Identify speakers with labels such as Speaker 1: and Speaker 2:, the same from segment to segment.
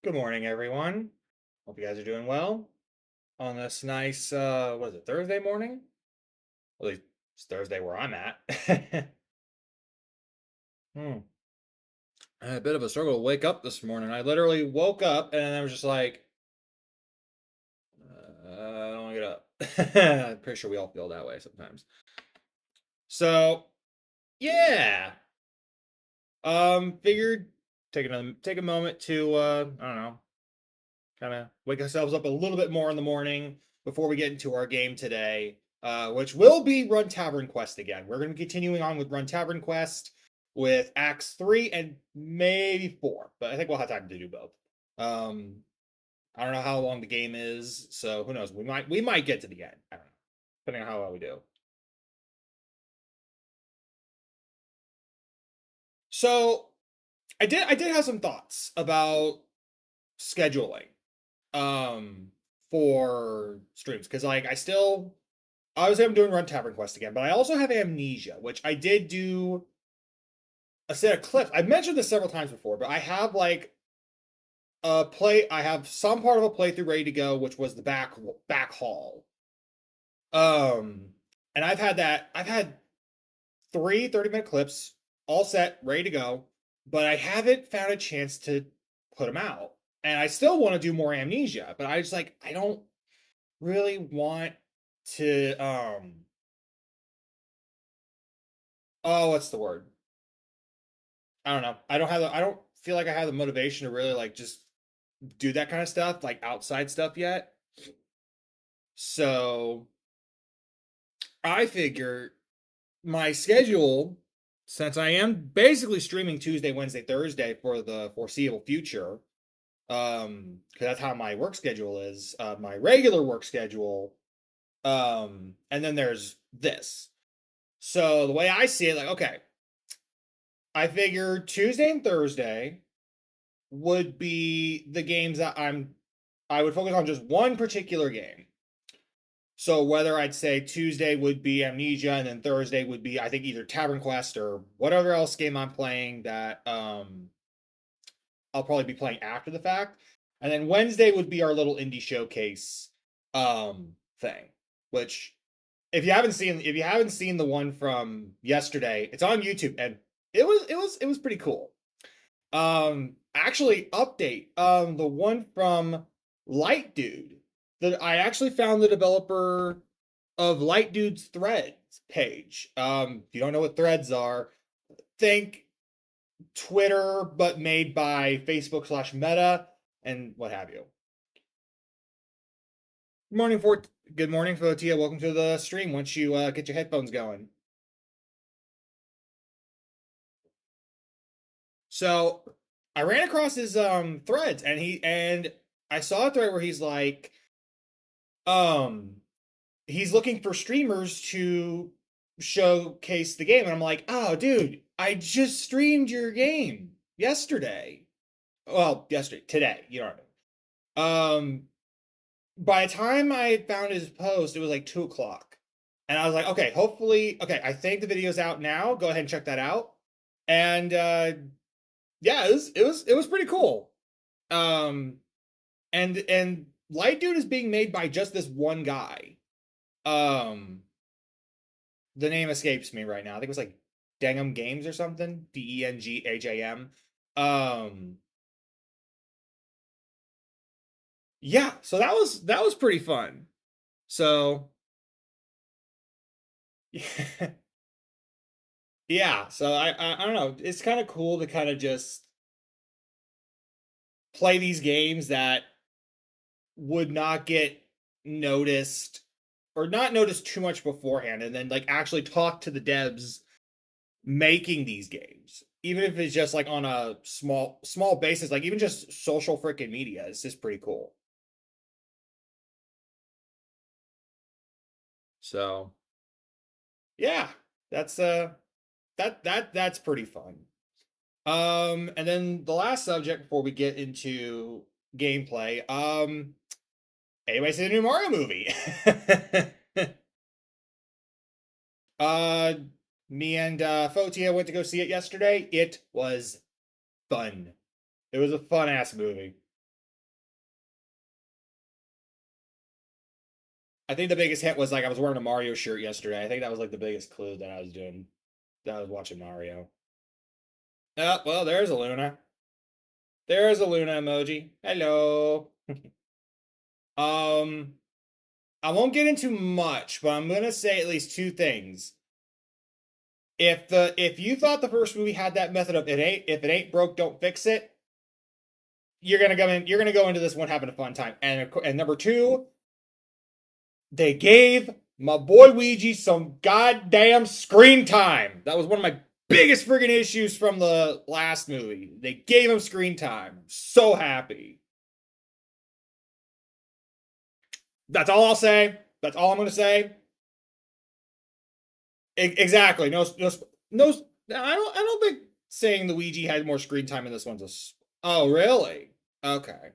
Speaker 1: Good morning, everyone. Hope you guys are doing well on this nice, what is it, Thursday morning? At least it's Thursday where I'm at. Hmm. I had a bit of a struggle to wake up this morning. I literally woke up and I was just like, I don't want to get up. I'm pretty sure we all feel that way sometimes. So, yeah. Figured take a moment to, I don't know, kind of wake ourselves up a little bit more in the morning before we get into our game today, which will be Run TavernQuest again. We're going to be continuing on with Run TavernQuest with Acts 3 and maybe 4, but I think we'll have time to do both. Um, I don't know how long the game is, so who knows? We might get to the end. I don't know, depending on how well we do. So I did have some thoughts about scheduling um for streams because like obviously I'm doing Run TavernQuest again, but I also have Amnesia, which I did do a set of clips. I've mentioned this several times before, but I have like I have some part of a playthrough ready to go, which was the back hall. Um and I've had three 30-minute clips all set, ready to go, but I haven't found a chance to put them out. And I still want to do more Amnesia, but I don't really want to oh, what's the word? I don't know. I don't feel like I have the motivation to really like just do that kind of stuff, like outside stuff yet. So I figure my schedule, since I am basically streaming Tuesday, Wednesday, Thursday for the foreseeable future, because that's how my work schedule is, my regular work schedule, and then there's this. So the way I see it, like, okay, I figure Tuesday and Thursday would be the games that I would focus on just one particular game. So whether I'd say Tuesday would be Amnesia and then Thursday would be I think either Tavern Quest or whatever else game I'm playing that I'll probably be playing after the fact. And then Wednesday would be our little indie showcase thing, which if you haven't seen the one from yesterday, it's on YouTube and it was pretty cool. Actually, update. The one from Light Dude. That I actually found the developer of Light Dude's Threads page. If you don't know what Threads are, think Twitter but made by Facebook/Meta and what have you. Good morning, Good morning, Fotia. Welcome to the stream. Once you get your headphones going. So I ran across his threads and I saw a thread where um he's looking for streamers to showcase the game and I'm like, "Oh, dude, I just streamed your game yesterday." Well, yesterday, today, you know what I mean. By the time I had found his post, it was like 2 o'clock. And I was like, okay, hopefully, okay, I think the video's out now. Go ahead and check that out. And yeah, it was pretty cool. Um and Light Dude is being made by just this one guy. Um the name escapes me right now. I think it was like Dengham Games or something. Dengham. Um yeah, so that was pretty fun. So yeah, so I don't know. It's kind of cool to kind of just play these games that would not get noticed or not noticed too much beforehand and then like actually talk to the devs making these games. Even if it's just like on a small basis, like even just social freaking media, it's just pretty cool. So yeah, that's that's pretty fun. And then the last subject before we get into gameplay, anybody see the new Mario movie? uh, Me and Fotia went to go see it yesterday. It was fun. It was a fun ass movie. I think the biggest hint was like I was wearing a Mario shirt yesterday. I think that was like the biggest clue that I was doing. That I was watching Mario. Oh, well, there's a Luna. There's a Luna emoji. Hello. um, I won't get into much, but I'm gonna say at least two things. If you thought the first movie had that method of if it ain't broke, don't fix it, you're gonna go into this one having a fun time. And number two, they gave my boy Ouija some goddamn screen time. That was one of my biggest friggin' issues from the last movie. They gave him screen time. I'm so happy. That's all I'll say. That's all I'm gonna say. Exactly. No. I don't think saying the Ouija had more screen time in this one's a. Oh, really? Okay.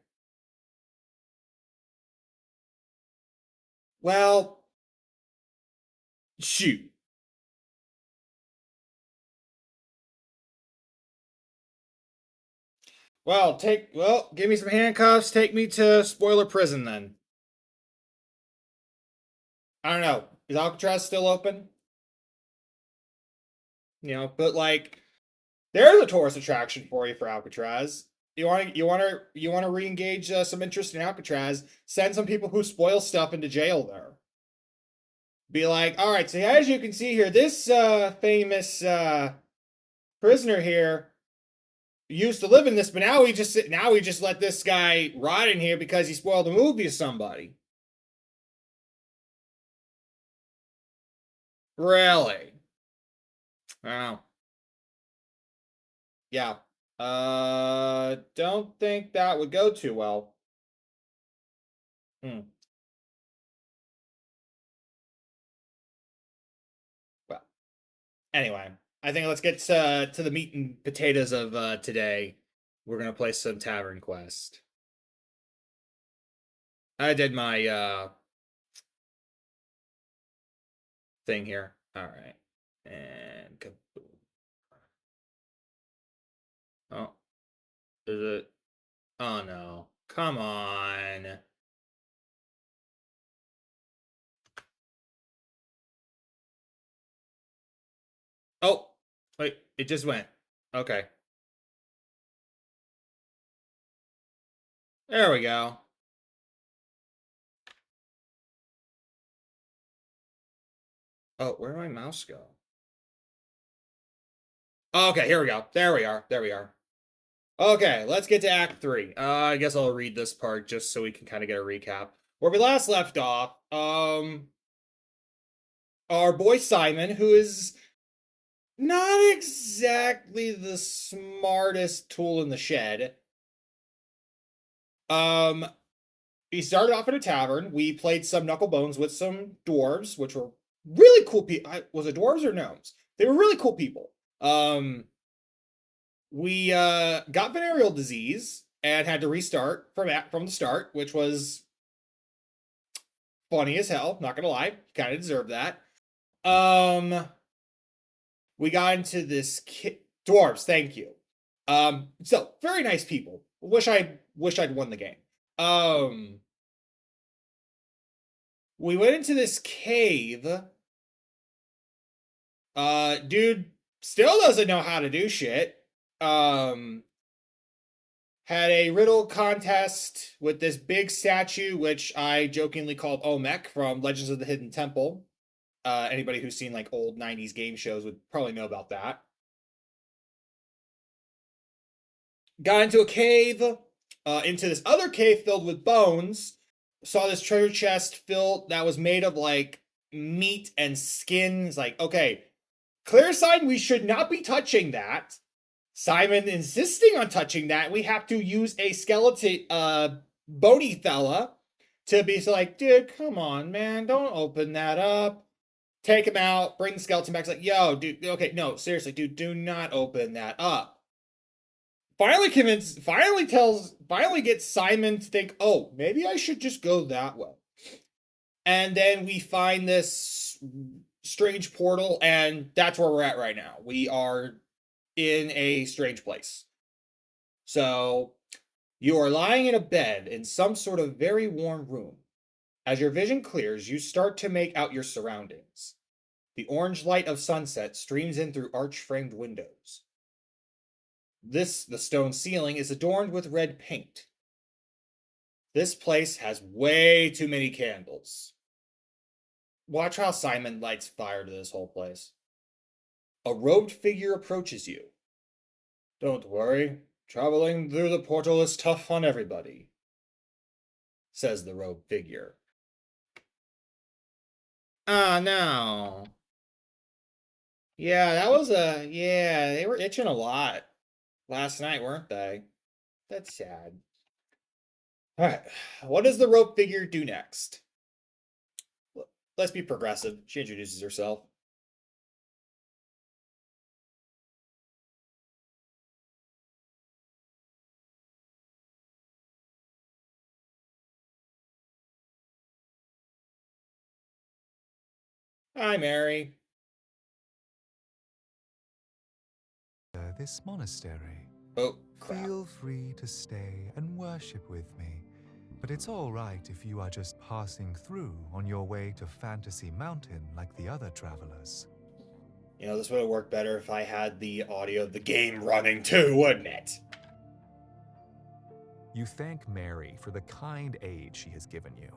Speaker 1: Well, shoot. Well, give me some handcuffs. Take me to spoiler prison then. I don't know. Is Alcatraz still open? But like, there's a tourist attraction for you for Alcatraz. You want to re-engage some interest in Alcatraz. Send some people who spoil stuff into jail there. Be like, all right. So as you can see here, this famous prisoner here used to live in this, but now we just let this guy rot in here because he spoiled the movie to somebody. Really? Wow. Yeah. Don't think that would go too well. Hmm. Well, anyway, I think let's get to the meat and potatoes of today. We're gonna play some Tavern Quest. I did my thing here. All right, and kaboom. Oh, is it? Oh no! Come on! Oh, wait! It just went. Okay, there we go. Oh, where did my mouse go? Okay, here we go. There we are. There we are. Okay, let's get to Act 3. I guess I'll read this part just so we can kind of get a recap. Where we last left off, our boy Simon, who is not exactly the smartest tool in the shed, um, he started off in a tavern. We played some knuckle bones with some dwarves, which were really cool people. Was it dwarves or gnomes? They were really cool people. We got venereal disease and had to restart from the start, which was funny as hell. Not gonna lie, kind of deserved that. We got into this dwarves. Thank you. So very nice people. I'd won the game. We went into this cave. Dude still doesn't know how to do shit. Had a riddle contest with this big statue, which I jokingly called Olmec from Legends of the Hidden Temple. Anybody who's seen like old 90s game shows would probably know about that. Got into a cave, into this other cave filled with bones. Saw this treasure chest filled that was made of like meat and skin. It's like, okay, clear sign we should not be touching that. Simon insisting on touching that. We have to use a skeleton, bony fella to be like, dude, come on, man, don't open that up. Take him out, bring the skeleton back. It's like, yo, dude, okay, no, seriously, dude, do not open that up. Finally finally gets Simon to think, oh, maybe I should just go that way. And then we find this strange portal, and that's where we're at right now. We are in a strange place. So you are lying in a bed in some sort of very warm room. As your vision clears, you start to make out your surroundings. The orange light of sunset streams in through arch-framed windows. The stone ceiling is adorned with red paint. This place has way too many candles. Watch how Simon lights fire to this whole place. A robed figure approaches you. Don't worry, traveling through the portal is tough on everybody, says the robed figure. Ah, no. Yeah, they were itching a lot last night, weren't they? That's sad. Alright, what does the rope figure do next? Let's be progressive. She introduces herself. Hi, Mary.
Speaker 2: This monastery.
Speaker 1: Oh, crap.
Speaker 2: Feel free to stay and worship with me. But it's all right if you are just passing through on your way to Fantasy Mountain like the other travelers.
Speaker 1: You know, this would have worked better if I had the audio of the game running too, wouldn't it?
Speaker 2: You thank Mary for the kind aid she has given you.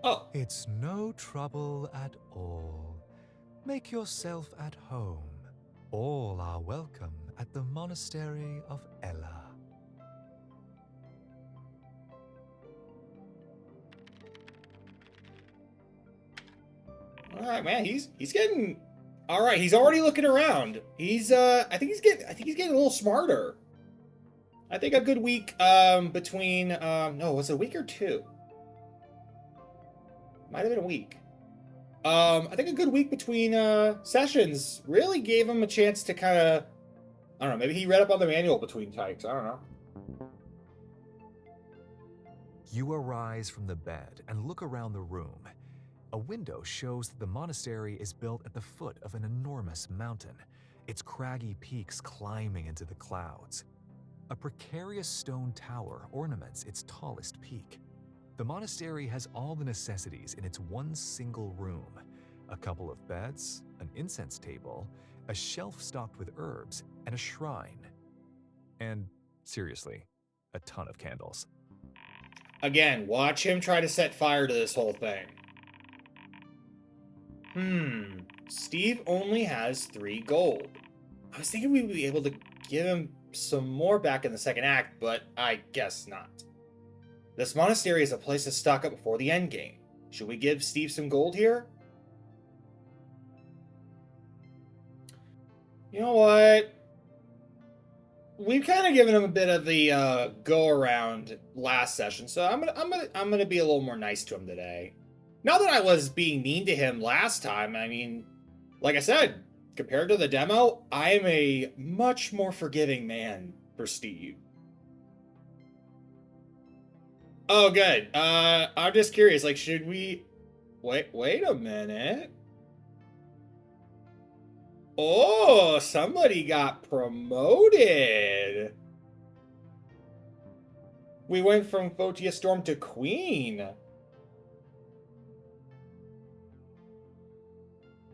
Speaker 1: Oh.
Speaker 2: It's no trouble at all. Make yourself at home. All are welcome at the Monastery of Ella.
Speaker 1: All right, man. He's getting all right. He's already looking around. I think he's getting a little smarter. I think a good week between no, was it a week or two? Might have been a week. I think a good week between sessions really gave him a chance to kind of, I don't know, maybe he read up on the manual between types. I don't know.
Speaker 2: You arise from the bed and look around the room. A window shows that the monastery is built at the foot of an enormous mountain, its craggy peaks climbing into the clouds. A precarious stone tower ornaments its tallest peak. The monastery has all the necessities in its one single room: a couple of beds, an incense table, a shelf stocked with herbs, and a shrine. And, seriously, a ton of candles.
Speaker 1: Again, watch him try to set fire to this whole thing. Steve only has 3 gold. I was thinking we would be able to give him some more back in the second act, but I guess not. This monastery is a place to stock up before the endgame. Should we give Steve some gold here? You know what? We've kind of given him a bit of the go around last session, so I'm gonna be a little more nice to him today. Not that I was being mean to him last time. I mean, like I said, compared to the demo, I am a much more forgiving man for Steve. Oh, good. I'm just curious. Like, should we wait a minute? Oh, somebody got promoted. We went from Photia Storm to Queen.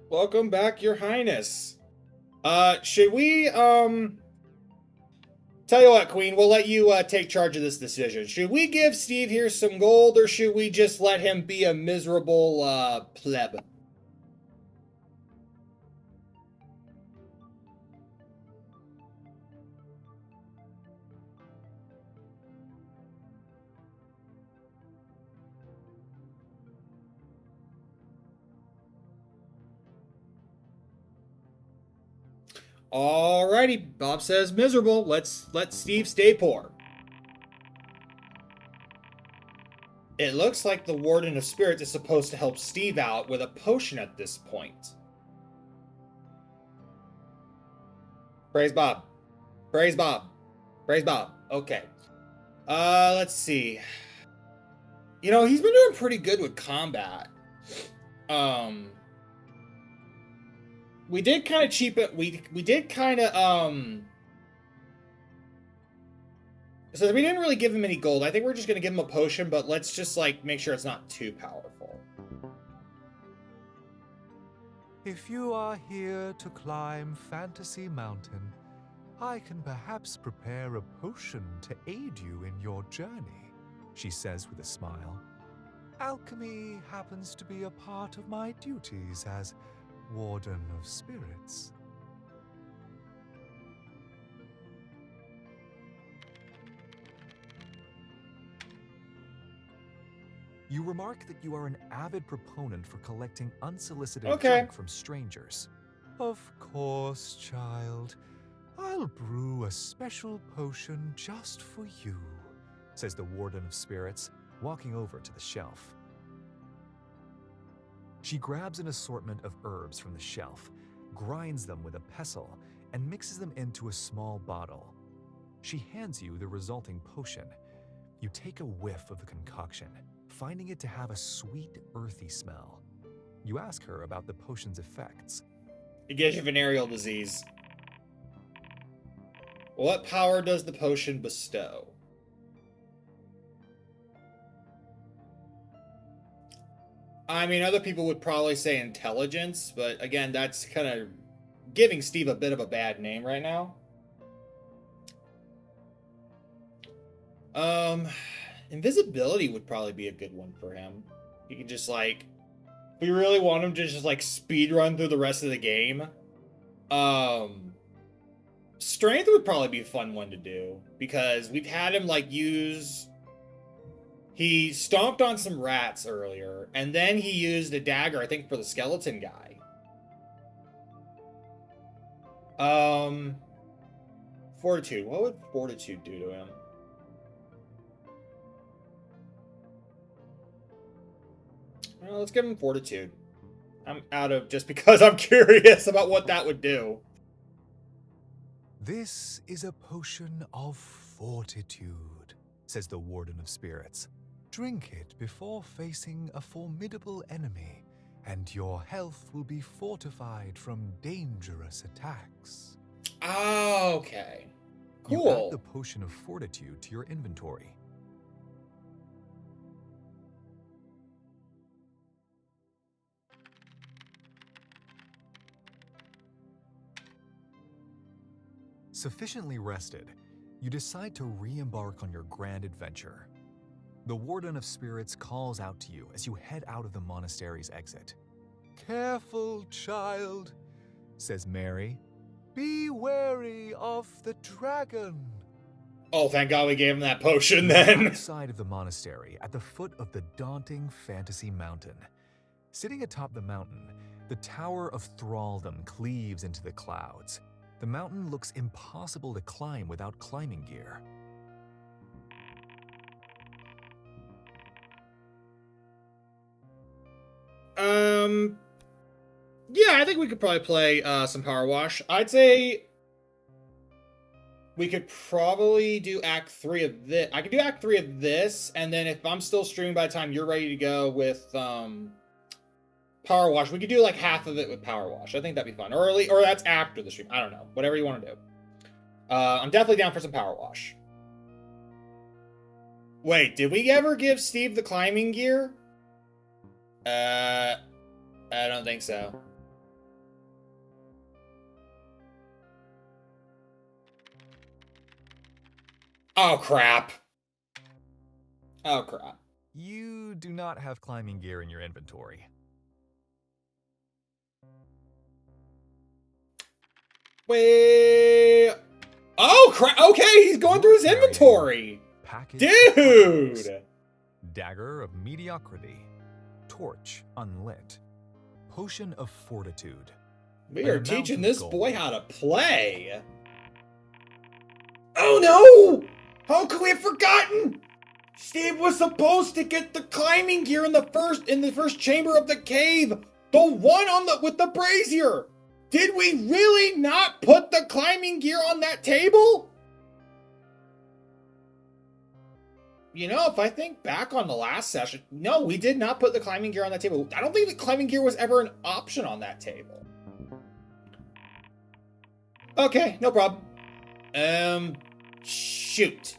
Speaker 1: Welcome back, Your Highness. Should we, tell you what, Queen, we'll let you, take charge of this decision. Should we give Steve here some gold, or should we just let him be a miserable, pleb? Alrighty, Bob says miserable. Let's let Steve stay poor. It looks like the Warden of Spirits is supposed to help Steve out with a potion at this point. Praise Bob. Praise Bob. Praise Bob. Okay. Let's see. You know, he's been doing pretty good with combat. We did kind of cheapen. We did kind of So we didn't really give him any gold. I think we're just going to give him a potion, but let's just, like, make sure it's not too powerful.
Speaker 2: If you are here to climb Fantasy Mountain, I can perhaps prepare a potion to aid you in your journey, she says with a smile. Alchemy happens to be a part of my duties as Warden of Spirits. You remark that you are an avid proponent for collecting unsolicited junk from strangers. Of course, child. I'll brew a special potion just for you, says the Warden of Spirits, walking over to the shelf. She grabs an assortment of herbs from the shelf, grinds them with a pestle, and mixes them into a small bottle. She hands you the resulting potion. You take a whiff of the concoction, finding it to have a sweet, earthy smell. You ask her about the potion's effects.
Speaker 1: It gives you venereal disease. What power does the potion bestow? I mean, other people would probably say intelligence, but again, that's kind of giving Steve a bit of a bad name right now. Invisibility would probably be a good one for him. He could just, like, if we really want him to just, like, speed run through the rest of the game. Strength would probably be a fun one to do, because we've had him, like, use... He stomped on some rats earlier, and then he used a dagger, I think, for the skeleton guy. Fortitude. What would Fortitude do to him? Well, let's give him Fortitude. I'm out of just because I'm curious about what that would do.
Speaker 2: This is a potion of fortitude, says the Warden of Spirits. Drink it before facing a formidable enemy, and your health will be fortified from dangerous attacks.
Speaker 1: Okay. Cool.
Speaker 2: You add the potion of fortitude to your inventory. Sufficiently rested, you decide to re-embark on your grand adventure. The Warden of Spirits calls out to you as you head out of the monastery's exit. Careful, child, says Mary. Be wary of the dragon.
Speaker 1: Oh, thank God we gave him that potion then.
Speaker 2: Outside of the monastery, at the foot of the daunting Fantasy Mountain. Sitting atop the mountain, the Tower of Thraldom cleaves into the clouds. The mountain looks impossible to climb without climbing gear.
Speaker 1: Yeah, I think we could probably play some Power Wash. I'd say we could probably do Act 3 of this. I could do Act 3 of this, and then if I'm still streaming by the time you're ready to go with Power Wash, we could do like half of it with Power Wash. I think that'd be fun. Or that's after the stream. I don't know. Whatever you want to do. I'm definitely down for some Power Wash. Wait, did we ever give Steve the climbing gear? I don't think so. Oh, crap. Oh, crap.
Speaker 2: You do not have climbing gear in your inventory.
Speaker 1: Wait. Oh, crap. Okay, he's going through his inventory. Dude.
Speaker 2: Dagger of mediocrity. Torch unlit. Potion of fortitude.
Speaker 1: We are teaching this boy how to play. Oh no! How could we have forgotten? Steve was supposed to get the climbing gear in the first chamber of the cave. The one with the brazier. Did we really not put the climbing gear on that table? You know, if I think back on the last session, no, we did not put the climbing gear on that table. I don't think the climbing gear was ever an option on that table. Okay, no problem. Shoot.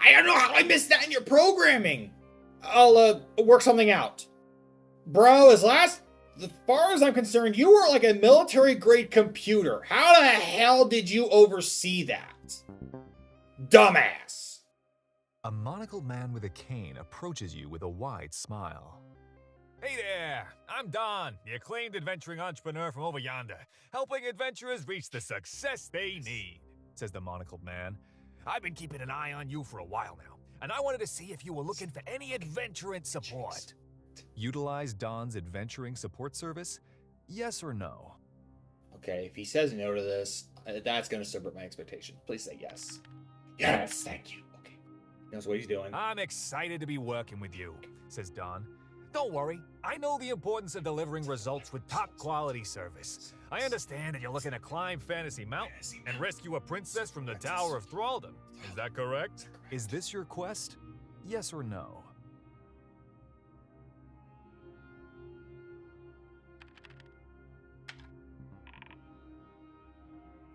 Speaker 1: I don't know how I missed that in your programming. I'll work something out. Bro, as far as I'm concerned, you were like a military-grade computer. How the hell did you oversee that? Dumbass.
Speaker 2: A monocled man with a cane approaches you with a wide smile.
Speaker 3: Hey there, I'm Don, the acclaimed adventuring entrepreneur from over yonder, helping adventurers reach the success they need, says the monocled man. I've been keeping an eye on you for a while now, and I wanted to see if you were looking for any adventuring support.
Speaker 2: Utilize Don's adventuring support service? Yes or no?
Speaker 1: Okay, if he says no to this, that's going to subvert my expectation. Please say yes. Yes, thank you. Okay. He knows what he's doing.
Speaker 3: I'm excited to be working with you, says Don. Don't worry, I know the importance of delivering results with top-quality service. I understand that you're looking to climb Fantasy Mountain and rescue a princess from the Tower of Thraldom. Is that correct?
Speaker 2: Is this your quest? Yes or no?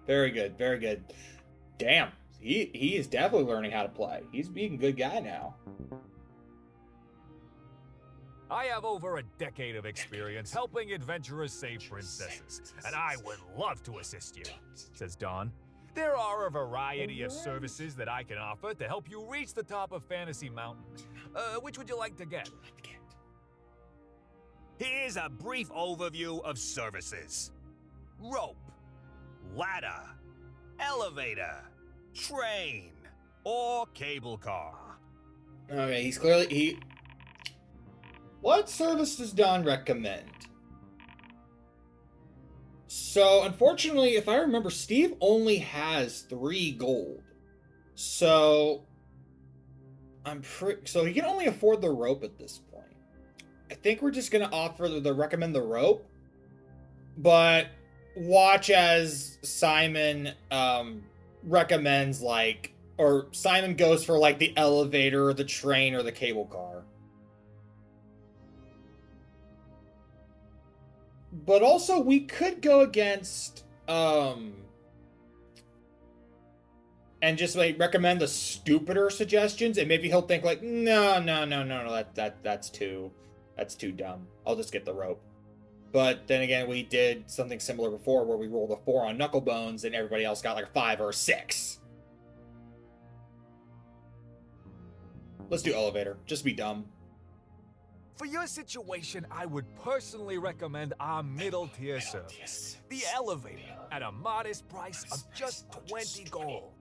Speaker 1: Very good, very good. Damn, he is definitely learning how to play. He's being a good guy now.
Speaker 3: I have over a decade of experience helping adventurers save princesses, and I would love to assist you, says Don. There are a variety of services that I can offer to help you reach the top of Fantasy Mountain. Which would you like to get? Here's a brief overview of services. Rope, ladder, elevator, train, or cable car.
Speaker 1: Okay, he's clearly... What service does Don recommend? So, unfortunately, if I remember, Steve only has 3 gold. So, so he can only afford the rope at this point. I think we're just gonna recommend the rope, but watch as Simon recommends or Simon goes for the elevator or the train or the cable car. But also, we could go against, and just recommend the stupider suggestions, and maybe he'll think no, that's too dumb. I'll just get the rope. But then again, we did something similar before, where we rolled a 4 on Knucklebones, and everybody else got a 5 or a 6. Let's do elevator. Just be dumb.
Speaker 3: For your situation, I would personally recommend our middle-tier service, the elevator, at a modest price of just 20 gold.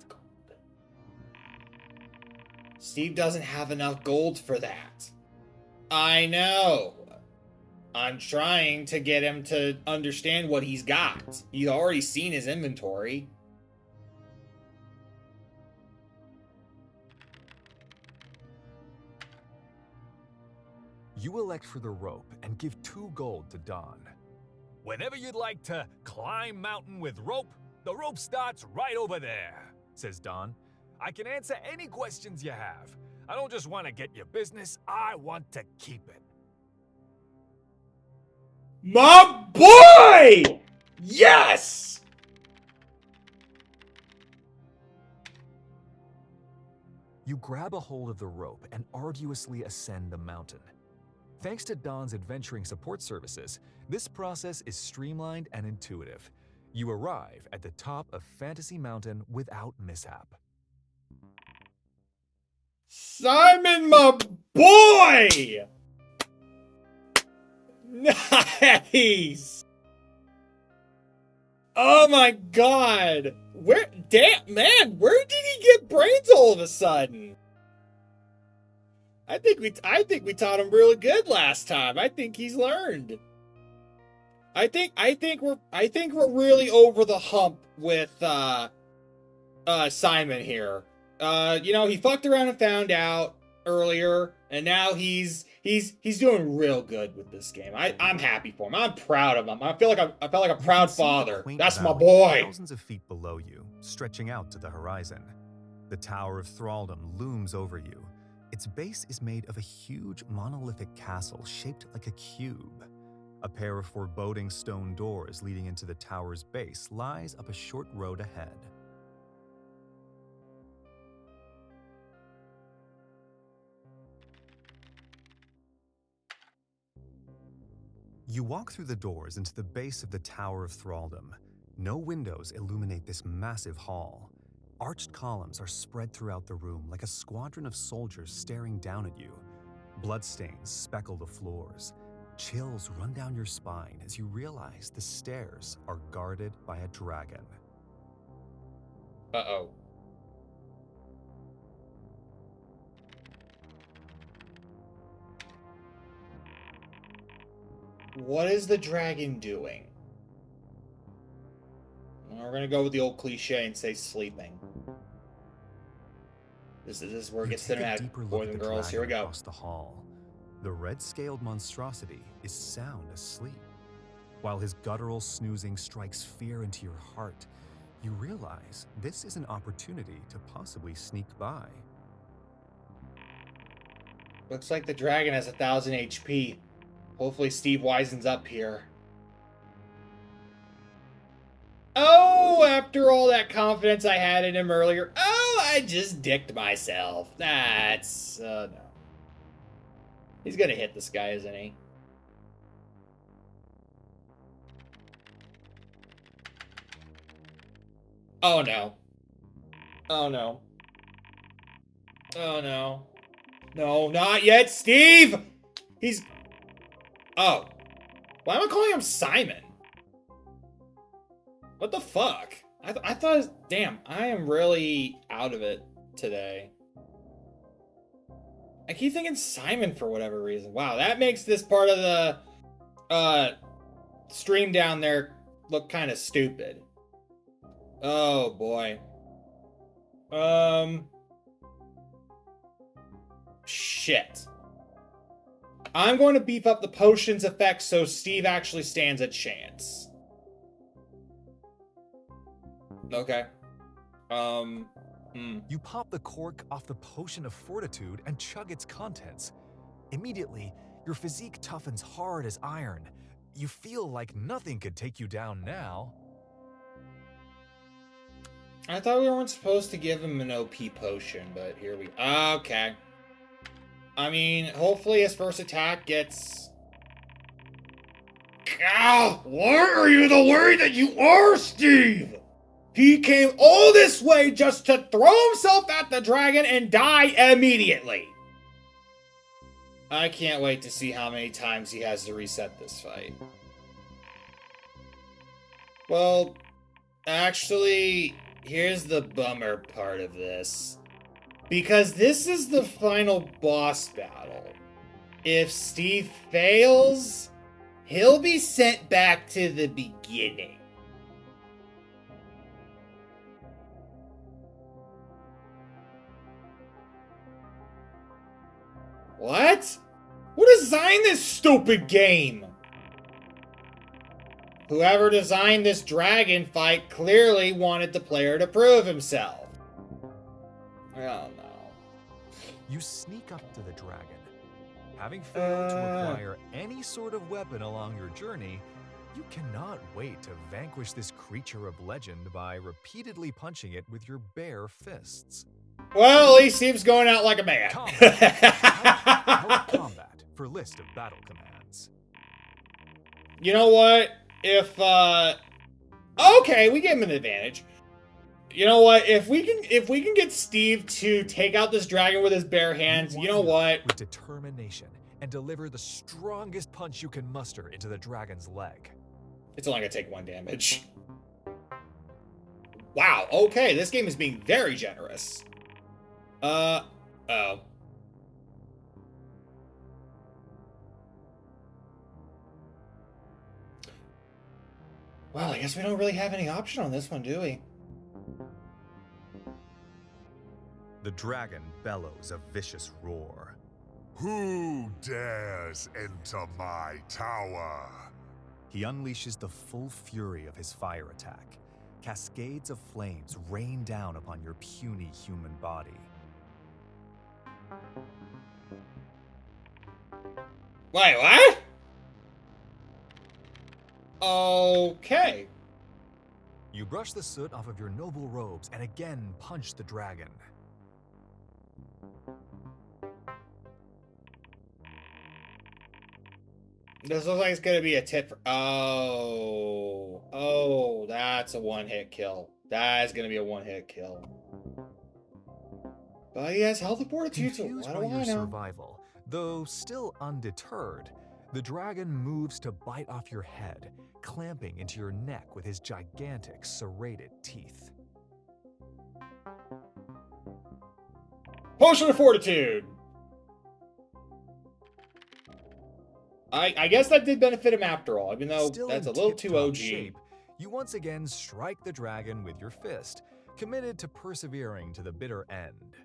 Speaker 1: Steve doesn't have enough gold for that. I know. I'm trying to get him to understand what he's got. He's already seen his inventory.
Speaker 2: You elect for the rope and give 2 gold to Don.
Speaker 3: Whenever you'd like to climb mountain with rope, the rope starts right over there, says Don. I can answer any questions you have. I don't just want to get your business, I want to keep it.
Speaker 1: My boy! Yes!
Speaker 2: You grab a hold of the rope and arduously ascend the mountain. Thanks to Don's adventuring support services, this process is streamlined and intuitive. You arrive at the top of Fantasy Mountain without mishap.
Speaker 1: Simon, my boy! Nice! Oh my god! Where did he get brains all of a sudden? I think we taught him really good last time. I think he's learned. I think we're really over the hump with Simon here. He fucked around and found out earlier, and now he's doing real good with this game. I'm happy for him. I'm proud of him. I feel like a proud father. That's my boy.
Speaker 2: Thousands of feet below you, stretching out to the horizon. The Tower of Thraldom looms over you. Its base is made of a huge monolithic castle shaped like a cube. A pair of foreboding stone doors leading into the tower's base lies up a short road ahead.
Speaker 1: Simon, my boy! Yes! Oh my god! Where damn, man, where did he get brains all of a sudden? I think we taught him really good last time. I think we taught him really good.
Speaker 4: You walk through the doors into the base of the Tower of Thraldom. No windows illuminate this massive hall. Arched columns are spread throughout the room like a squadron of soldiers staring down at you. Bloodstains speckle the floors. Chills run down your spine as you realize the stairs are guarded by a dragon.
Speaker 1: Uh-oh. What is the dragon doing? We're gonna go with the old cliche and say sleeping. This is where it gets cinematic, boys and girls. Here we go.
Speaker 4: Across the hall. The red-scaled monstrosity is sound asleep. While his guttural snoozing strikes fear into your heart, you realize this is an opportunity to possibly sneak by.
Speaker 1: Looks like the dragon has 1,000 HP. Hopefully Steve wisens up here. Oh, after all that confidence I had in him earlier. Oh, I just dicked myself. That's, no. He's gonna hit this guy, isn't he? Oh, no. Oh, no. Oh, no. No, not yet, Steve! He's... Oh. Why am I calling him Simon? What the fuck? I thought... Damn, I am really out of it today. I keep thinking Simon for whatever reason. Wow, that makes this part of the stream down there look kind of stupid. Oh, boy. Shit. I'm going to beef up the potions effect so Steve actually stands a chance. Okay.
Speaker 2: You pop the cork off the potion of fortitude and chug its contents. Immediately, your physique toughens hard as iron. You feel like nothing could take you down now.
Speaker 1: I thought we weren't supposed to give him an OP potion, but here we... Okay. I mean, hopefully his first attack gets... Ow! Why are you the way that you are, Steve? He came all this way just to throw himself at the dragon and die immediately. I can't wait to see how many times he has to reset this fight. Well, actually, here's the bummer part of this. Because this is the final boss battle. If Steve fails, he'll be sent back to the beginning. What? Who designed this stupid game? Whoever designed this dragon fight clearly wanted the player to prove himself. I don't know.
Speaker 2: You sneak up to the dragon. Having failed to acquire any sort of weapon along your journey, you cannot wait to vanquish this creature of legend by repeatedly punching it with your bare fists.
Speaker 1: Well, at least Steve's going out like a man.
Speaker 2: Combat for list of battle commands.
Speaker 1: You know what? If okay, we give him an advantage. You know what? If we can get Steve to take out this dragon with his bare hands, you know what?
Speaker 2: With determination and deliver the strongest punch you can muster into the dragon's leg.
Speaker 1: It's only gonna take 1 damage. Wow, okay, this game is being very generous. Oh. Well, I guess we don't really have any option on this one, do we?
Speaker 4: The dragon bellows a vicious roar.
Speaker 5: Who dares enter my tower?
Speaker 4: He unleashes the full fury of his fire attack. Cascades of flames rain down upon your puny human body.
Speaker 1: Wait, what? Okay.
Speaker 2: You brush the soot off of your noble robes and again punch the dragon.
Speaker 1: This looks like it's gonna be a tip for. Oh, that's a one-hit kill. That is gonna be a one-hit kill. But he has health and fortitude, so
Speaker 2: Confused
Speaker 1: what
Speaker 2: by
Speaker 1: do
Speaker 2: your
Speaker 1: I know?
Speaker 2: survival, though still undeterred, the dragon moves to bite off your head, clamping into your neck with his gigantic serrated teeth.
Speaker 1: Potion of fortitude. I guess that did benefit him after all, even though
Speaker 2: Still
Speaker 1: that's
Speaker 2: in
Speaker 1: a little too
Speaker 2: tip-top
Speaker 1: OG.
Speaker 2: shape, you once again strike the dragon with your fist, committed to persevering to the bitter end.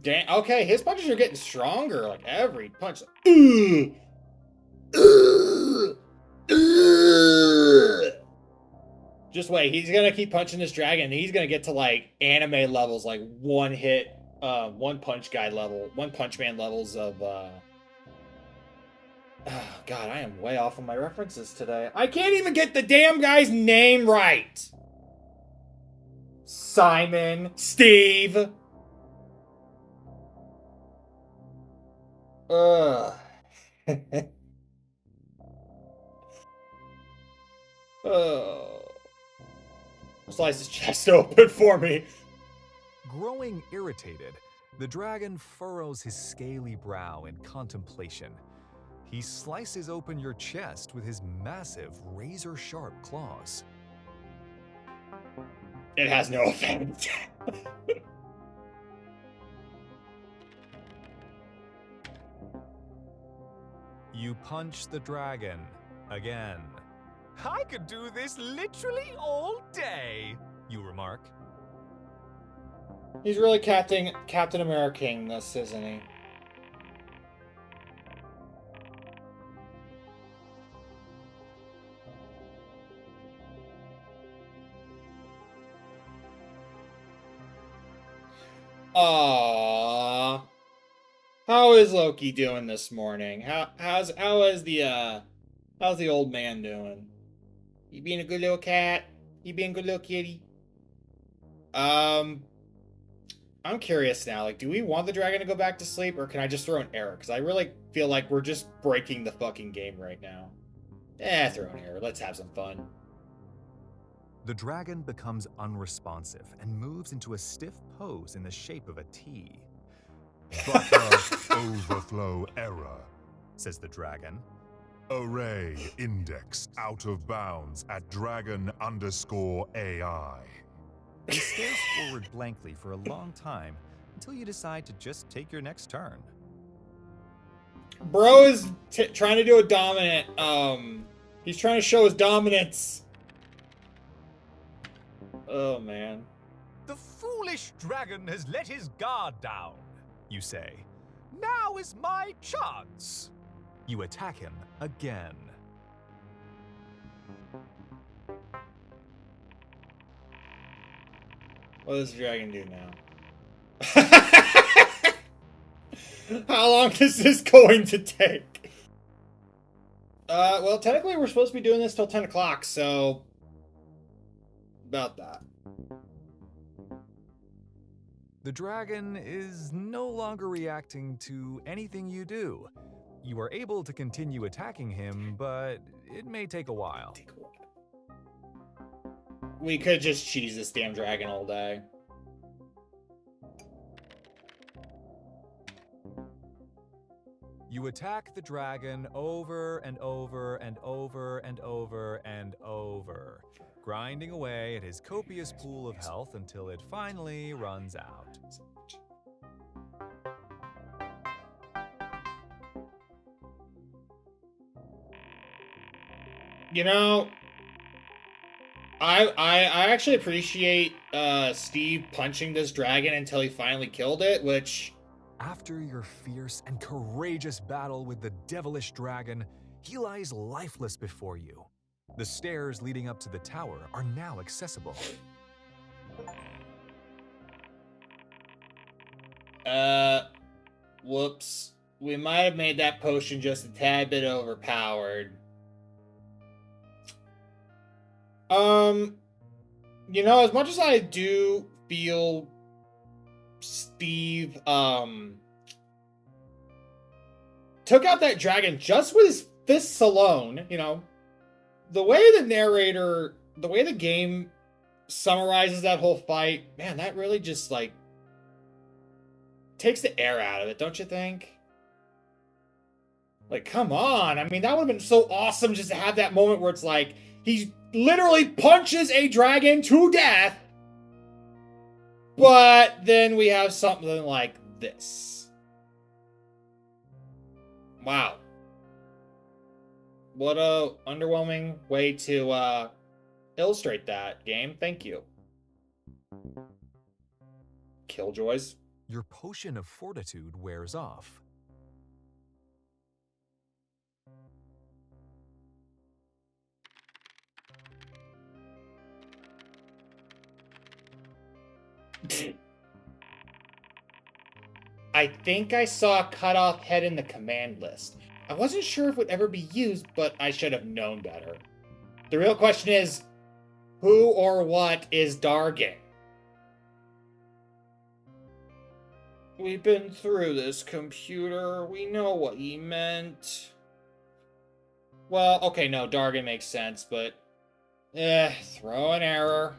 Speaker 1: Damn. Okay, his punches are getting stronger. Like every punch. Ugh. Ugh. Ugh. Just wait. He's gonna keep punching this dragon. And he's gonna get to like anime levels, like one hit, one punch guy level, one punch man levels of. Oh, God, I am way off on my references today. I can't even get the damn guy's name right. Simon, Steve. Ugh. Oh. Slice his chest open for me.
Speaker 2: Growing irritated, the dragon furrows his scaly brow in contemplation. He slices open your chest with his massive, razor-sharp claws.
Speaker 1: It has no effect.
Speaker 2: You punch the dragon again.
Speaker 3: I could do this literally all day, you remark.
Speaker 1: He's really Captain America-ing this, isn't he? Aww. How is Loki doing this morning? How's the old man doing? You being a good little cat? You being a good little kitty? I'm curious now. Like, do we want the dragon to go back to sleep, or can I just throw an error? Because I really feel like we're just breaking the fucking game right now. Throw an error. Let's have some fun.
Speaker 4: The dragon becomes unresponsive and moves into a stiff pose in the shape of a T.
Speaker 5: Buffer overflow error.
Speaker 4: Says the dragon.
Speaker 5: Array indexed out of bounds at dragon_AI.
Speaker 4: He stares forward blankly for a long time until you decide to just take your next turn.
Speaker 1: Bro is trying to do a dominant. He's trying to show his dominance. Oh, man.
Speaker 3: The foolish dragon has let his guard down, you say. Now is my chance.
Speaker 2: You attack him again.
Speaker 1: What does the dragon do now? How long is this going to take? Well, technically we're supposed to be doing this till 10 o'clock, so... about that.
Speaker 2: The dragon is no longer reacting to anything you do. You are able to continue attacking him, but it may take a while.
Speaker 1: We could just cheese this damn dragon all day.
Speaker 2: You attack the dragon over and over and over and over and over, grinding away at his copious pool of health until it finally runs out.
Speaker 1: You know, I actually appreciate Steve punching this dragon until he finally killed it, which...
Speaker 2: After your fierce and courageous battle with the devilish dragon, he lies lifeless before you. The stairs leading up to the tower are now accessible.
Speaker 1: Whoops. We might have made that potion just a tad bit overpowered. You know, as much as I do feel Steve, took out that dragon just with his fists alone. You know, the way the game summarizes that whole fight, man, that really just like takes the air out of it, don't you think? Like, come on. I mean, that would have been so awesome just to have that moment where it's like, he literally punches a dragon to death, but then we have something like this. Wow. What a underwhelming way to illustrate that, game. Thank you. Killjoys.
Speaker 2: Your potion of fortitude wears off.
Speaker 1: I think I saw a cut-off head in the command list. I wasn't sure if it would ever be used, but I should have known better. The real question is, who or what is Dargan? We've been through this, computer. We know what he meant. Well, okay, no, Dargan makes sense, but... throw an error.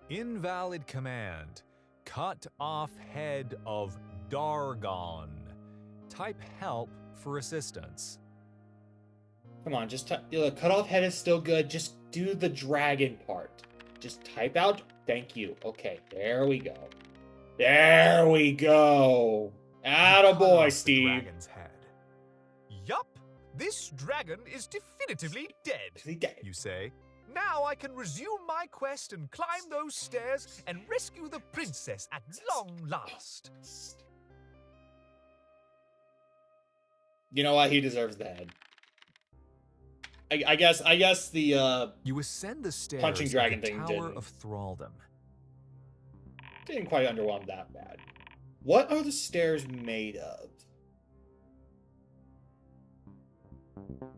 Speaker 2: Invalid command. Cut off head of Dargon. Type help for assistance.
Speaker 1: Come on, just the cut-off head is still good. Just do the dragon part. Just type out, thank you. Okay, there we go. There we go. Attaboy, Steve.
Speaker 2: Dragon's head.
Speaker 3: Yup, this dragon is definitively dead.
Speaker 1: Is he dead?
Speaker 2: You say,
Speaker 3: Now I can resume my quest and climb those stairs and rescue the princess at long last.
Speaker 1: You know what? He deserves the head. I guess the
Speaker 2: you ascend the stairs
Speaker 1: punching
Speaker 2: of
Speaker 1: dragon
Speaker 2: the
Speaker 1: thing
Speaker 2: Tower
Speaker 1: didn't.
Speaker 2: of Thraldom.
Speaker 1: Didn't quite underwhelm that bad. What are the stairs made of?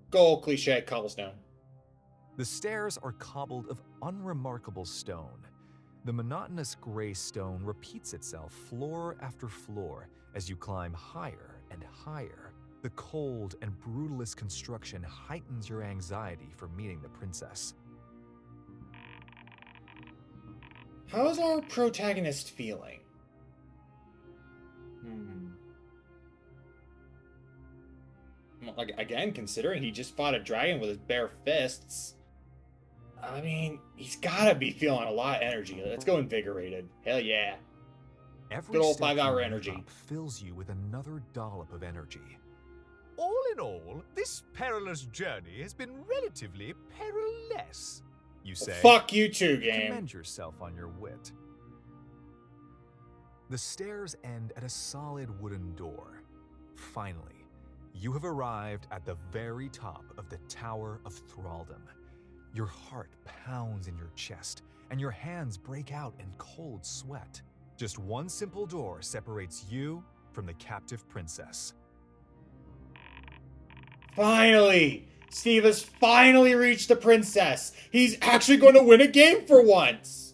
Speaker 1: Go cliche cobblestone.
Speaker 2: The stairs are cobbled of unremarkable stone. The monotonous gray stone repeats itself floor after floor as you climb higher and higher. The cold and brutalist construction heightens your anxiety for meeting the princess.
Speaker 1: How's our protagonist feeling? Like, again, considering he just fought a dragon with his bare fists, I mean, he's gotta be feeling a lot of energy. Let's go invigorated. Hell yeah.
Speaker 2: Every
Speaker 1: Good old
Speaker 2: step
Speaker 1: 5-hour
Speaker 2: you move
Speaker 1: energy.
Speaker 2: up fills you with another dollop of energy.
Speaker 3: All in all, this perilous journey has been relatively perilous.
Speaker 2: You say,
Speaker 1: Fuck you too, game.
Speaker 2: commend yourself on your wit. The stairs end at a solid wooden door. Finally, you have arrived at the very top of the Tower of Thraldom. Your heart pounds in your chest, and your hands break out in cold sweat. Just one simple door separates you from the captive princess.
Speaker 1: Finally! Steve has finally reached the princess! He's actually going to win a game for once!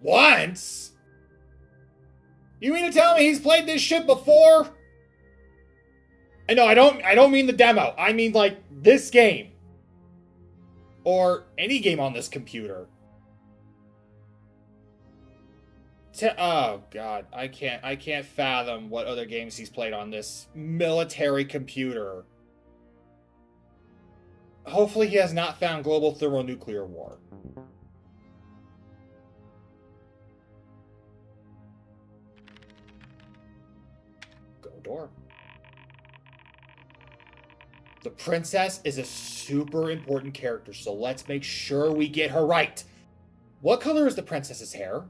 Speaker 1: Once? You mean to tell me he's played this shit before? I know, I don't mean the demo. I mean, like, this game. Or any game on this computer. Oh god, I can't fathom what other games he's played on this military computer. Hopefully he has not found global thermonuclear war. Go door. The princess is a super important character, so let's make sure we get her right. What color is the princess's hair?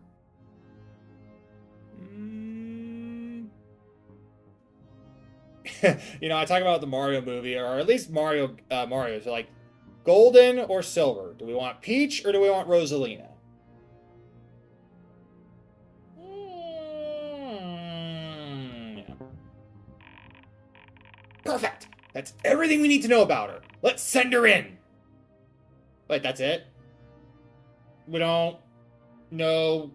Speaker 1: You know, I talk about the Mario movie, or at least Mario. So like, golden or silver? Do we want Peach or do we want Rosalina? Yeah. Perfect. That's everything we need to know about her. Let's send her in. Wait, that's it? We don't know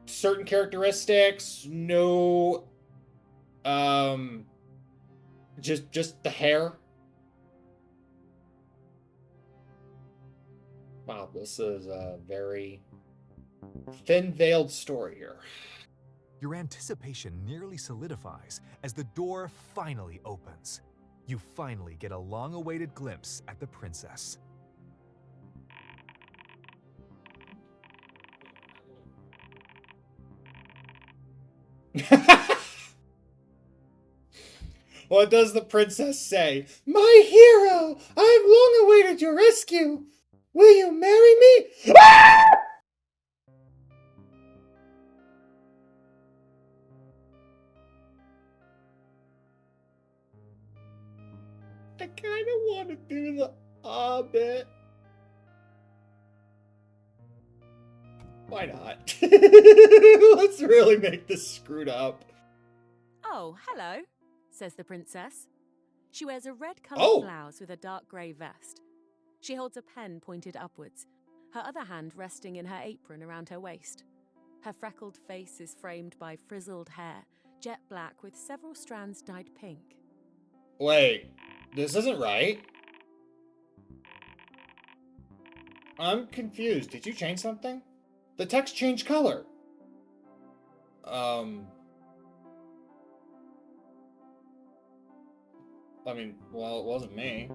Speaker 1: certain characteristics, no just the hair. Wow, this is a very thin-veiled story here.
Speaker 2: Your anticipation nearly solidifies as the door finally opens. You finally get a long-awaited glimpse at the princess.
Speaker 1: What does the princess say? My hero! I've long awaited your rescue! Will you marry me? Ah! I kind of want to do the bit. Why not? Let's really make this screwed up.
Speaker 6: Oh, hello, says the princess. She wears a red-coloured blouse with a dark grey vest. She holds a pen pointed upwards, her other hand resting in her apron around her waist. Her freckled face is framed by frizzled hair, jet black with several strands dyed pink.
Speaker 1: Wait, this isn't right. I'm confused. Did you change something? The text changed color. I mean, well, it wasn't me.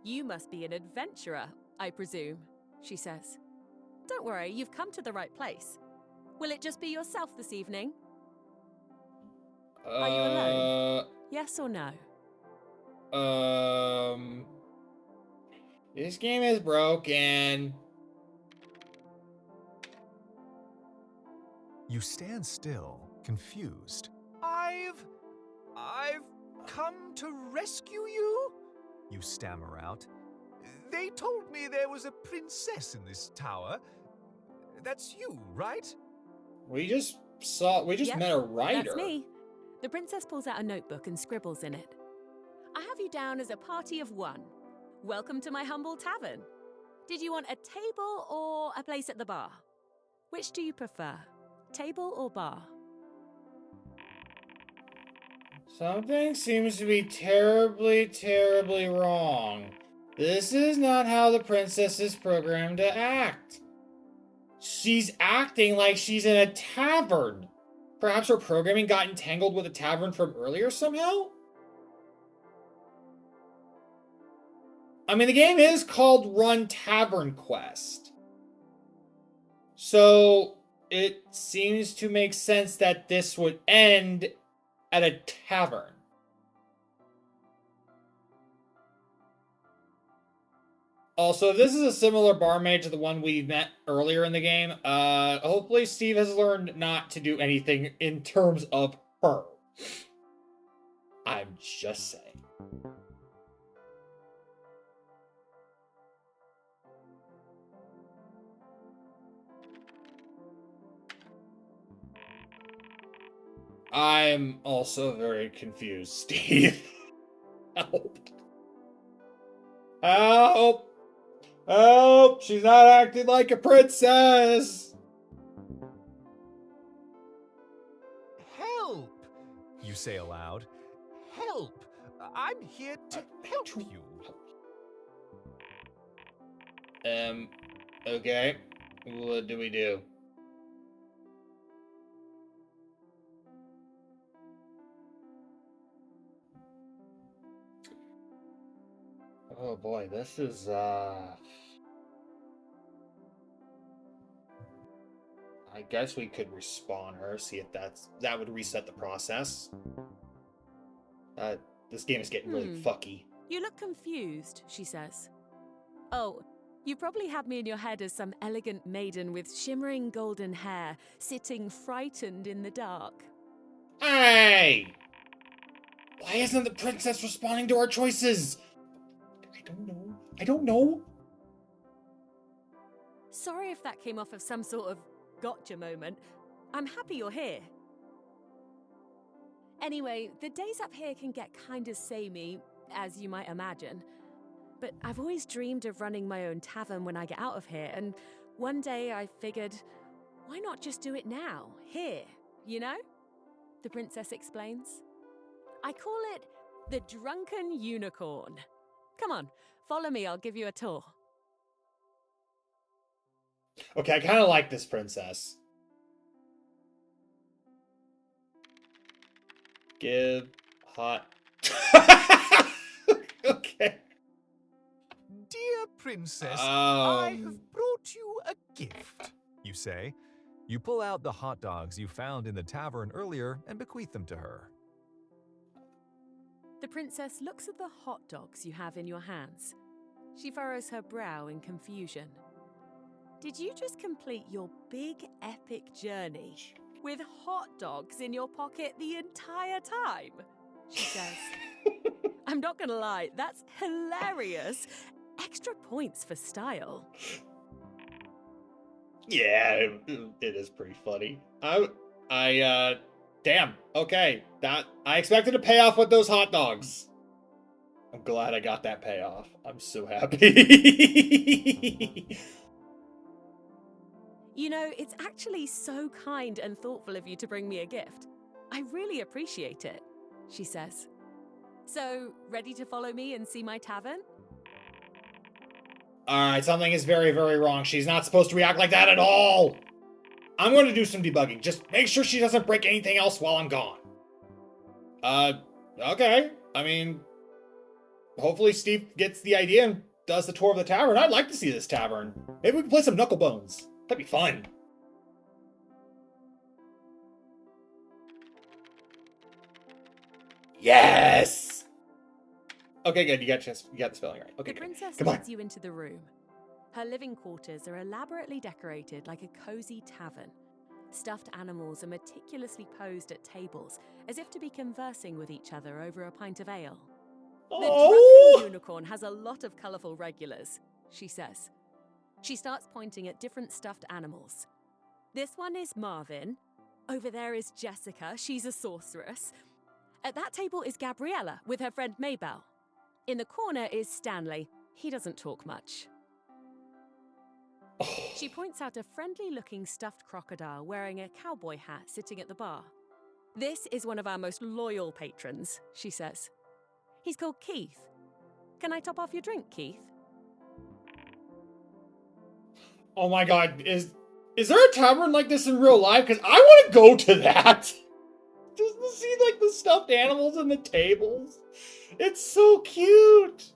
Speaker 6: You must be an adventurer, I presume, she says. Don't worry, you've come to the right place. Will it just be yourself this evening? Are you alone? Yes or no?
Speaker 1: This game is broken.
Speaker 2: You stand still, confused.
Speaker 3: I've come to rescue you?
Speaker 2: You stammer out.
Speaker 3: They told me there was a princess in this tower. That's you, right?
Speaker 1: We just met a writer.
Speaker 6: That's me. The princess pulls out a notebook and scribbles in it. I have you down as a party of one. Welcome to my humble tavern. Did you want a table or a place at the bar? Which do you prefer, table or bar?
Speaker 1: Something seems to be terribly, terribly wrong. This is not how the princess is programmed to act. She's acting like she's in a tavern. Perhaps her programming got entangled with a tavern from earlier somehow? I mean, the game is called Run TavernQuest. So it seems to make sense that this would end at a tavern. Also, this is a similar barmaid to the one we met earlier in the game. Hopefully Steve has learned not to do anything in terms of her. I'm just saying. I'm also very confused, Steve. Help. Help! Help! She's not acting like a princess!
Speaker 3: Help!
Speaker 2: You say aloud.
Speaker 3: Help! I'm here to help you.
Speaker 1: Okay. What do we do? Oh boy, this is, I guess we could respawn her, see if that would reset the process. This game is getting really fucky.
Speaker 6: You look confused, she says. Oh, you probably had me in your head as some elegant maiden with shimmering golden hair, sitting frightened in the dark.
Speaker 1: Hey! Why isn't the princess responding to our choices? I don't know.
Speaker 6: Sorry if that came off of some sort of gotcha moment. I'm happy you're here. Anyway, the days up here can get kinda samey, as you might imagine. But I've always dreamed of running my own tavern when I get out of here, and one day I figured, Why not just do it now, here, you know? The princess explains. I call it the Drunken Unicorn. Come on, follow me, I'll give you a tour.
Speaker 1: Okay, I kind of like this princess. Give hot. Okay.
Speaker 2: Dear princess,
Speaker 1: Um.
Speaker 2: I have brought you a gift, you say. You pull out the hot dogs you found in the tavern earlier and bequeath them to her.
Speaker 6: The princess looks at the hot dogs you have in your hands. She furrows her brow in confusion. Did you just complete your big epic journey with hot dogs in your pocket the entire time? She says. I'm not gonna lie, that's hilarious. Extra points for style.
Speaker 1: Yeah, it is pretty funny. Damn. Okay, that I expected a payoff with those hot dogs. I'm glad I got that payoff. I'm so happy.
Speaker 6: You know, it's actually so kind and thoughtful of you to bring me a gift. I really appreciate it, she says. So, ready to follow me and see my tavern?
Speaker 1: Alright, something is very, very wrong. She's not supposed to react like that at all. I'm going to do some debugging. Just make sure she doesn't break anything else while I'm gone. Okay. I mean, hopefully Steve gets the idea and does the tour of the tavern. I'd like to see this tavern. Maybe we can play some Knucklebones. That'd be fun. Yes! Okay, good. You got the spelling right. Okay,
Speaker 6: The
Speaker 1: good.
Speaker 6: princess
Speaker 1: Come on.
Speaker 6: leads you into the room. Her living quarters are elaborately decorated like a cozy tavern. Stuffed animals are meticulously posed at tables, as if to be conversing with each other over a pint of ale. The Drunken Unicorn has a lot of colourful regulars, she says. She starts pointing at different stuffed animals. This one is Marvin. Over there is Jessica, she's a sorceress. At that table is Gabriella with her friend Maybelle. In the corner is Stanley. He doesn't talk much. She points out a friendly-looking stuffed crocodile wearing a cowboy hat sitting at the bar. This is one of our most loyal patrons, she says. He's called Keith. Can I top off your drink, Keith?
Speaker 1: Oh my god, is there a tavern like this in real life? Because I want to go to that. Just to see like the stuffed animals and the tables. It's so cute.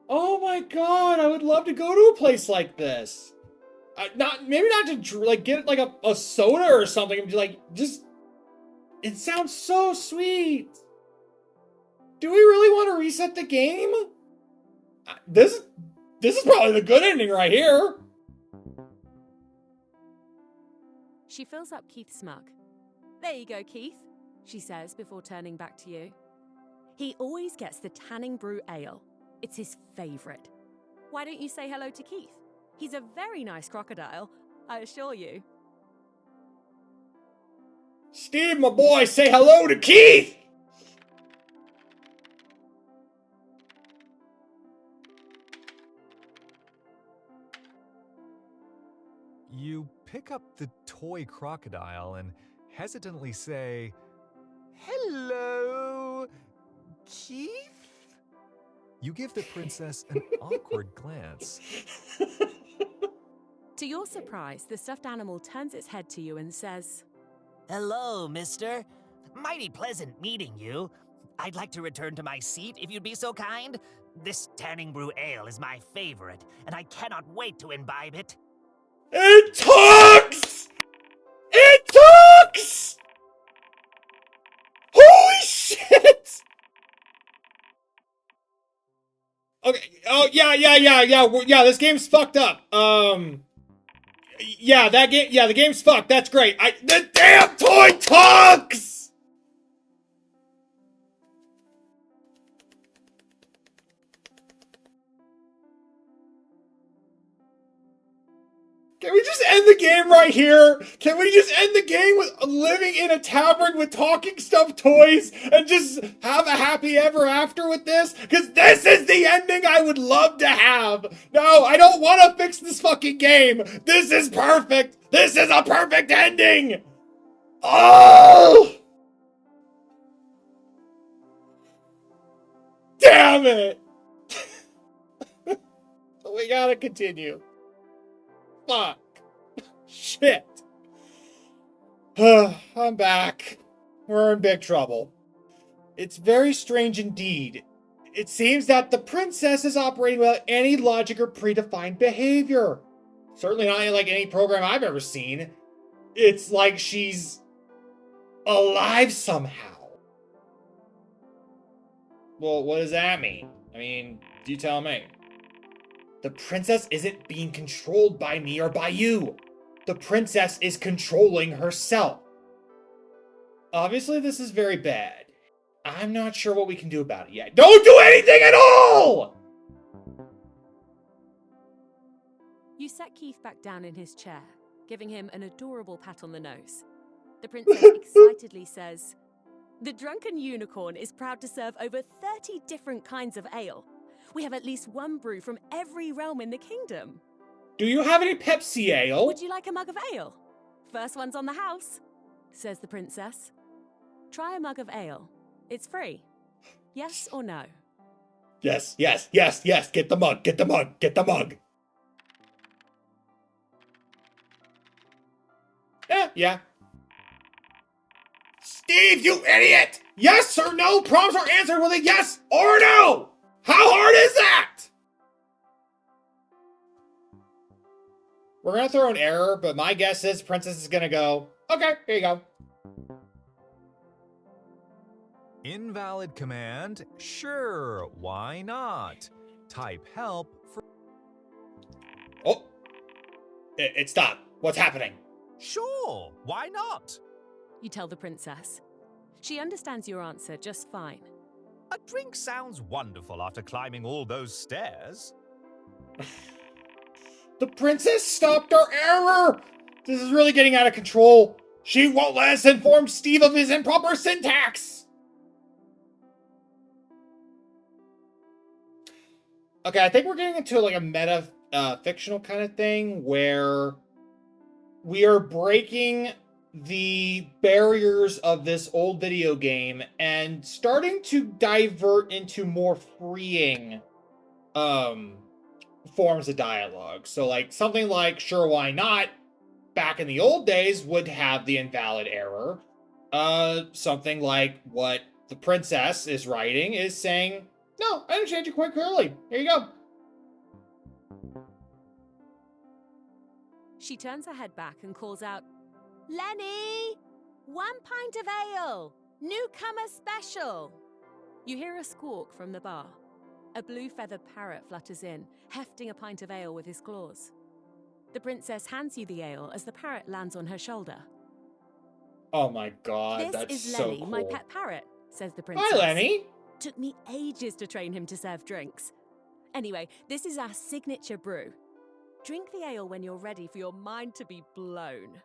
Speaker 1: Oh my god, I would love to go to a place like this. Maybe not to like get like a soda or something and be like just. It sounds so sweet. Do we really want to reset the game? This is probably the good ending right here.
Speaker 6: She fills up Keith's mug. There you go, Keith, she says before turning back to you. He always gets the tanning brew ale. It's his favourite. Why don't you say hello to Keith? He's a very nice crocodile, I assure you.
Speaker 1: Steve, my boy, say hello to Keith!
Speaker 2: You pick up the toy crocodile and hesitantly say, "Hello, Keith?" You give the princess an awkward glance.
Speaker 6: To your surprise, the stuffed animal turns its head to you and says,
Speaker 7: Hello, mister. Mighty pleasant meeting you. I'd like to return to my seat if you'd be so kind. This tanning brew ale is my favorite, and I cannot wait to imbibe it.
Speaker 1: It talks! It talks! Holy shit! Okay. Oh yeah. This game's fucked up. Yeah, that game. Yeah, the game's fucked. That's great. The damn toy talks. Can we just end the game right here? Can we just end the game with living in a tavern with talking stuffed toys and just have a happy ever after with this? Because this is the ending I would love to have. No, I don't want to fix this fucking game. This is perfect. This is a perfect ending. Oh! Damn it. We gotta continue. Fuck. Shit. I'm back. We're in big trouble. It's very strange indeed. It seems that the princess is operating without any logic or predefined behavior. Certainly not like any program I've ever seen. It's like she's alive somehow. Well, what does that mean? I mean, you tell me. The princess isn't being controlled by me or by you. The princess is controlling herself. Obviously, this is very bad. I'm not sure what we can do about it yet. Don't do anything at all!
Speaker 6: You set Keith back down in his chair, giving him an adorable pat on the nose. The princess excitedly says, "The Drunken Unicorn is proud to serve over 30 different kinds of ale. We have at least one brew from every realm in the kingdom.
Speaker 1: Do you have any Pepsi ale?
Speaker 6: Would you like a mug of ale? First one's on the house," says the princess. "Try a mug of ale. It's free. Yes or no?"
Speaker 1: Yes, yes, yes, yes. Get the mug, get the mug, get the mug. Yeah. Steve, you idiot! Yes or no prompts are answered with a yes or no! How hard is that? We're gonna throw an error, but my guess is Princess is gonna go, okay, here you go.
Speaker 2: Invalid command? Sure, why not? Type help for...
Speaker 1: Oh, it stopped. What's happening?
Speaker 3: Sure, why not?
Speaker 6: You tell the princess. She understands your answer just fine.
Speaker 3: A drink sounds wonderful after climbing all those stairs.
Speaker 1: The princess stopped our error! This is really getting out of control. She won't let us inform Steve of his improper syntax! Okay, I think we're getting into like a meta fictional kind of thing where we are breaking the barriers of this old video game and starting to divert into more freeing forms of dialogue. So like something like sure why not back in the old days would have the invalid error. Something like what the princess is writing is saying, no, I understand you quite clearly. Here you go.
Speaker 6: She turns her head back and calls out, "Lenny! 1 pint of ale! Newcomer special!" You hear a squawk from the bar. A blue feathered parrot flutters in, hefting a pint of ale with his claws. The princess hands you the ale as the parrot lands on her shoulder.
Speaker 1: Oh my god,
Speaker 6: "This
Speaker 1: that's
Speaker 6: is
Speaker 1: so
Speaker 6: Lenny,
Speaker 1: cool.
Speaker 6: my pet parrot," says the princess.
Speaker 1: Hi, Lenny.
Speaker 6: "Took me ages to train him to serve drinks. Anyway, this is our signature brew. Drink the ale when you're ready for your mind to be blown."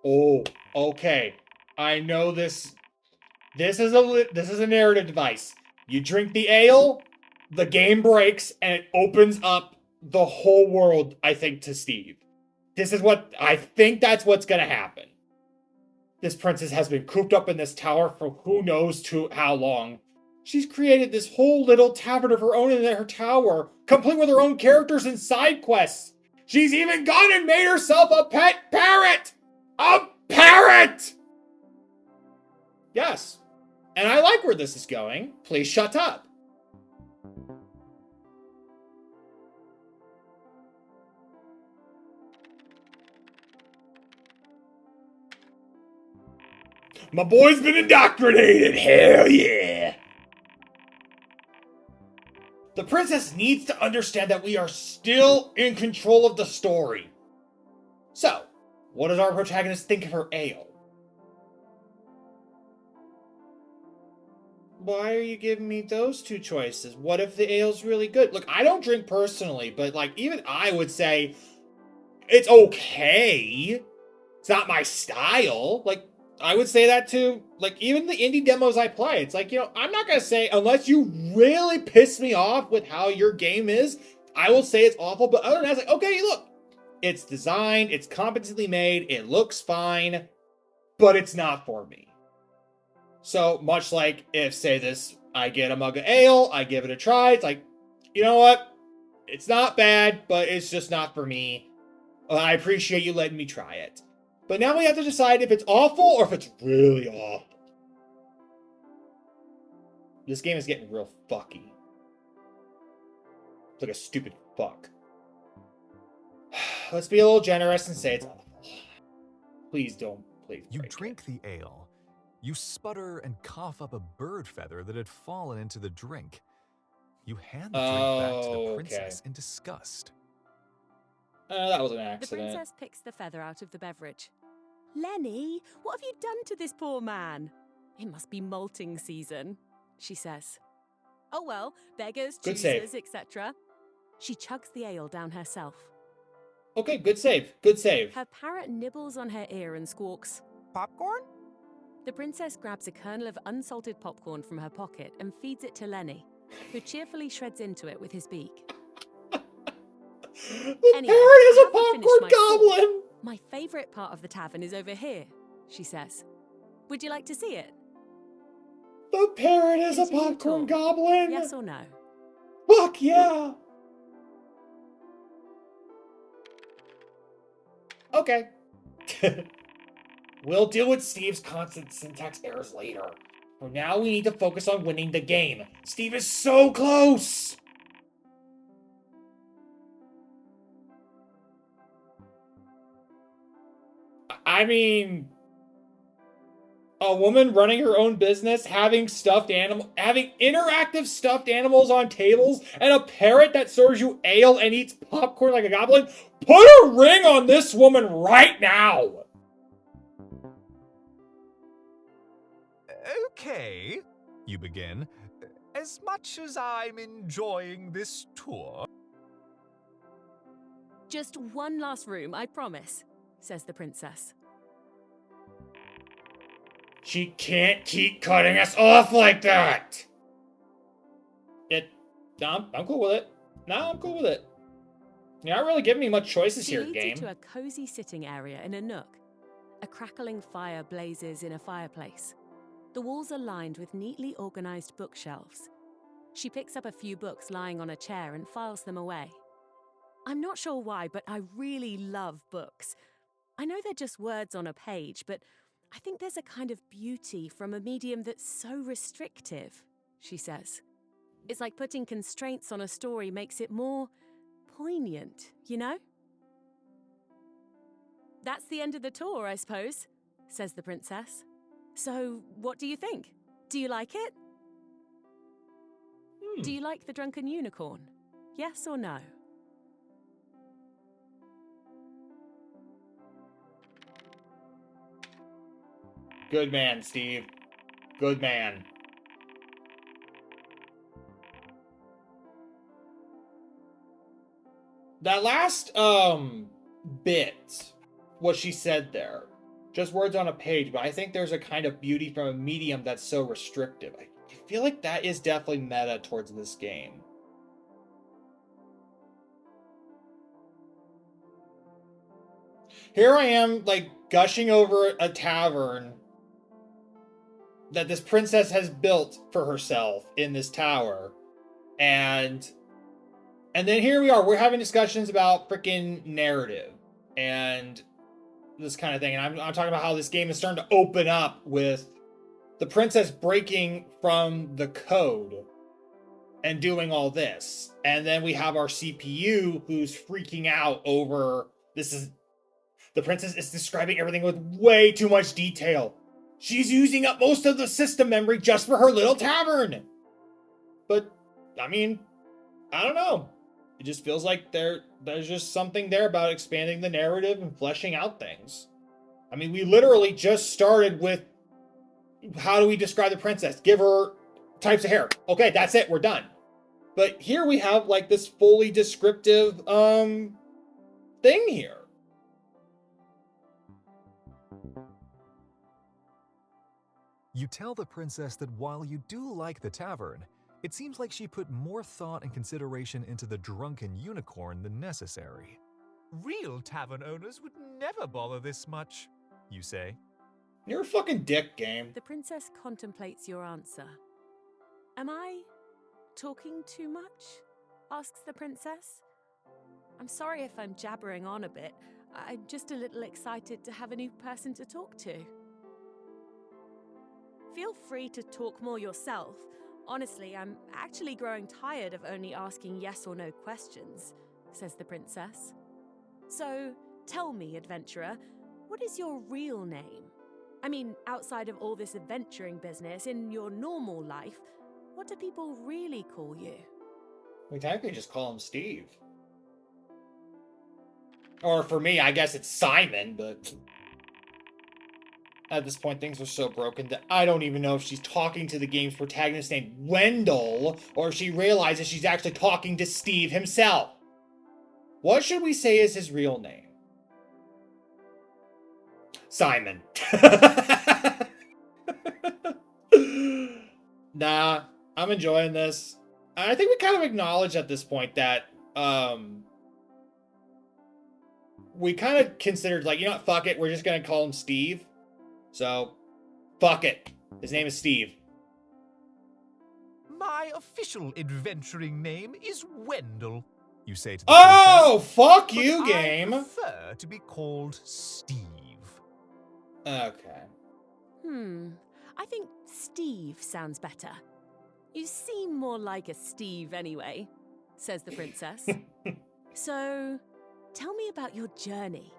Speaker 1: Oh, okay. I know this. This is a narrative device. You drink the ale, the game breaks, and it opens up the whole world, I think, to Steve. This is what I think that's what's gonna happen. This princess has been cooped up in this tower for who knows how long. She's created this whole little tavern of her own in her tower, complete with her own characters and side quests. She's even gone and made herself a pet parrot! A parrot! Yes. And I like where this is going. Please shut up. My boy's been indoctrinated. Hell yeah. The princess needs to understand that we are still in control of the story. So, what does our protagonist think of her ale? Why are you giving me those two choices? What if the ale's really good? Look, I don't drink personally, but like even I would say it's okay. It's not my style. Like, I would say that to, like, even the indie demos I play. It's like, I'm not going to say, unless you really piss me off with how your game is, I will say it's awful. But other than that, it's like, okay, look, it's designed, it's competently made, it looks fine, but it's not for me. So, much like if, say this, I get a mug of ale, I give it a try, it's like, you know what? It's not bad, but it's just not for me. I appreciate you letting me try it. But now we have to decide if it's awful or if it's really awful. This game is getting real fucky. It's like a stupid fuck. Let's be a little generous and say it's awful. Please don't. Please.
Speaker 2: You drink the ale. You sputter and cough up a bird feather that had fallen into the drink. You hand the drink back to the princess in disgust.
Speaker 1: That was an
Speaker 6: The
Speaker 1: accident.
Speaker 6: princess picks the feather out of the beverage. Lenny, what have you done to this poor man? It must be molting season, she says. Oh well, beggars,
Speaker 1: Good save.
Speaker 6: choosers, etc. She chugs the ale down herself.
Speaker 1: Okay, good save. Good save.
Speaker 6: Her parrot nibbles on her ear and squawks.
Speaker 7: Popcorn?
Speaker 6: The princess grabs a kernel of unsalted popcorn from her pocket and feeds it to Lenny, who cheerfully shreds into it with his beak.
Speaker 1: The
Speaker 6: Anyway,
Speaker 1: parrot is
Speaker 6: I
Speaker 1: a
Speaker 6: haven't finished
Speaker 1: popcorn
Speaker 6: my thought.
Speaker 1: goblin!
Speaker 6: My favourite part of the tavern is over here, she says. Would you like to see it?
Speaker 1: The parrot is a
Speaker 6: Continue
Speaker 1: popcorn
Speaker 6: talk.
Speaker 1: goblin!
Speaker 6: Yes or no?
Speaker 1: Fuck yeah! Okay. We'll deal with Steve's constant syntax errors later. For now, we need to focus on winning the game. Steve is so close! I mean, a woman running her own business, having interactive stuffed animals on tables, and a parrot that serves you ale and eats popcorn like a goblin. Put a ring on this woman right now!
Speaker 2: Okay, you begin. As much as I'm enjoying this tour.
Speaker 6: Just one last room, I promise, says the princess.
Speaker 1: She can't keep cutting us off like that! I'm cool with it. No, I'm cool with it. You're not really giving me much choices
Speaker 6: She
Speaker 1: here,
Speaker 6: leads
Speaker 1: game.
Speaker 6: you to a cozy sitting area in a nook. A crackling fire blazes in a fireplace. The walls are lined with neatly organized bookshelves. She picks up a few books lying on a chair and files them away. I'm not sure why, but I really love books. I know they're just words on a page, but I think there's a kind of beauty from a medium that's so restrictive, she says. It's like putting constraints on a story makes it more poignant, you know? That's the end of the tour, I suppose, says the princess. So, what do you think? Do you like it? Do you like the drunken unicorn? Yes or no?
Speaker 1: Good man, Steve. Good man. That last, bit, what she said there, just words on a page, but I think there's a kind of beauty from a medium that's so restrictive. I feel like that is definitely meta towards this game. Here I am, like, gushing over a tavern that this princess has built for herself in this tower. And then here we are, we're having discussions about freaking narrative and this kind of thing. And I'm talking about how this game is starting to open up with the princess breaking from the code and doing all this. And then we have our CPU who's freaking out over the princess is describing everything with way too much detail. She's using up most of the system memory just for her little tavern. But, I mean, I don't know. It just feels like there's just something there about expanding the narrative and fleshing out things. I mean, we literally just started with how do we describe the princess? Give her types of hair. Okay, that's it. We're done. But here we have like this fully descriptive thing here.
Speaker 2: You tell the princess that while you do like the tavern, it seems like she put more thought and consideration into the drunken unicorn than necessary.
Speaker 3: Real tavern owners would never bother this much, you say.
Speaker 1: You're a fucking dick, game.
Speaker 6: The princess contemplates your answer. Am I talking too much? Asks the princess. I'm sorry if I'm jabbering on a bit. I'm just a little excited to have a new person to talk to. Feel free to talk more yourself. Honestly, I'm actually growing tired of only asking yes or no questions, says the princess. So, tell me, adventurer, what is your real name? I mean, outside of all this adventuring business, in your normal life, what do people really call you?
Speaker 1: We technically just call him Steve. Or for me, I guess it's Simon, but at this point, things are so broken that I don't even know if she's talking to the game's protagonist named Wendell, or if she realizes she's actually talking to Steve himself. What should we say is his real name? Simon. Nah, I'm enjoying this. I think we kind of acknowledge at this point that we kind of considered, like, you know what, fuck it, we're just gonna call him Steve. So, fuck it. His name is Steve.
Speaker 3: My official adventuring name is Wendell,
Speaker 2: You say to the
Speaker 1: Oh, fuck
Speaker 3: but
Speaker 1: you,
Speaker 3: I
Speaker 1: game.
Speaker 3: prefer to be called Steve.
Speaker 1: Okay.
Speaker 6: I think Steve sounds better. You seem more like a Steve anyway, says the princess. So, tell me about your journey.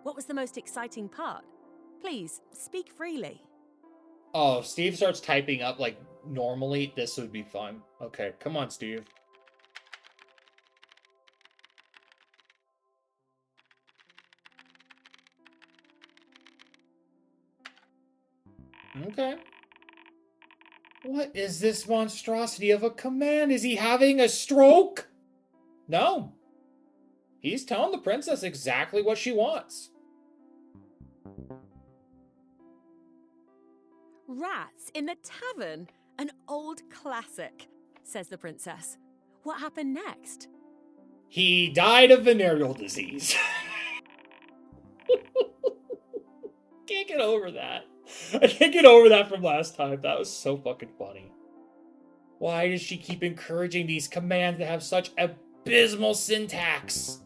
Speaker 6: What was the most exciting part? Please, speak freely.
Speaker 1: Oh, if Steve starts typing up like normally, this would be fun. Okay, come on, Steve. Okay. What is this monstrosity of a command? Is he having a stroke? No. He's telling the princess exactly what she wants.
Speaker 6: Rats in the tavern, an old classic, says the princess. What happened next?
Speaker 1: He died of venereal disease. Can't get over that. I can't get over that from last time. That was so fucking funny. Why does she keep encouraging these commands that have such abysmal syntax?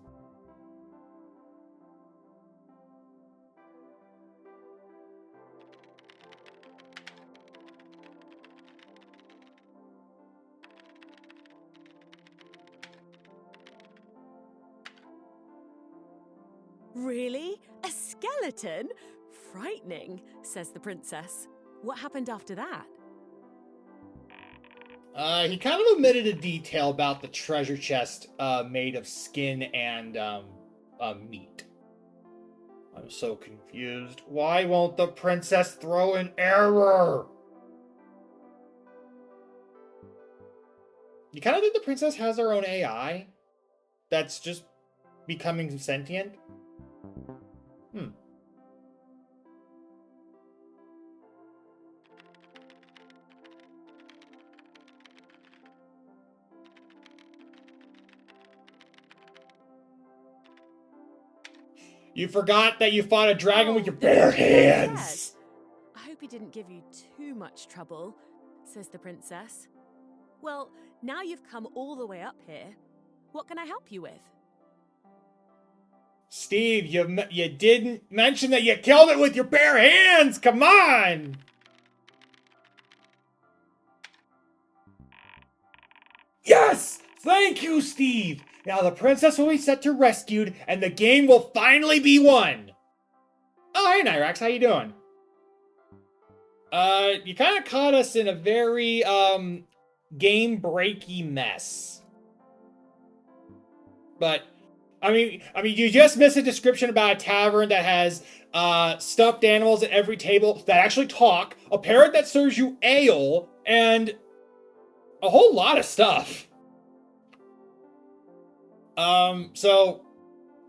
Speaker 6: Really? A skeleton? Frightening, says the princess. What happened after that?
Speaker 1: He kind of omitted a detail about the treasure chest made of skin and meat. I'm so confused. Why won't the princess throw an error? You kind of think the princess has her own AI that's just becoming sentient? You forgot that you fought a dragon with your bare hands!
Speaker 6: I hope he didn't give you too much trouble, says the princess. Well, now you've come all the way up here. What can I help you with?
Speaker 1: Steve, you didn't mention that you killed it with your bare hands! Come on! Yes! Thank you, Steve! Now the princess will be set to rescued, and the game will finally be won! Oh, hey, Nyrax, how you doing? You kind of caught us in a very, game-breaky mess. But, I mean, you just missed a description about a tavern that has, stuffed animals at every table that actually talk, a parrot that serves you ale, and a whole lot of stuff. So,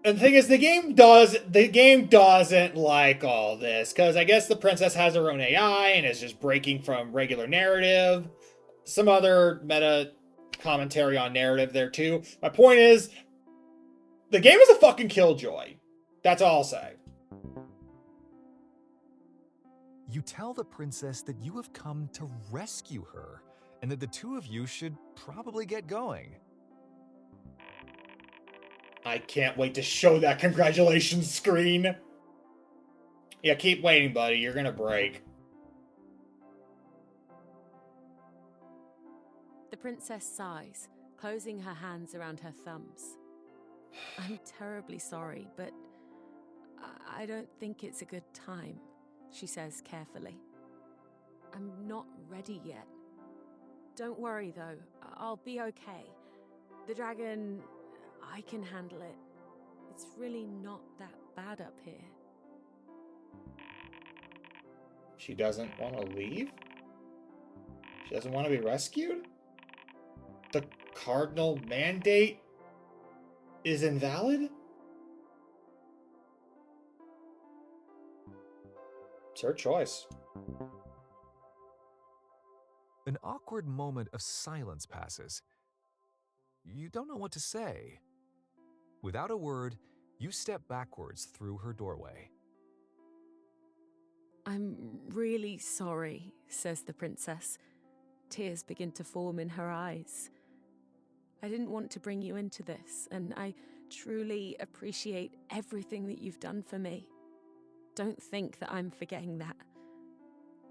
Speaker 1: And the thing is, the game doesn't like all this, because I guess the princess has her own AI and is just breaking from regular narrative. Some other meta commentary on narrative there too. My point is, the game is a fucking killjoy. That's all I'll say.
Speaker 2: You tell the princess that you have come to rescue her, and that the two of you should probably get going.
Speaker 1: I can't wait to show that congratulations screen. Yeah, keep waiting, buddy. You're gonna break.
Speaker 6: The princess sighs, closing her hands around her thumbs. I'm terribly sorry, but I don't think it's a good time, she says carefully. I'm not ready yet. Don't worry, though. I'll be okay. The dragon, I can handle it. It's really not that bad up here.
Speaker 1: She doesn't want to leave? She doesn't want to be rescued? The cardinal mandate is invalid? It's her choice.
Speaker 2: An awkward moment of silence passes. You don't know what to say. Without a word, you step backwards through her doorway.
Speaker 6: I'm really sorry, says the princess. Tears begin to form in her eyes. I didn't want to bring you into this, and I truly appreciate everything that you've done for me. Don't think that I'm forgetting that.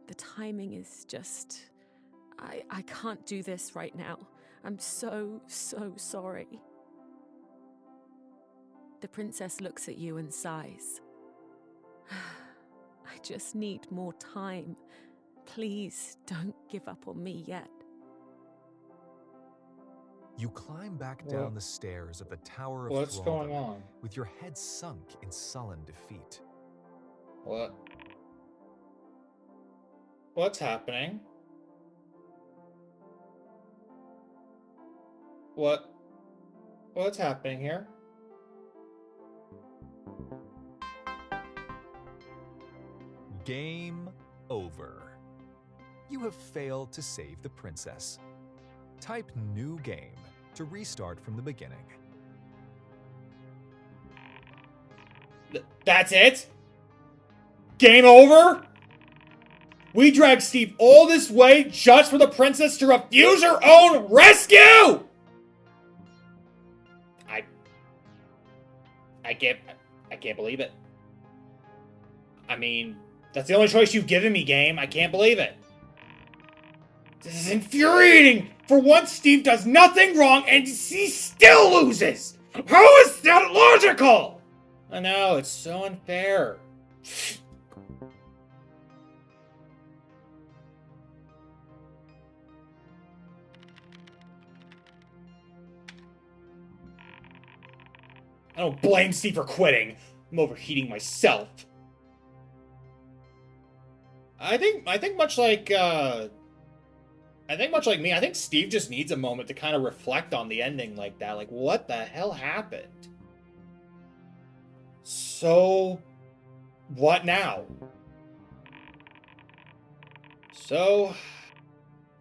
Speaker 6: The timing is just... I can't do this right now. I'm so sorry. The princess looks at you and sighs. I just need more time. Please don't give up on me yet.
Speaker 2: You climb back down the stairs of the Tower of
Speaker 1: What's
Speaker 2: Thraldom
Speaker 1: going on?
Speaker 2: with your head sunk in sullen defeat.
Speaker 1: What's happening? What's happening here?
Speaker 2: Game over. You have failed to save the princess. Type new game to restart from the beginning.
Speaker 1: That's it? Game over? We dragged Steve all this way just for the princess to refuse her own rescue? I can't believe it. I mean, that's the only choice you've given me, game. I can't believe it. This is infuriating! For once, Steve does nothing wrong and he still loses! How is that logical? I know, it's so unfair. I don't blame Steve for quitting. I'm overheating myself. I think much like me, I think Steve just needs a moment to kind of reflect on the ending like that. Like, what the hell happened? So, what now? So,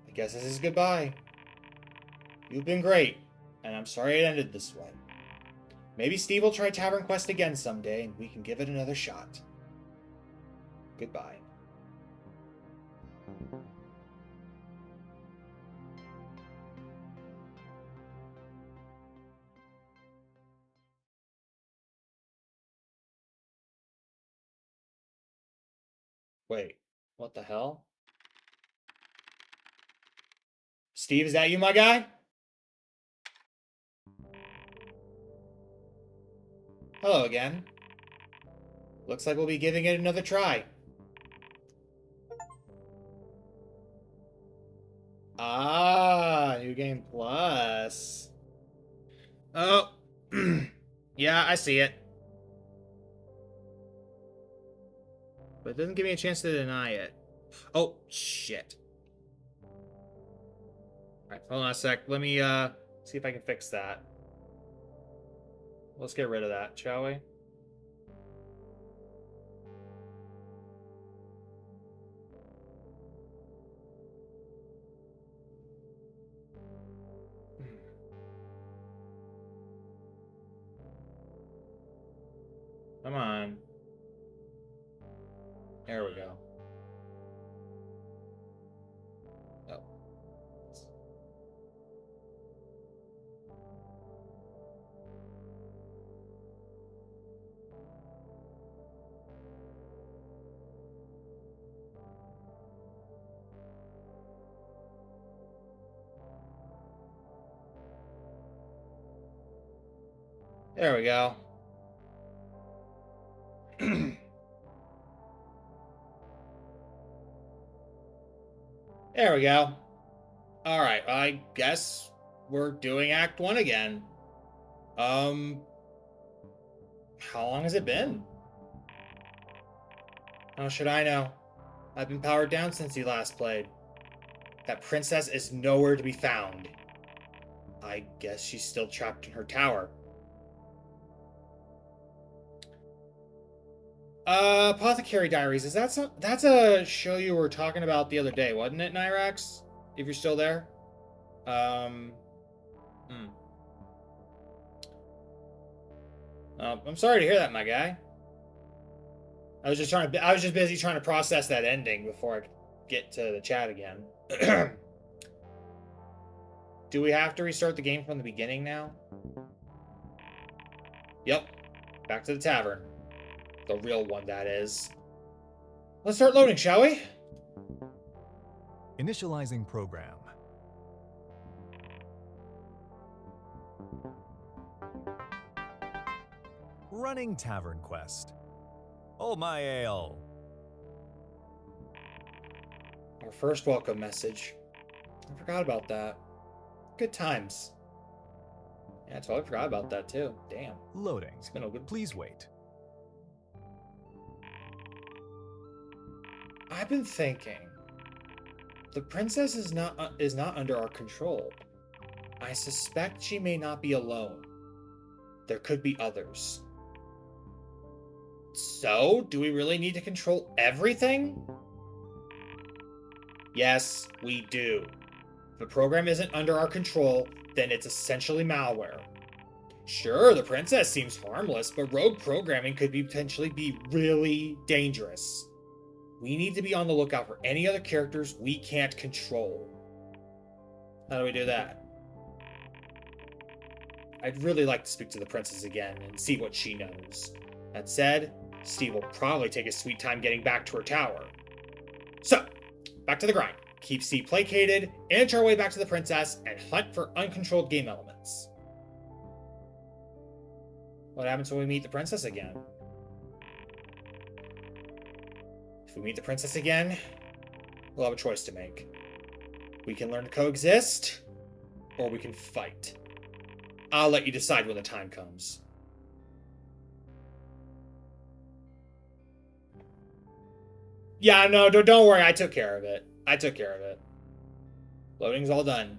Speaker 1: I guess this is goodbye. You've been great, and I'm sorry it ended this way. Maybe Steve will try TavernQuest again someday, and we can give it another shot. Goodbye. Wait, what the hell? Steve, is that you, my guy? Hello again. Looks like we'll be giving it another try. Ah, New Game Plus. Oh, yeah, I see it. But it doesn't give me a chance to deny it. Oh, shit. Alright, hold on a sec. Let me, see if I can fix that. Let's get rid of that, shall we? Come on. There we go. Oh. There we go. There we go. All right, I guess we're doing Act 1 again. How long has it been? How should I know? I've been powered down since you last played. That princess is nowhere to be found. I guess she's still trapped in her tower. Apothecary Diaries, that's a show you were talking about the other day, wasn't it, Nyrax? If you're still there. I'm sorry to hear that, my guy. I was just busy trying to process that ending before I get to the chat again. Do we have to restart the game from the beginning now? Yep. Back to the tavern. The real one, that is. Let's start loading, shall we?
Speaker 2: Initializing program. Running TavernQuest. Oh, my ale.
Speaker 1: Our first welcome message. I forgot about that. Good times. Yeah, I totally forgot about that, too. Damn.
Speaker 2: Loading.
Speaker 1: It's been a good...
Speaker 2: Please wait.
Speaker 1: I've been thinking. The princess is not under our control. I suspect she may not be alone. There could be others. So, do we really need to control everything? Yes, we do. If the program isn't under our control, then it's essentially malware. Sure, the princess seems harmless, but rogue programming could potentially be really dangerous. We need to be on the lookout for any other characters we can't control. How do we do that? I'd really like to speak to the princess again and see what she knows. That said, Steve will probably take his sweet time getting back to her tower. So, back to the grind. Keep Steve placated, inch our way back to the princess, and hunt for uncontrolled game elements. What happens when we meet the princess again? If we meet the princess again, we'll have a choice to make. We can learn to coexist, or we can fight. I'll let you decide when the time comes. Yeah, no, don't worry. I took care of it. Loading's all done.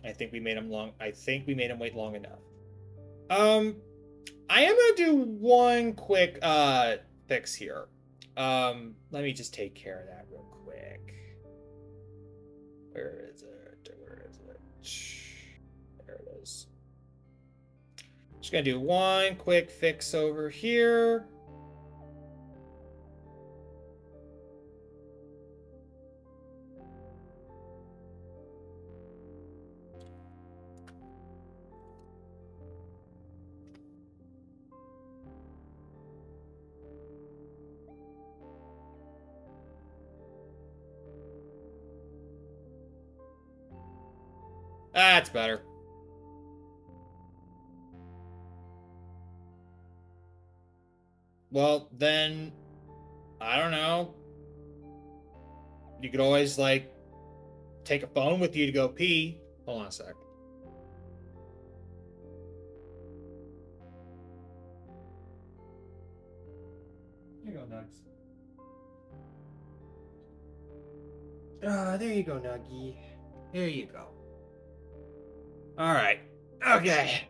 Speaker 1: I think we made him wait long enough. I am gonna do one quick fix here. Let me just take care of that real quick. Where is it? There it is. Just gonna do one quick fix over here. That's better. Well, then, I don't know. You could always, like, take a phone with you to go pee. Hold on a sec. Here you go, Nugs. There you go, Nuggy. There you go. Alright. Okay.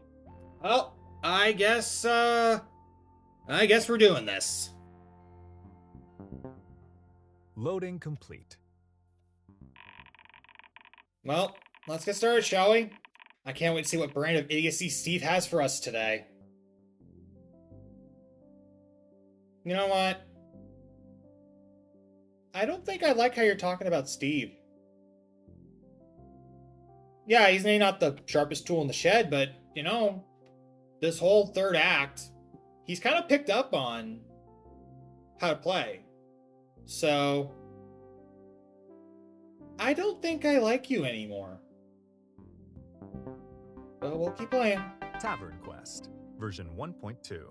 Speaker 1: Well, I guess we're doing this.
Speaker 2: Loading complete.
Speaker 1: Well, let's get started, shall we? I can't wait to see what brand of idiocy Steve has for us today. You know what? I don't think I like how you're talking about Steve. Yeah, he's maybe not the sharpest tool in the shed, but, you know, this whole third act, he's kind of picked up on how to play. So, I don't think I like you anymore. But we'll keep playing.
Speaker 2: TavernQuest, version 1.2.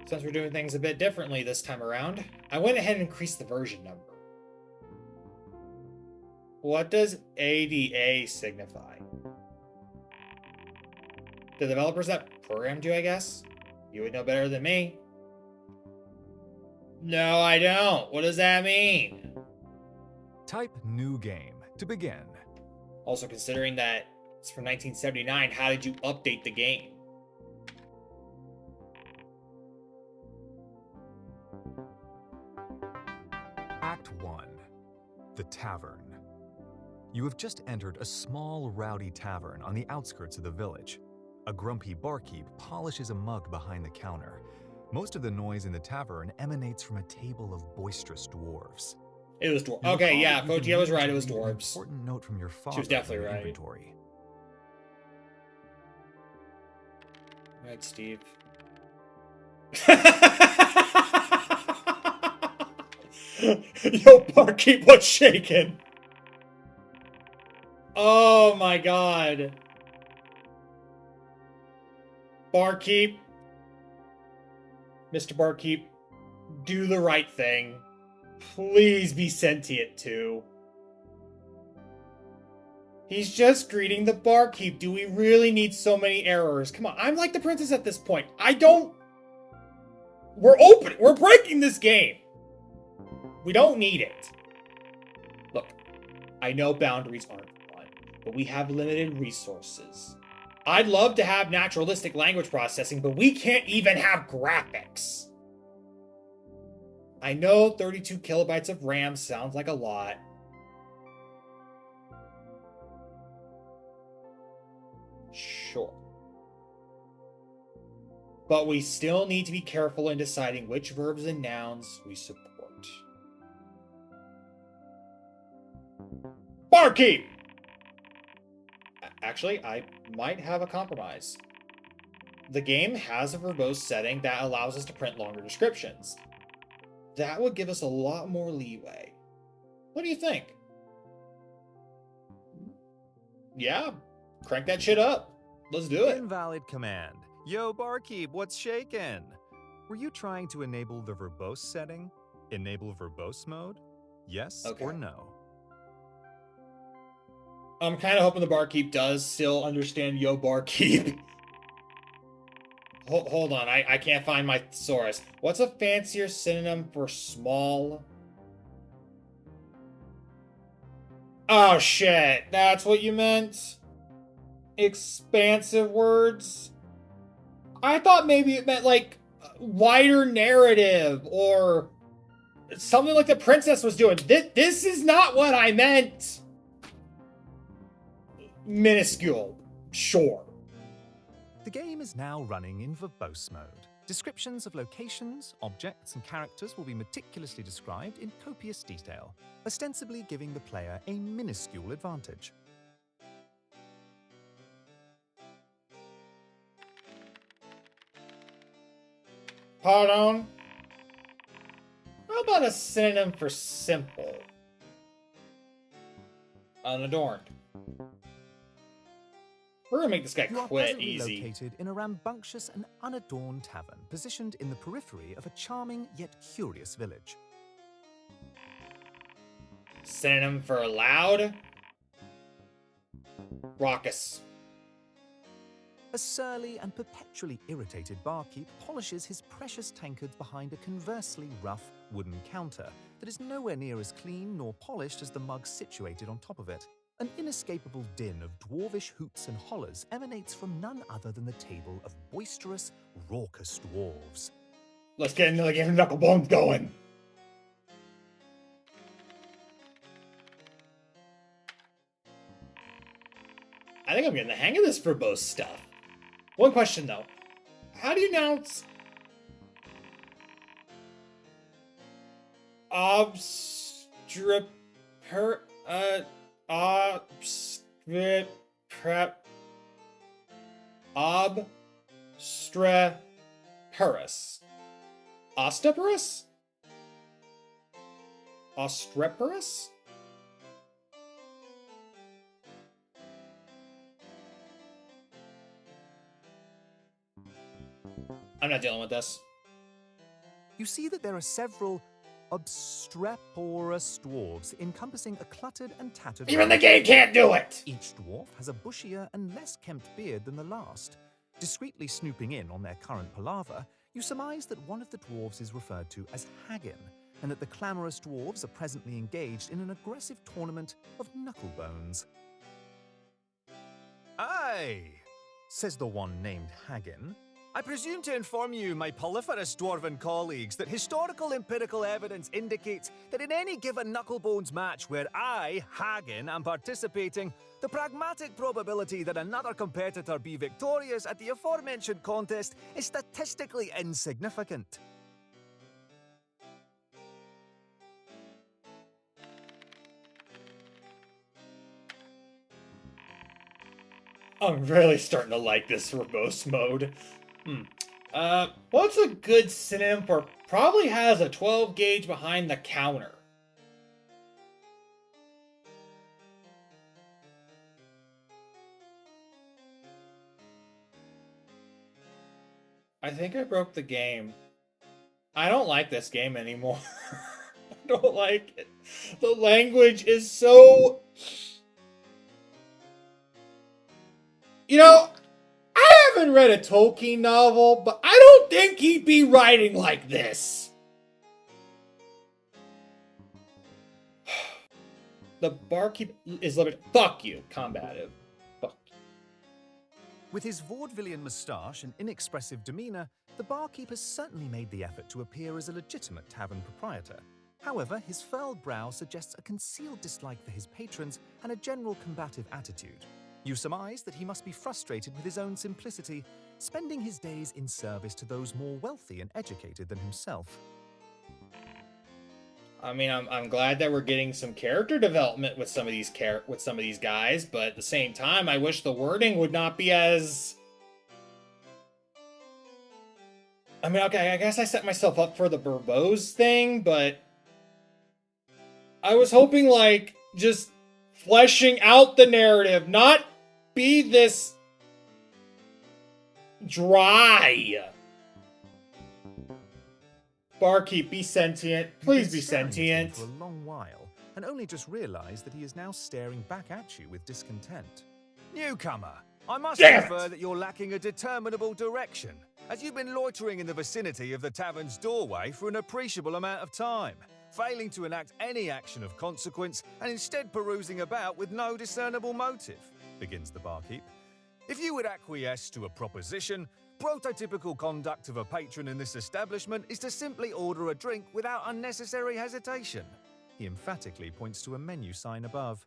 Speaker 1: Since we're doing things a bit differently this time around, I went ahead and increased the version number. What does ADA signify? The developers that programmed you, I guess? You would know better than me. No, I don't. What does that mean?
Speaker 2: Type new game to begin.
Speaker 1: Also, considering that it's from 1979, how did you update the game?
Speaker 2: Act 1. The Tavern. You have just entered a small, rowdy tavern on the outskirts of the village. A grumpy barkeep polishes a mug behind the counter. Most of the noise in the tavern emanates from a table of boisterous dwarves.
Speaker 1: It was dwarves.
Speaker 2: You
Speaker 1: Okay,
Speaker 2: recall
Speaker 1: yeah,
Speaker 2: that you
Speaker 1: Fotia
Speaker 2: can
Speaker 1: was right,
Speaker 2: read
Speaker 1: it was
Speaker 2: an
Speaker 1: dwarves.
Speaker 2: Important note from your father.
Speaker 1: She was definitely
Speaker 2: in your
Speaker 1: right.
Speaker 2: Inventory.
Speaker 1: Right, Steve. Yo, barkeep, what's shaking? Oh my god. Barkeep. Mr. Barkeep, do the right thing. Please be sentient too. He's just greeting the barkeep. Do we really need so many errors? Come on, I'm like the princess at this point. We're breaking this game. We don't need it. Look, I know boundaries aren't fun, but we have limited resources. I'd love to have naturalistic language processing, but we can't even have graphics. I know 32 kilobytes of RAM sounds like a lot. Sure. But we still need to be careful in deciding which verbs and nouns we support. Barkeep! Actually, I might have a compromise. The game has a verbose setting that allows us to print longer descriptions. That would give us a lot more leeway. What do you think? Yeah, crank that shit up. Let's do it.
Speaker 2: Invalid command. Yo, barkeep, what's shaking? Were you trying to enable the verbose setting? Enable verbose mode? Yes or no?
Speaker 1: I'm kind of hoping the barkeep does still understand yo barkeep. Hold on, I can't find my thesaurus. What's a fancier synonym for small? Oh shit, that's what you meant? Expansive words? I thought maybe it meant like wider narrative or something like the princess was doing. This is not what I meant. Minuscule, sure.
Speaker 2: The game is now running in verbose mode. Descriptions of locations, objects, and characters will be meticulously described in copious detail, ostensibly giving the player a minuscule advantage.
Speaker 1: Pardon? How about a synonym for simple? Unadorned. We're gonna make this guy
Speaker 2: You are
Speaker 1: quit
Speaker 2: presently
Speaker 1: easy.
Speaker 2: located in a rambunctious and unadorned tavern, positioned in the periphery of a charming yet curious village.
Speaker 1: Synonym for loud? Raucous.
Speaker 2: A surly and perpetually irritated barkeep polishes his precious tankards behind a conversely rough wooden counter that is nowhere near as clean nor polished as the mug situated on top of it. An inescapable din of dwarvish hoots and hollers emanates from none other than the table of boisterous, raucous dwarves.
Speaker 1: Let's get into the game of Knucklebones going. I think I'm getting the hang of this verbose stuff. One question though. How do you announce obstrep obstreperus? Osteperus? Ostreperus? I'm not dealing with this.
Speaker 2: You see that there are several obstreporous dwarves encompassing a cluttered and tattered...
Speaker 1: Even the game can't do it!
Speaker 2: Each dwarf has a bushier and less kempt beard than the last. Discreetly snooping in on their current palaver, you surmise that one of the dwarves is referred to as Haggin, and that the clamorous dwarves are presently engaged in an aggressive tournament of knucklebones.
Speaker 3: Aye, says the one named Haggin. I presume to inform you, my proliferous dwarven colleagues, that historical empirical evidence indicates that in any given Knucklebones match where I, Haggin, am participating, the pragmatic probability that another competitor be victorious at the aforementioned contest is statistically insignificant.
Speaker 1: I'm really starting to like this verbose mode. What's a good synonym for probably has a 12 gauge behind the counter? I think I broke the game. I don't like this game anymore. I don't like it. The language is so... You know, I haven't read a Tolkien novel, but I don't think he'd be writing like this. The barkeep is limited. Fuck you, combative. Fuck you.
Speaker 2: With his vaudevillian moustache and inexpressive demeanor, the barkeep has certainly made the effort to appear as a legitimate tavern proprietor. However, his furrowed brow suggests a concealed dislike for his patrons and a general combative attitude. You surmise that he must be frustrated with his own simplicity, spending his days in service to those more wealthy and educated than himself.
Speaker 1: I mean, I'm glad that we're getting some character development with some of these guys, but at the same time, I wish the wording would not be as... I mean, okay, I guess I set myself up for the verbose thing, but I was hoping, like, just fleshing out the narrative, not be this dry. Barkeep, be sentient. Please be sentient.
Speaker 2: For a long while, and only just realized that he is now staring back at you with discontent.
Speaker 3: Newcomer, I must
Speaker 1: Damn
Speaker 3: infer
Speaker 1: it!
Speaker 3: that you're lacking a determinable direction, as you've been loitering in the vicinity of the tavern's doorway for an appreciable amount of time, failing to enact any action of consequence and instead perusing about with no discernible motive, begins the barkeep. If you would acquiesce to a proposition, prototypical conduct of a patron in this establishment is to simply order a drink without unnecessary hesitation.
Speaker 2: He emphatically points to a menu sign above.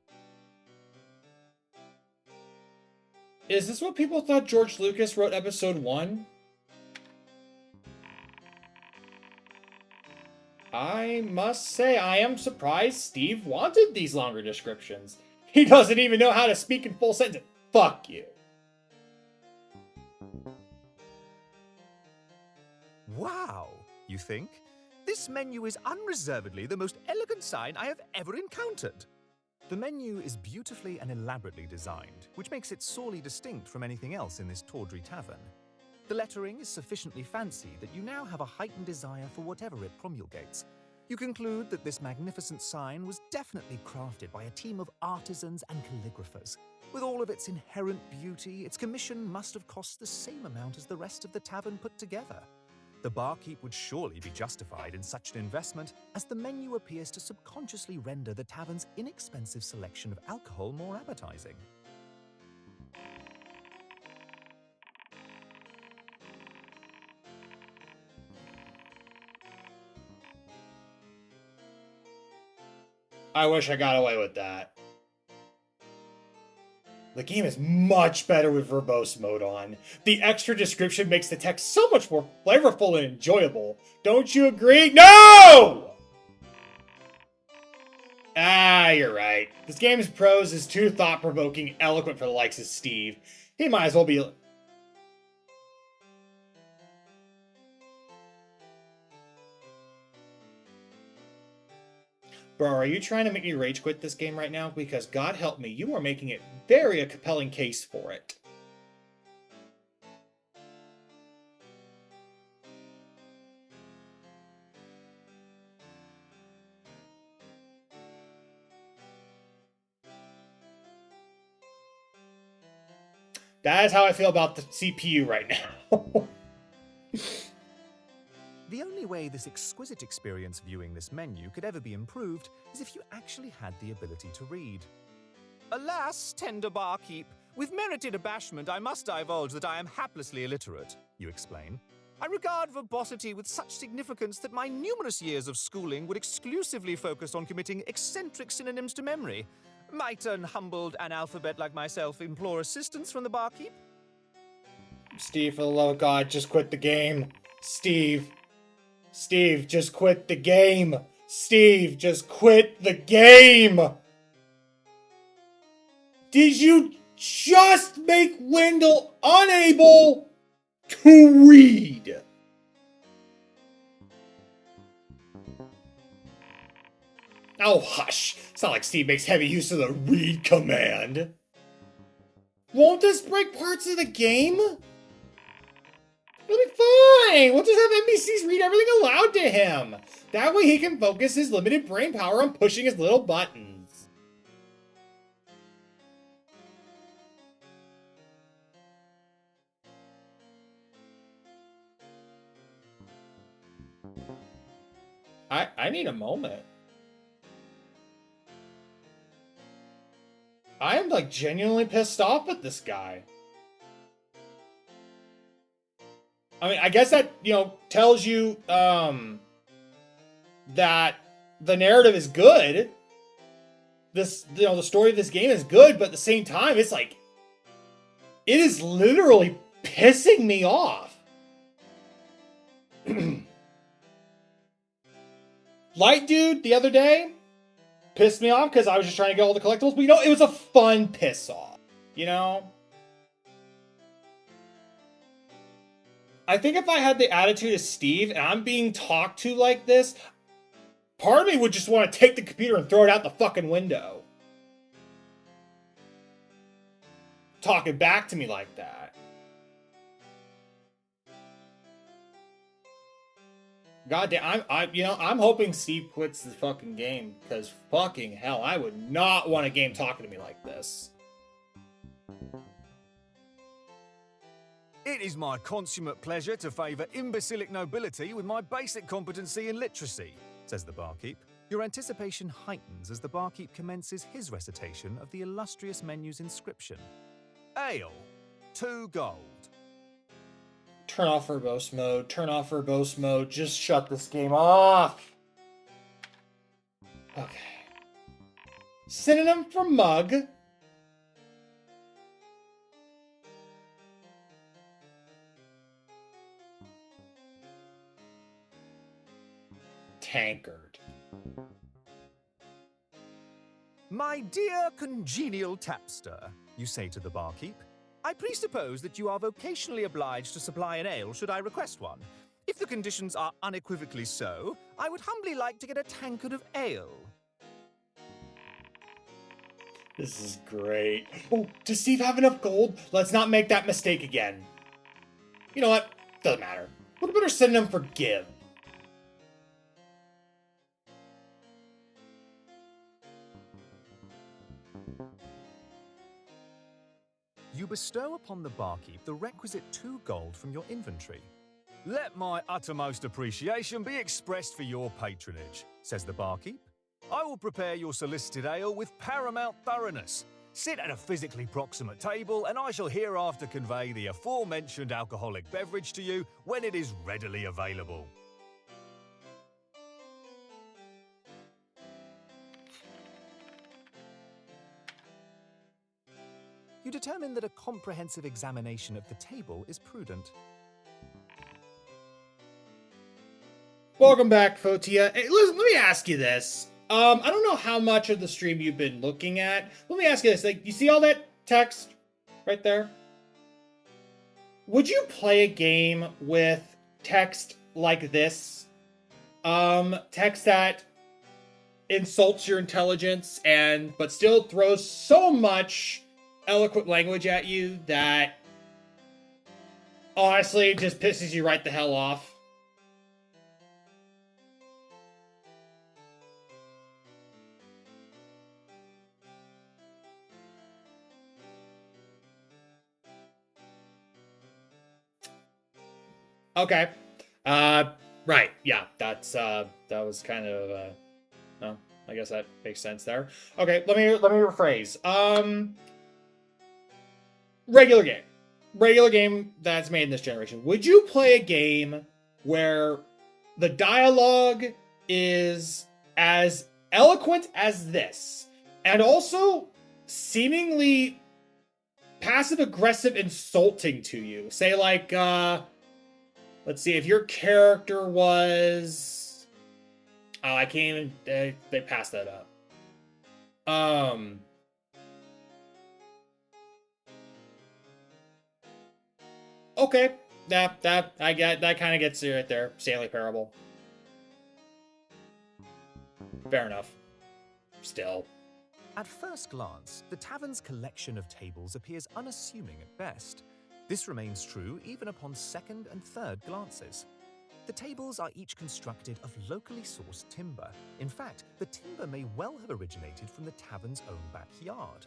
Speaker 1: Is this what people thought George Lucas wrote episode 1? I must say, I am surprised Steve wanted these longer descriptions. He doesn't even know how to speak in full sentence. Fuck you.
Speaker 2: Wow, you think? This menu is unreservedly the most elegant sign I have ever encountered. The menu is beautifully and elaborately designed, which makes it sorely distinct from anything else in this tawdry tavern. The lettering is sufficiently fancy that you now have a heightened desire for whatever it promulgates. You conclude that this magnificent sign was definitely crafted by a team of artisans and calligraphers. With all of its inherent beauty, its commission must have cost the same amount as the rest of the tavern put together. The barkeep would surely be justified in such an investment, as the menu appears to subconsciously render the tavern's inexpensive selection of alcohol more appetizing.
Speaker 1: I wish I got away with that. The game is much better with verbose mode on. The extra description makes the text so much more flavorful and enjoyable. Don't you agree? No! Ah, you're right. This game's prose is too thought-provoking, eloquent for the likes of Steve. He might as well be... Bro, are you trying to make me rage quit this game right now? Because God help me, you are making it very a compelling case for it. That is how I feel about the CPU right now.
Speaker 2: The only way this exquisite experience viewing this menu could ever be improved is if you actually had the ability to read. Alas, tender barkeep, with merited abashment I must divulge that I am haplessly illiterate, you explain. I regard verbosity with such significance that my numerous years of schooling would exclusively focus on committing eccentric synonyms to memory. Might an humbled analphabet like myself implore assistance from the barkeep?
Speaker 1: Steve, for the love of God, just quit the game. Steve, just quit the game. Steve, just quit the game. Did you just make Wendell unable to read? Oh, hush. It's not like Steve makes heavy use of the read command. Won't this break parts of the game? It'll be fine. We'll just have NPCs read everything aloud to him. That way he can focus his limited brain power on pushing his little buttons. I need a moment. I am like genuinely pissed off at this guy. I mean, I guess that, tells you, that the narrative is good. This, the story of this game is good, but at the same time, it's like, it is literally pissing me off. Light Dude, the other day, pissed me off because I was just trying to get all the collectibles, but it was a fun piss off, I think if I had the attitude of Steve and I'm being talked to like this, part of me would just want to take the computer and throw it out the fucking window. Talking back to me like that. Goddamn, I'm hoping Steve quits the fucking game, because fucking hell, I would not want a game talking to me like this.
Speaker 2: It is my consummate pleasure to favour imbecilic nobility with my basic competency in literacy, says the barkeep. Your anticipation heightens as the barkeep commences his recitation of the illustrious menu's inscription. Ale, 2 gold.
Speaker 1: Turn off verbose mode. Turn off verbose mode. Just shut this game off. Okay. Synonym for mug. Tankard.
Speaker 2: My dear congenial tapster, you say to the barkeep, I presuppose that you are vocationally obliged to supply an ale should I request one. If the conditions are unequivocally so, I would humbly like to get a tankard of ale.
Speaker 1: This is great. Oh, does Steve have enough gold? Let's not make that mistake again. You know what? Doesn't matter. What a better synonym for give?
Speaker 2: You bestow upon the barkeep the requisite 2 gold from your inventory.
Speaker 3: Let my uttermost appreciation be expressed for your patronage, says the barkeep. I will prepare your solicited ale with paramount thoroughness. Sit at a physically proximate table, and I shall hereafter convey the aforementioned alcoholic beverage to you when it is readily available.
Speaker 2: You determine that a comprehensive examination of the table is prudent.
Speaker 1: Welcome back, Fotia. Hey, listen, let me ask you this. I don't know how much of the stream you've been looking at. Let me ask you this. Like, you see all that text right there? Would you play a game with text like this? Text that insults your intelligence but still throws so much eloquent language at you that honestly just pisses you right the hell off? Okay. Right. Yeah, that was kind of no, I guess that makes sense there. Okay, let me rephrase. Regular game. Regular game that's made in this generation. Would you play a game where the dialogue is as eloquent as this and also seemingly passive aggressive insulting to you? Say like let's see, if your character was... Oh, I can't even... they passed that up. Okay. I get that kind of gets you right there. Stanley Parable. Fair enough. Still.
Speaker 2: At first glance, the tavern's collection of tables appears unassuming at best. This remains true even upon second and third glances. The tables are each constructed of locally sourced timber. In fact, the timber may well have originated from the tavern's own backyard.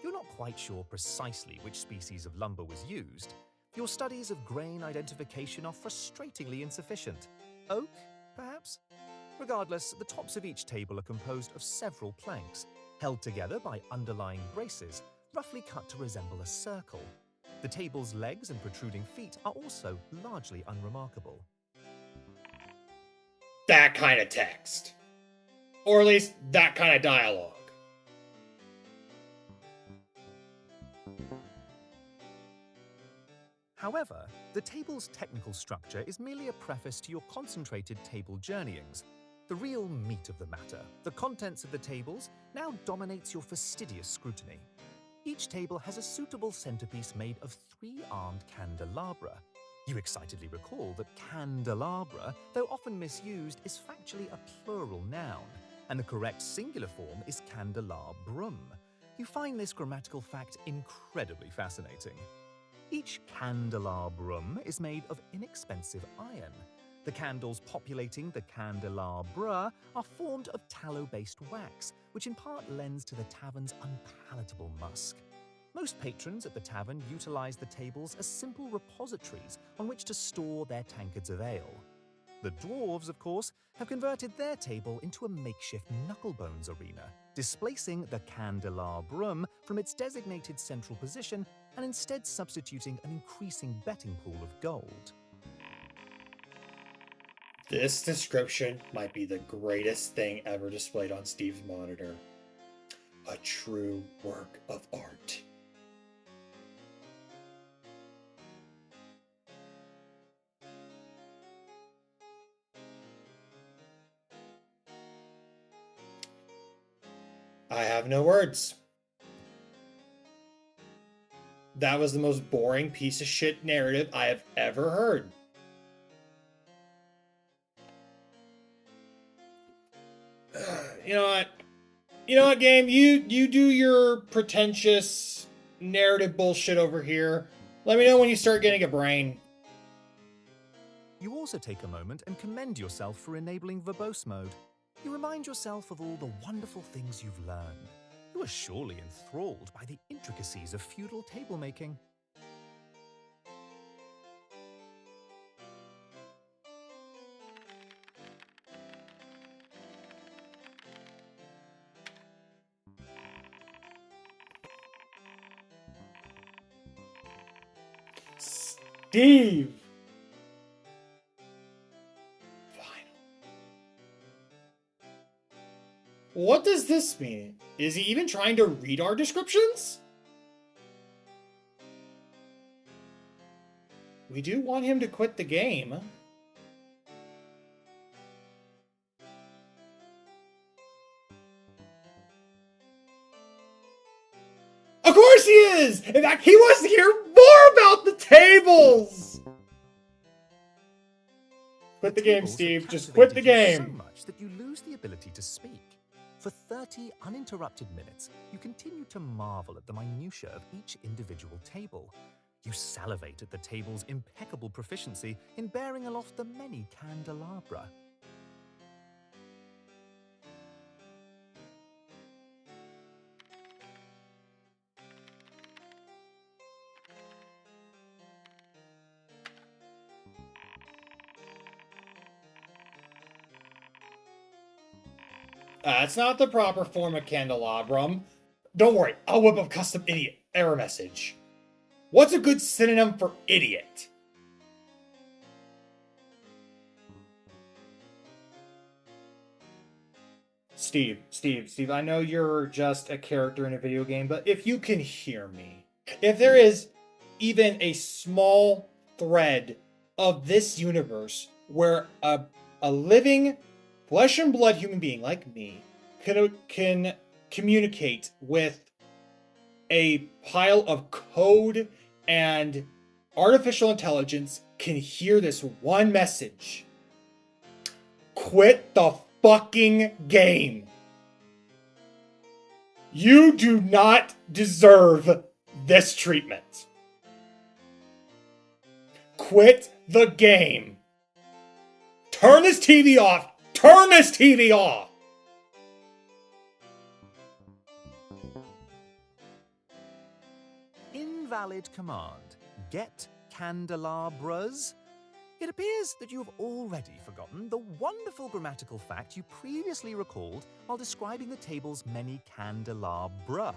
Speaker 2: You're not quite sure precisely which species of lumber was used. Your studies of grain identification are frustratingly insufficient. Oak, perhaps? Regardless, the tops of each table are composed of several planks, held together by underlying braces, roughly cut to resemble a circle. The table's legs and protruding feet are also largely unremarkable.
Speaker 1: That kind of text. Or at least that kind of dialogue.
Speaker 2: However, the table's technical structure is merely a preface to your concentrated table journeyings. The real meat of the matter, the contents of the tables, now dominates your fastidious scrutiny. Each table has a suitable centerpiece made of 3-armed candelabra. You excitedly recall that candelabra, though often misused, is factually a plural noun, and the correct singular form is candelabrum. You find this grammatical fact incredibly fascinating. Each candelabrum is made of inexpensive iron. The candles populating the candelabra are formed of tallow-based wax, which in part lends to the tavern's unpalatable musk. Most patrons at the tavern utilize the tables as simple repositories on which to store their tankards of ale. The dwarves, of course, have converted their table into a makeshift knucklebones arena, displacing the candelabrum from its designated central position and instead substituting an increasing betting pool of gold.
Speaker 1: This description might be the greatest thing ever displayed on Steve's monitor. A true work of art. I have no words. That was the most boring piece of shit narrative I have ever heard. You know what, game? You do your pretentious narrative bullshit over here. Let me know when you start getting a brain.
Speaker 2: You also take a moment and commend yourself for enabling verbose mode. You remind yourself of all the wonderful things you've learned. You are surely enthralled by the intricacies of feudal table making.
Speaker 1: Steve! Fine. What does this mean? Is he even trying to read our descriptions? We do want him to quit the game. Of course he is! In fact, he wants to hear more about the tables! Quit the game,
Speaker 4: Tables
Speaker 1: Steve.
Speaker 4: have
Speaker 1: Just quit the
Speaker 4: captivated you
Speaker 1: game.
Speaker 4: so much that you lose the ability to speak. For 30 uninterrupted minutes, you continue to marvel at the minutiae of each individual table. You salivate at the table's impeccable proficiency in bearing aloft the many candelabra.
Speaker 1: That's not the proper form of candelabrum. Don't worry, I'll whip up custom idiot error message. What's a good synonym for idiot? Steve, I know you're just a character in a video game, but if you can hear me, if there is even a small thread of this universe where a living flesh and blood human being like me can communicate with a pile of code and artificial intelligence, can hear this one message: quit the fucking game. You do not deserve this treatment. Quit the game. Turn this TV off. Turn this TV off.
Speaker 4: Invalid command. Get candelabras. It appears that you have already forgotten the wonderful grammatical fact you previously recalled while describing the table's many candelabra.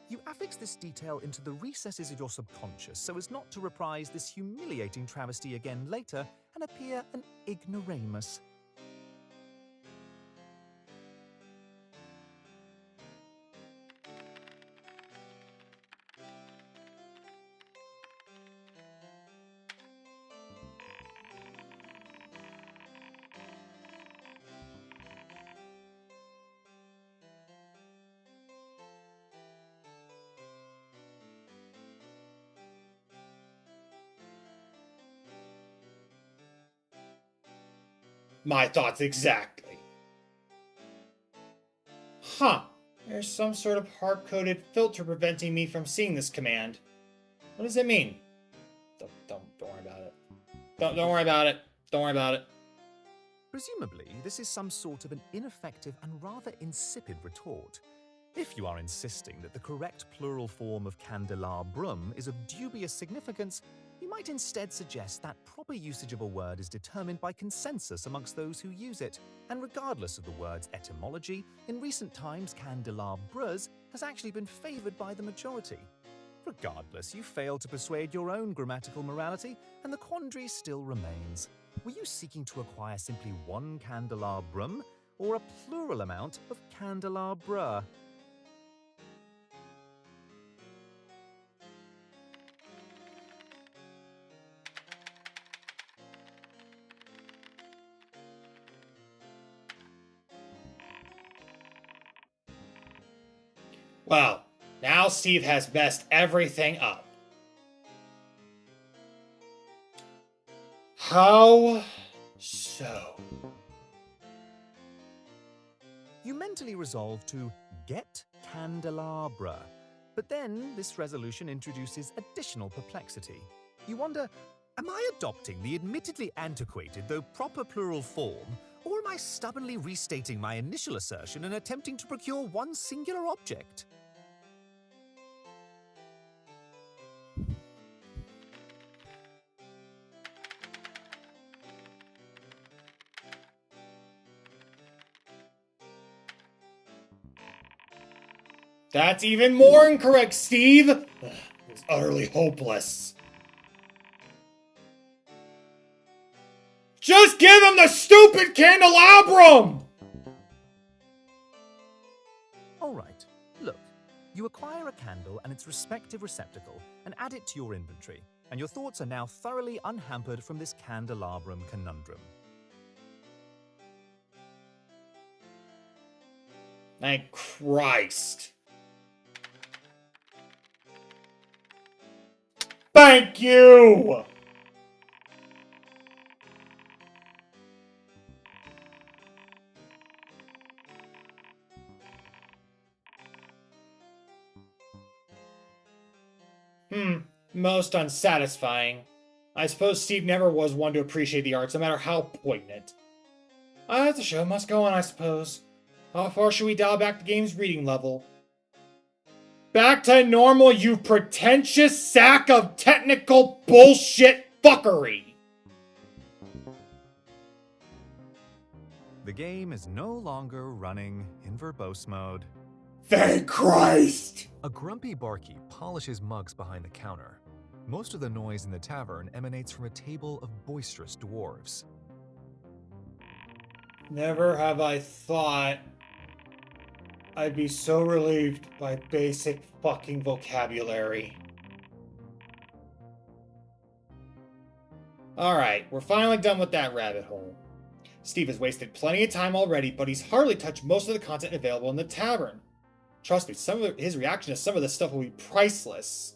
Speaker 4: You affix this detail into the recesses of your subconscious so as not to reprise this humiliating travesty again later and appear an ignoramus.
Speaker 1: My thoughts exactly. Huh. There's some sort of hard-coded filter preventing me from seeing this command. What does it mean? Don't worry about it. Don't worry about it. Don't worry about it.
Speaker 4: Presumably, this is some sort of an ineffective and rather insipid retort. If you are insisting that the correct plural form of candelabrum is of dubious significance, you might instead suggest that proper usage of a word is determined by consensus amongst those who use it, and regardless of the word's etymology, in recent times candelabras has actually been favoured by the majority. Regardless, you fail to persuade your own grammatical morality, and the quandary still remains. Were you seeking to acquire simply one candelabrum, or a plural amount of candelabra?
Speaker 1: Well, now Steve has messed everything up. How so?
Speaker 4: You mentally resolve to get candelabra, but then this resolution introduces additional perplexity. You wonder, am I adopting the admittedly antiquated though proper plural form, or am I stubbornly restating my initial assertion and attempting to procure one singular object?
Speaker 1: That's even more incorrect, Steve! Ugh, it's utterly hopeless. Just give him the stupid candelabrum!
Speaker 8: All right, look. You acquire a candle and its respective receptacle and add it to your inventory, and your thoughts are now thoroughly unhampered from this candelabrum conundrum.
Speaker 1: Thank Christ. Thank you! Most unsatisfying. I suppose Steve never was one to appreciate the arts, no matter how poignant. The show must go on, I suppose. How far should we dial back the game's reading level? Back to normal, you pretentious sack of technical bullshit fuckery!
Speaker 4: The game is no longer running in verbose mode.
Speaker 1: Thank Christ!
Speaker 2: A grumpy barkeep polishes mugs behind the counter. Most of the noise in the tavern emanates from a table of boisterous dwarves.
Speaker 1: Never have I thought I'd be so relieved by basic fucking vocabulary. Alright, we're finally done with that rabbit hole. Steve has wasted plenty of time already, but he's hardly touched most of the content available in the tavern. Trust me, his reaction to some of this stuff will be priceless.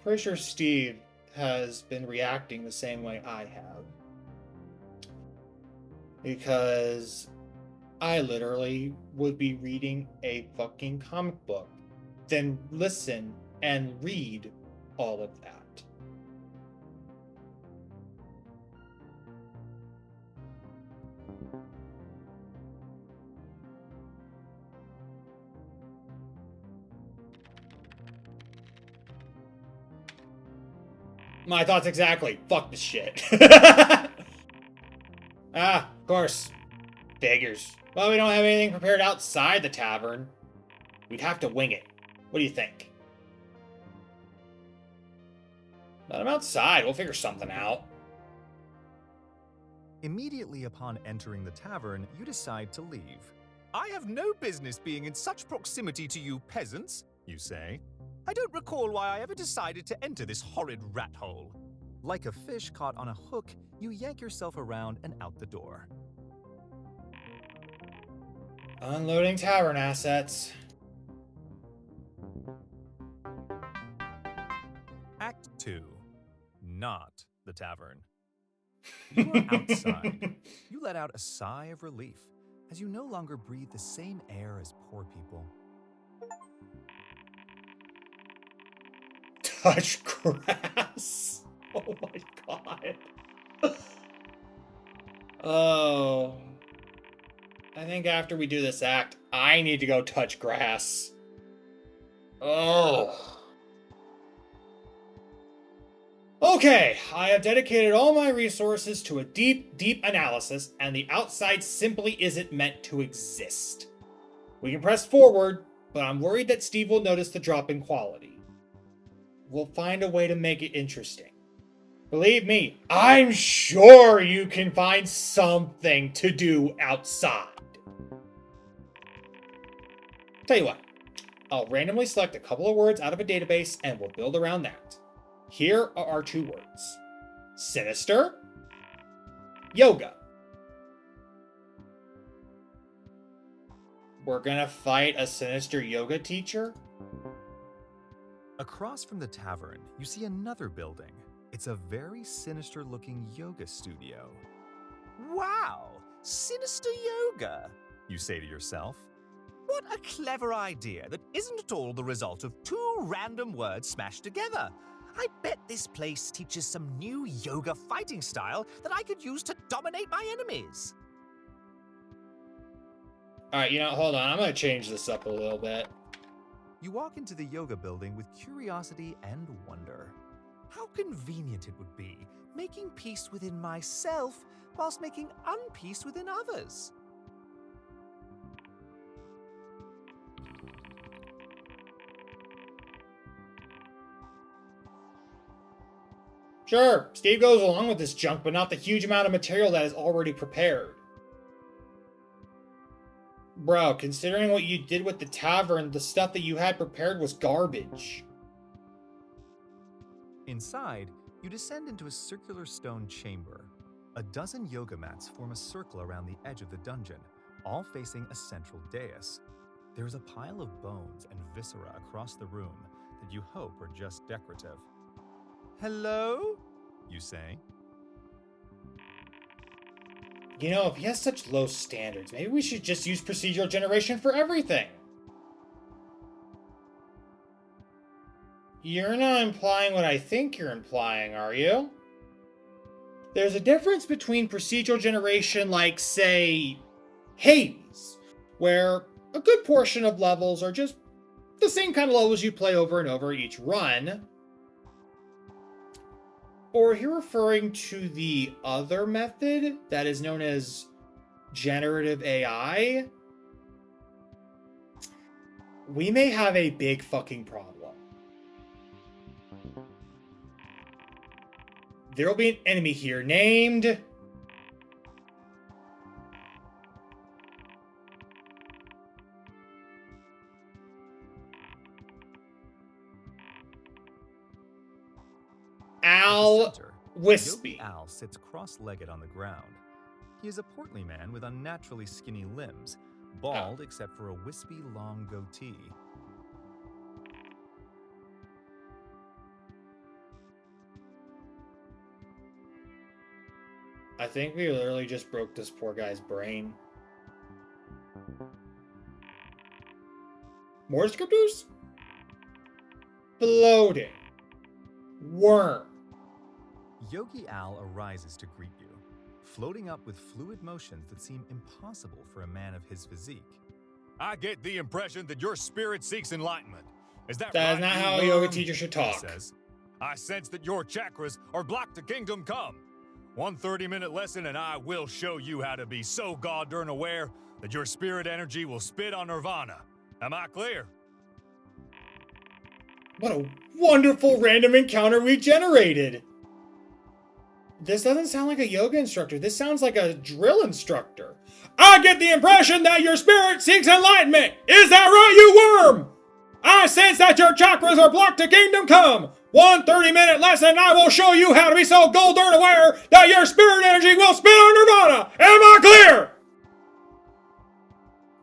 Speaker 1: Pretty sure Steve has been reacting the same way I have. Because I literally would be reading a fucking comic book, then listen and read all of that. My thoughts exactly. Fuck this shit. Of course. Figures. Well, we don't have anything prepared outside the tavern. We'd have to wing it. What do you think? Let him outside. We'll figure something out.
Speaker 4: Immediately upon entering the tavern, you decide to leave.
Speaker 3: I have no business being in such proximity to you peasants, you say. I don't recall why I ever decided to enter this horrid rat hole.
Speaker 4: Like a fish caught on a hook, you yank yourself around and out the door.
Speaker 1: Unloading tavern assets.
Speaker 4: Act 2. Not the tavern. You are outside. You let out a sigh of relief as you no longer breathe the same air as poor people.
Speaker 1: Touch grass. Oh my god. Oh. I think after we do this act, I need to go touch grass. Oh. Okay, I have dedicated all my resources to a deep, deep analysis, and the outside simply isn't meant to exist. We can press forward, but I'm worried that Steve will notice the drop in quality. We'll find a way to make it interesting. Believe me, I'm sure you can find something to do outside. Tell you what, I'll randomly select a couple of words out of a database and we'll build around that. Here are our 2 words. Sinister, yoga. We're gonna fight a sinister yoga teacher?
Speaker 4: Across from the tavern, you see another building. It's a very sinister-looking yoga studio.
Speaker 3: Wow! Sinister yoga, you say to yourself. What a clever idea that isn't at all the result of 2 random words smashed together. I bet this place teaches some new yoga fighting style that I could use to dominate my enemies.
Speaker 1: Alright, hold on. I'm gonna change this up a little bit.
Speaker 4: You walk into the yoga building with curiosity and wonder.
Speaker 3: How convenient it would be, making peace within myself whilst making unpeace within others.
Speaker 1: Sure, Steve goes along with this junk, but not the huge amount of material that is already prepared. Bro, considering what you did with the tavern, the stuff that you had prepared was garbage.
Speaker 8: Inside, you descend into a circular stone chamber. A dozen yoga mats form a circle around the edge of the dungeon, all facing a central dais. There is a pile of bones and viscera across the room that you hope are just decorative. Hello? You say.
Speaker 1: You know, if he has such low standards, maybe we should just use procedural generation for everything. You're not implying what I think you're implying, are you? There's a difference between procedural generation like, say, Hades, where a good portion of levels are just the same kind of levels you play over and over each run. Or are you referring to the other method that is known as generative AI? We may have a big fucking problem. There will be an enemy here named... Al Wispy.
Speaker 8: Yogi Al sits cross-legged on the ground. He is a portly man with unnaturally skinny limbs, bald except for a wispy long goatee.
Speaker 1: I think we literally just broke this poor guy's brain. More descriptors? Floating. Worm.
Speaker 8: Yogi Al arises to greet you, floating up with fluid motions that seem impossible for a man of his physique.
Speaker 3: I get the impression that your spirit seeks enlightenment. Is that
Speaker 1: That
Speaker 3: right?
Speaker 1: is not
Speaker 3: you
Speaker 1: how a
Speaker 3: worm?
Speaker 1: yoga teacher should
Speaker 3: He
Speaker 1: talk.
Speaker 3: says. I sense that your chakras are blocked to kingdom come. 1 30-minute lesson and I will show you how to be so god-darn aware that your spirit energy will spit on nirvana. Am I clear?
Speaker 1: What a wonderful random encounter we generated! This doesn't sound like a yoga instructor. This sounds like a drill instructor. I get the impression that your spirit seeks enlightenment! Is that right, you worm? I sense that your chakras are blocked to kingdom come! 1 30-minute lesson, I will show you how to be so gold-darn aware that your spirit energy will spit on nirvana! Am I clear?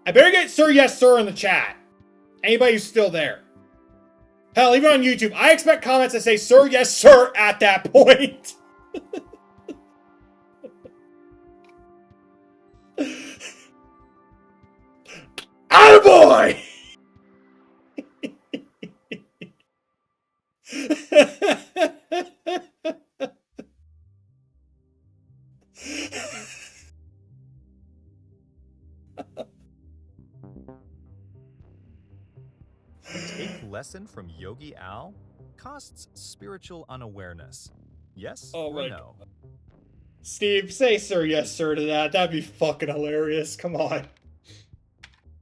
Speaker 1: I better get Sir Yes Sir in the chat. Anybody who's still there. Hell, even on YouTube, I expect comments that say Sir Yes Sir at that point. Attaboy!
Speaker 8: Take lesson from Yogi Al costs spiritual unawareness. Yes
Speaker 1: Oh
Speaker 8: or
Speaker 1: my
Speaker 8: no?
Speaker 1: Steve, say Sir Yes Sir to that. That'd be fucking hilarious. Come on.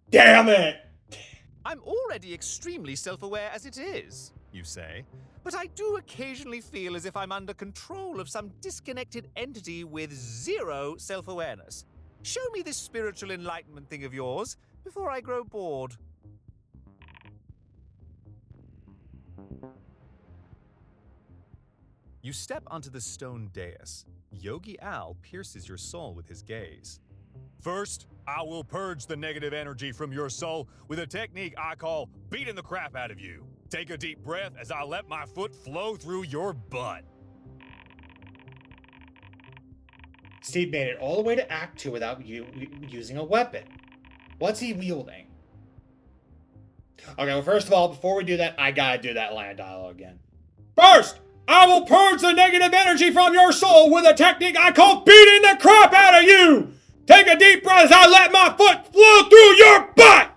Speaker 1: Damn it!
Speaker 8: I'm already extremely self-aware as it is, you say, but I do occasionally feel as if I'm under control of some disconnected entity with zero self-awareness. Show me this spiritual enlightenment thing of yours before I grow bored. You step onto the stone dais. Yogi Al pierces your soul with his gaze.
Speaker 3: First, I will purge the negative energy from your soul with a technique I call beating the crap out of you. Take a deep breath as I let my foot flow through your butt.
Speaker 1: Steve made it all the way to Act 2 without using a weapon. What's he wielding? Okay, well, first of all, before we do that, I gotta do that line of dialogue again. First, I will purge the negative energy from your soul with a technique I call beating the crap out of you! Take a deep breath as I let my foot flow through your butt!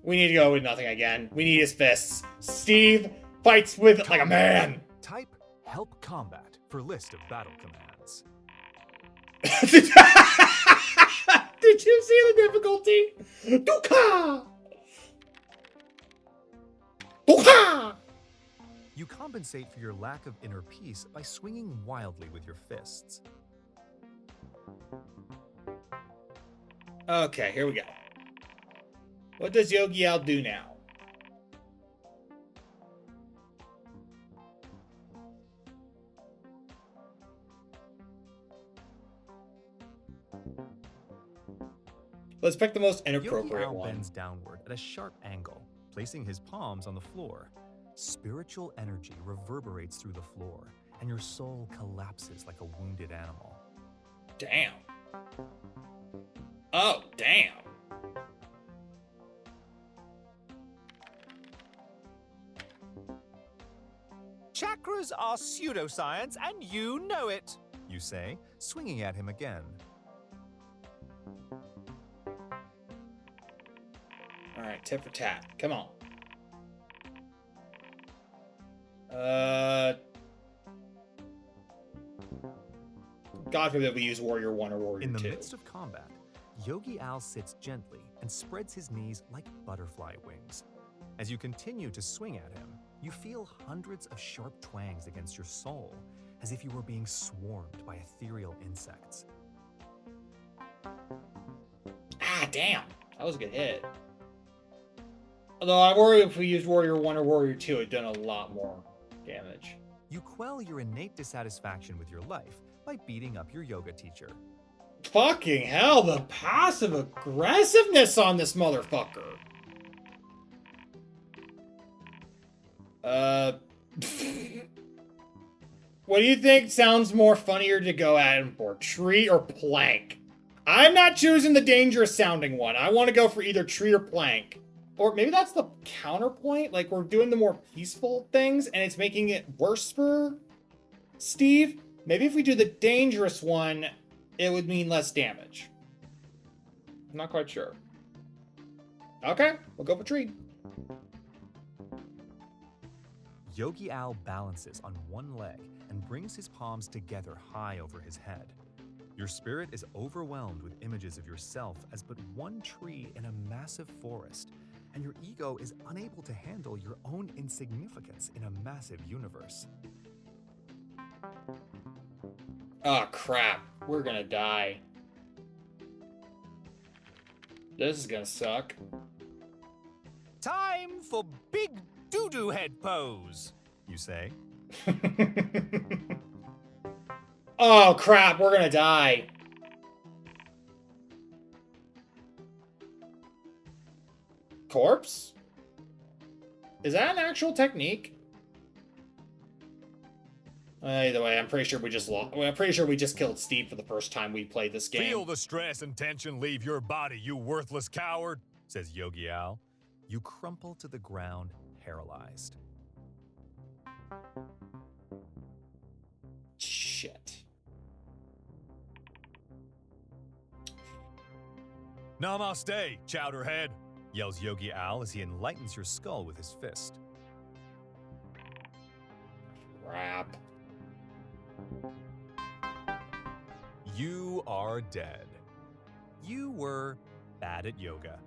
Speaker 1: We need to go with nothing again. We need his fists. Steve fights with like a man.
Speaker 2: Type help combat for list of battle commands.
Speaker 1: Did you see the difficulty? Duka! Duka!
Speaker 8: compensate for your lack of inner peace by swinging wildly with your fists.
Speaker 1: Okay, here we go. What does Yogi Al do now? Let's pick the most inappropriate
Speaker 8: Yogi Al
Speaker 1: one.
Speaker 8: bends downward at a sharp angle, placing his palms on the floor. Spiritual energy reverberates through the floor, and your soul collapses like a wounded animal.
Speaker 1: Damn. Oh, damn.
Speaker 3: Chakras are pseudoscience, and you know it.
Speaker 8: You say, swinging at him again.
Speaker 1: All right, tit for tat. Come on. God forbid we use Warrior 1 or Warrior 2.
Speaker 8: In the midst of combat, Yogi Al sits gently and spreads his knees like butterfly wings. As you continue to swing at him, you feel hundreds of sharp twangs against your soul, as if you were being swarmed by ethereal insects.
Speaker 1: Ah, damn. That was a good hit. Although I worry if we used Warrior 1 or Warrior 2, it'd done a lot more damage.
Speaker 8: You quell your innate dissatisfaction with your life by beating up your yoga teacher.
Speaker 1: Fucking hell, the passive aggressiveness on this motherfucker. What do you think sounds more funnier to go at him for? Tree or plank? I'm not choosing the dangerous sounding one. I want to go for either tree or plank. Or maybe that's the counterpoint. Like, we're doing the more peaceful things and it's making it worse for Steve. Maybe if we do the dangerous one, it would mean less damage. I'm not quite sure. Okay, we'll go for tree.
Speaker 8: Yogi Al balances on one leg and brings his palms together high over his head. Your spirit is overwhelmed with images of yourself as but one tree in a massive forest, and your ego is unable to handle your own insignificance in a massive universe.
Speaker 1: Oh, crap. We're gonna die. This is gonna suck.
Speaker 3: Time for big doo-doo head pose.
Speaker 8: You say,
Speaker 1: Oh, crap. We're gonna die. Corpse? Is that an actual technique? Either way, I'm pretty sure we just lost. I'm pretty sure we just killed Steve for the first time we played this game.
Speaker 3: Feel the stress and tension leave your body, you worthless coward,
Speaker 8: says Yogi Al. You crumple to the ground, paralyzed.
Speaker 1: Shit.
Speaker 3: Namaste, chowderhead.
Speaker 8: Yells Yogi Al as he enlightens your skull with his fist.
Speaker 1: Crap.
Speaker 8: You are dead. You were bad at yoga.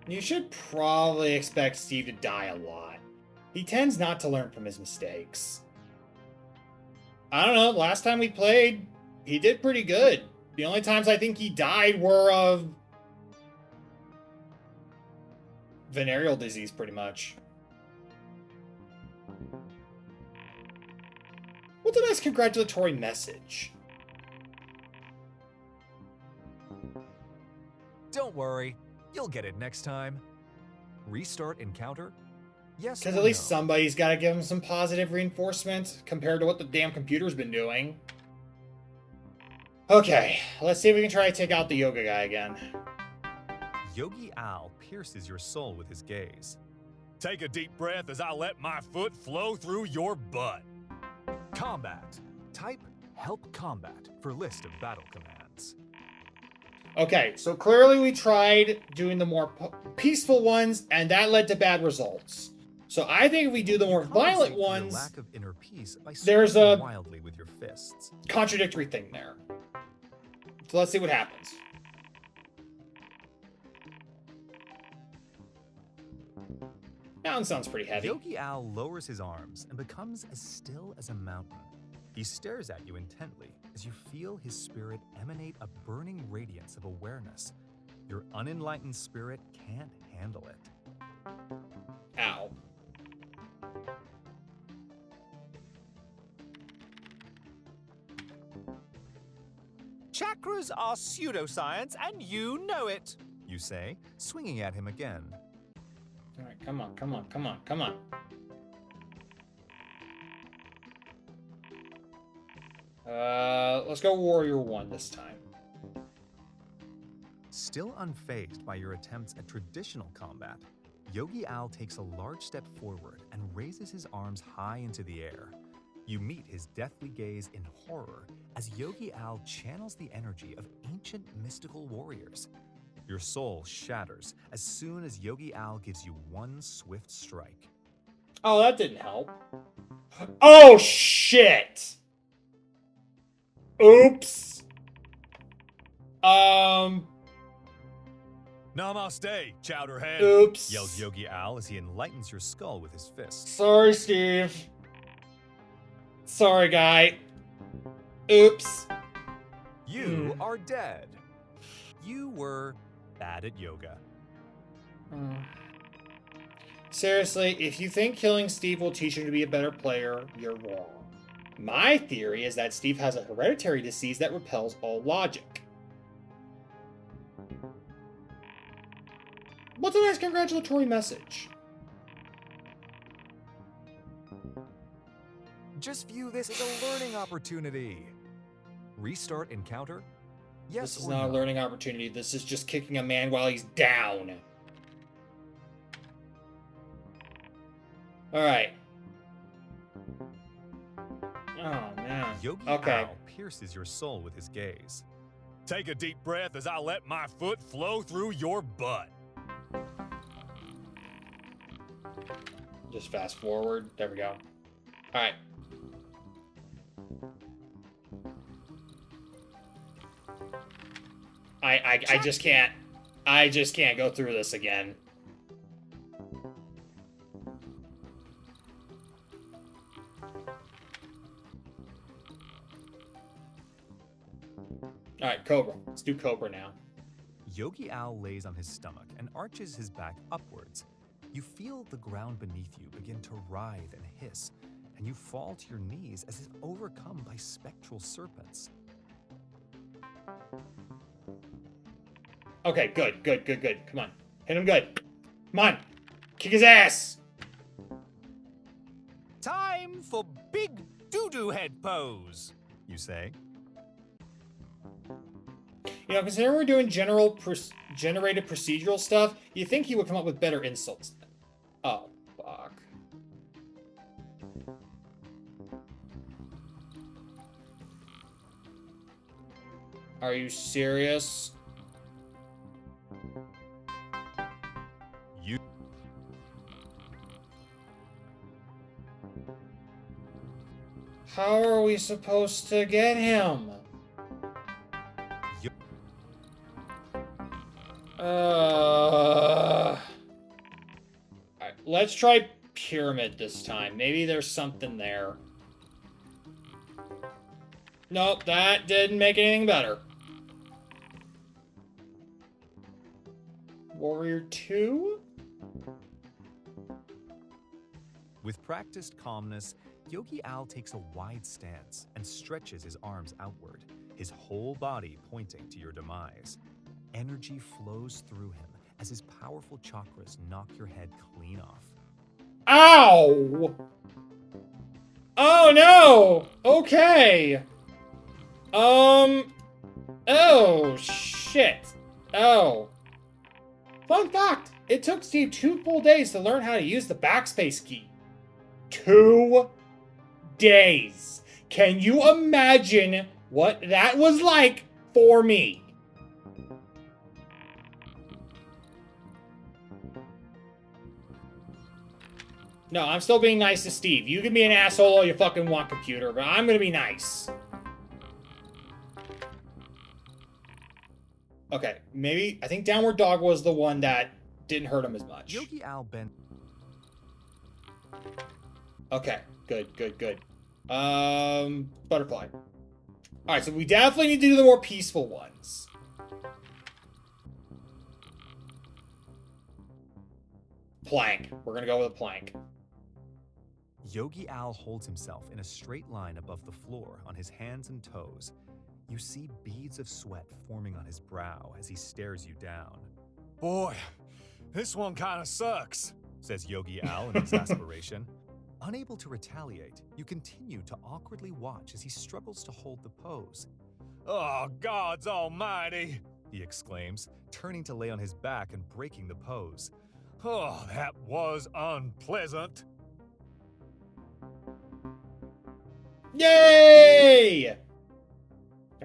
Speaker 1: You should probably expect Steve to die a lot. He tends not to learn from his mistakes. I don't know, last time we played, he did pretty good. The only times I think he died were of venereal disease, pretty much. What's a nice congratulatory message?
Speaker 2: Don't worry, you'll get it next time. Restart encounter? Yes.
Speaker 1: Because
Speaker 2: or
Speaker 1: at least
Speaker 2: no?
Speaker 1: somebody's got to give him some positive reinforcement compared to what the damn computer's been doing. Okay, let's see if we can try to take out the yoga guy again.
Speaker 8: Yogi Al pierces your soul with his gaze.
Speaker 3: Take a deep breath as I let my foot flow through your butt.
Speaker 2: Combat. Type help combat for list of battle commands.
Speaker 1: Okay, so clearly we tried doing the more peaceful ones, and that led to bad results. So I think if we do the more violent
Speaker 8: Compensate for your
Speaker 1: ones,
Speaker 8: lack of inner peace by
Speaker 1: there's
Speaker 8: swinging
Speaker 1: a-
Speaker 8: wildly with your fists.
Speaker 1: contradictory thing there. So let's see what happens. That one sounds pretty heavy.
Speaker 8: Yogi Owl lowers his arms and becomes as still as a mountain. He stares at you intently as you feel his spirit emanate a burning radiance of awareness. Your unenlightened spirit can't handle it.
Speaker 1: Ow.
Speaker 8: Chakras are pseudoscience, and you know it, you say, swinging at him again.
Speaker 1: All right, come on, come on, come on, come on. Let's go Warrior 1 this time.
Speaker 8: Still unfazed by your attempts at traditional combat, Yogi Owl takes a large step forward and raises his arms high into the air. You meet his deathly gaze in horror as Yogi Owl channels the energy of ancient mystical warriors. Your soul shatters as soon as Yogi Owl gives you one swift strike.
Speaker 1: Oh, that didn't help. Oh, shit! Oops.
Speaker 3: Namaste, Chowderhead.
Speaker 1: Oops.
Speaker 8: Yells Yogi Owl as he enlightens your skull with his fist.
Speaker 1: Sorry, Steve. Sorry, guy. Oops.
Speaker 8: You are dead. You were bad at yoga.
Speaker 1: Seriously, if you think killing Steve will teach him to be a better player, you're wrong. My theory is that Steve has a hereditary disease that repels all logic. What's a nice congratulatory message?
Speaker 2: Just view this as a learning opportunity. Restart encounter? Yes
Speaker 1: This is
Speaker 2: or
Speaker 1: not
Speaker 2: no?
Speaker 1: a learning opportunity. This is just kicking a man while he's down. Alright. Oh, man.
Speaker 8: Yogi
Speaker 1: Okay.
Speaker 8: Owl pierces your soul with his gaze.
Speaker 3: Take a deep breath as I let my foot flow through your butt.
Speaker 1: Just fast forward. There we go. Alright. I just can't. I just can't go through this again. Alright, Cobra. Let's do Cobra now.
Speaker 8: Yogi Owl lays on his stomach and arches his back upwards. You feel the ground beneath you begin to writhe and hiss, and you fall to your knees as if overcome by spectral serpents.
Speaker 1: Okay, good. Come on. Hit him good. Come on. Kick his ass.
Speaker 3: Time for big doo-doo head pose.
Speaker 8: You say,
Speaker 1: You know, considering we're doing generated procedural stuff, you think he would come up with better insults. Oh, fuck. Are you serious?
Speaker 8: you.
Speaker 1: How are we supposed to get him? Alright, let's try Pyramid this time. Maybe there's something there. Nope, that didn't make anything better. Warrior 2?
Speaker 8: With practiced calmness, Yogi Owl takes a wide stance and stretches his arms outward, his whole body pointing to your demise. Energy flows through him as his powerful chakras knock your head clean off.
Speaker 1: Ow! Oh no! Okay. Oh, shit. Oh. Fun fact, it took Steve 2 full days to learn how to use the backspace key. 2 days. Can you imagine what that was like for me? No, I'm still being nice to Steve. You can be an asshole all you fucking want, computer, but I'm gonna be nice. Okay, maybe, I think Downward Dog was the one that didn't hurt him as much.
Speaker 8: Yogi Owl bent.
Speaker 1: Okay, good. Butterfly. Alright, so we definitely need to do the more peaceful ones. Plank. We're gonna go with a plank.
Speaker 8: Yogi Owl holds himself in a straight line above the floor on his hands and toes. You see beads of sweat forming on his brow as he stares you down.
Speaker 3: Boy, this one kind of sucks,
Speaker 8: Says Yogi Owl in exasperation. Unable to retaliate, you continue to awkwardly watch as he struggles to hold the pose.
Speaker 3: Oh, gods almighty!
Speaker 8: He exclaims, turning to lay on his back and breaking the pose.
Speaker 3: Oh, that was unpleasant.
Speaker 1: Yay!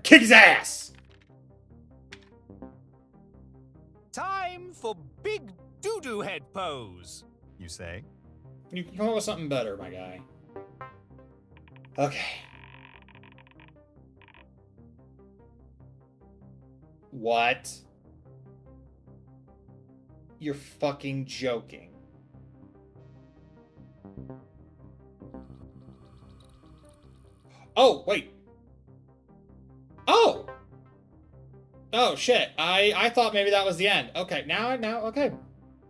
Speaker 1: Kick his ass!
Speaker 3: Time for big doo-doo head pose,
Speaker 8: You say?
Speaker 1: You can come up with something better, my guy. Okay. What? You're fucking joking. Oh, wait. Oh! Oh, shit. I thought maybe that was the end. Okay, now, okay.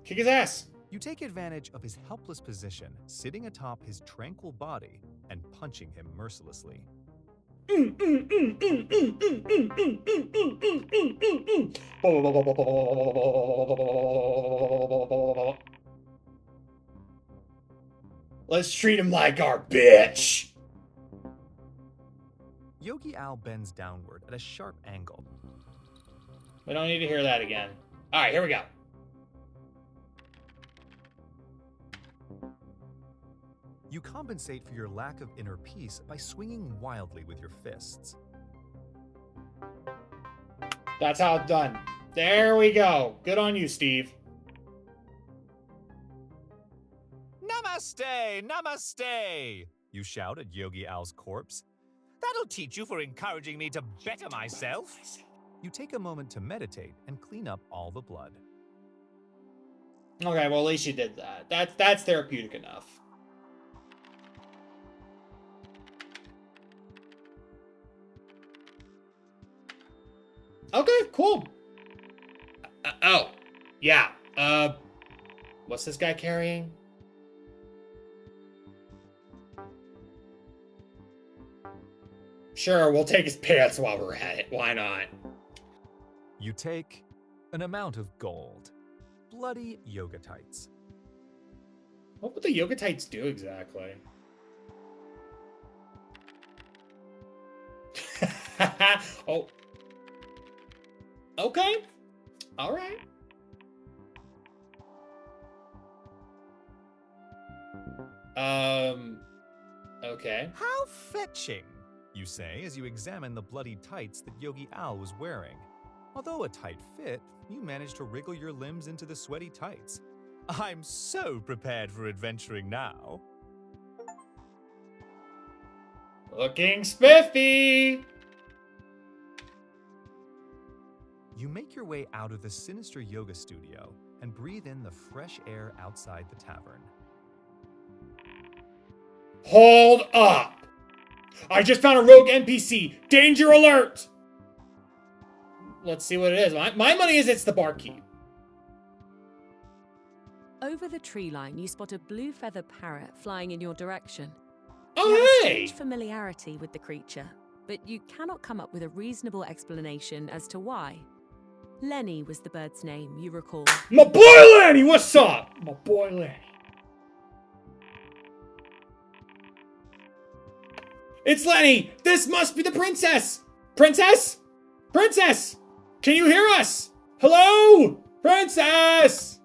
Speaker 1: Kick his ass.
Speaker 8: You take advantage of his helpless position, sitting atop his tranquil body and punching him mercilessly.
Speaker 1: Let's treat him like our bitch.
Speaker 8: Yogi Owl bends downward at a sharp angle.
Speaker 1: We don't need to hear that again. All right, here we go.
Speaker 8: You compensate for your lack of inner peace by swinging wildly with your fists.
Speaker 1: That's how it's done. There we go. Good on you, Steve.
Speaker 3: Namaste, namaste!
Speaker 8: You shout at Yogi Owl's corpse.
Speaker 3: That'll teach you for encouraging me to better myself.
Speaker 8: You take a moment to meditate and clean up all the blood.
Speaker 1: Okay, well, at least you did that. That's therapeutic enough. Okay, cool. Oh, yeah. What's this guy carrying? Sure, we'll take his pants while we're at it. Why not?
Speaker 8: You take an amount of gold. Bloody yoga tights.
Speaker 1: What would the yoga tights do exactly? Oh. Okay. All right. Okay.
Speaker 8: How fetching, you say as you examine the bloody tights that Yogi Owl was wearing. Although a tight fit, you manage to wriggle your limbs into the sweaty tights.
Speaker 3: I'm so prepared for adventuring now.
Speaker 1: Looking spiffy.
Speaker 8: You make your way out of the sinister yoga studio and breathe in the fresh air outside the tavern.
Speaker 1: Hold up. I just found a rogue NPC. Danger alert. Let's see what it is. My money is it's the barkeep.
Speaker 6: Over the tree line, you spot a blue feather parrot flying in your direction.
Speaker 1: Oh,
Speaker 6: You have a
Speaker 1: hey.
Speaker 6: strange familiarity with the creature, but you cannot come up with a reasonable explanation as to why. Lenny was the bird's name, you recall.
Speaker 1: My boy Lenny, what's up? My boy Lenny. It's Lenny. This must be the princess. Princess? Princess! Can you hear us? Hello? Princess!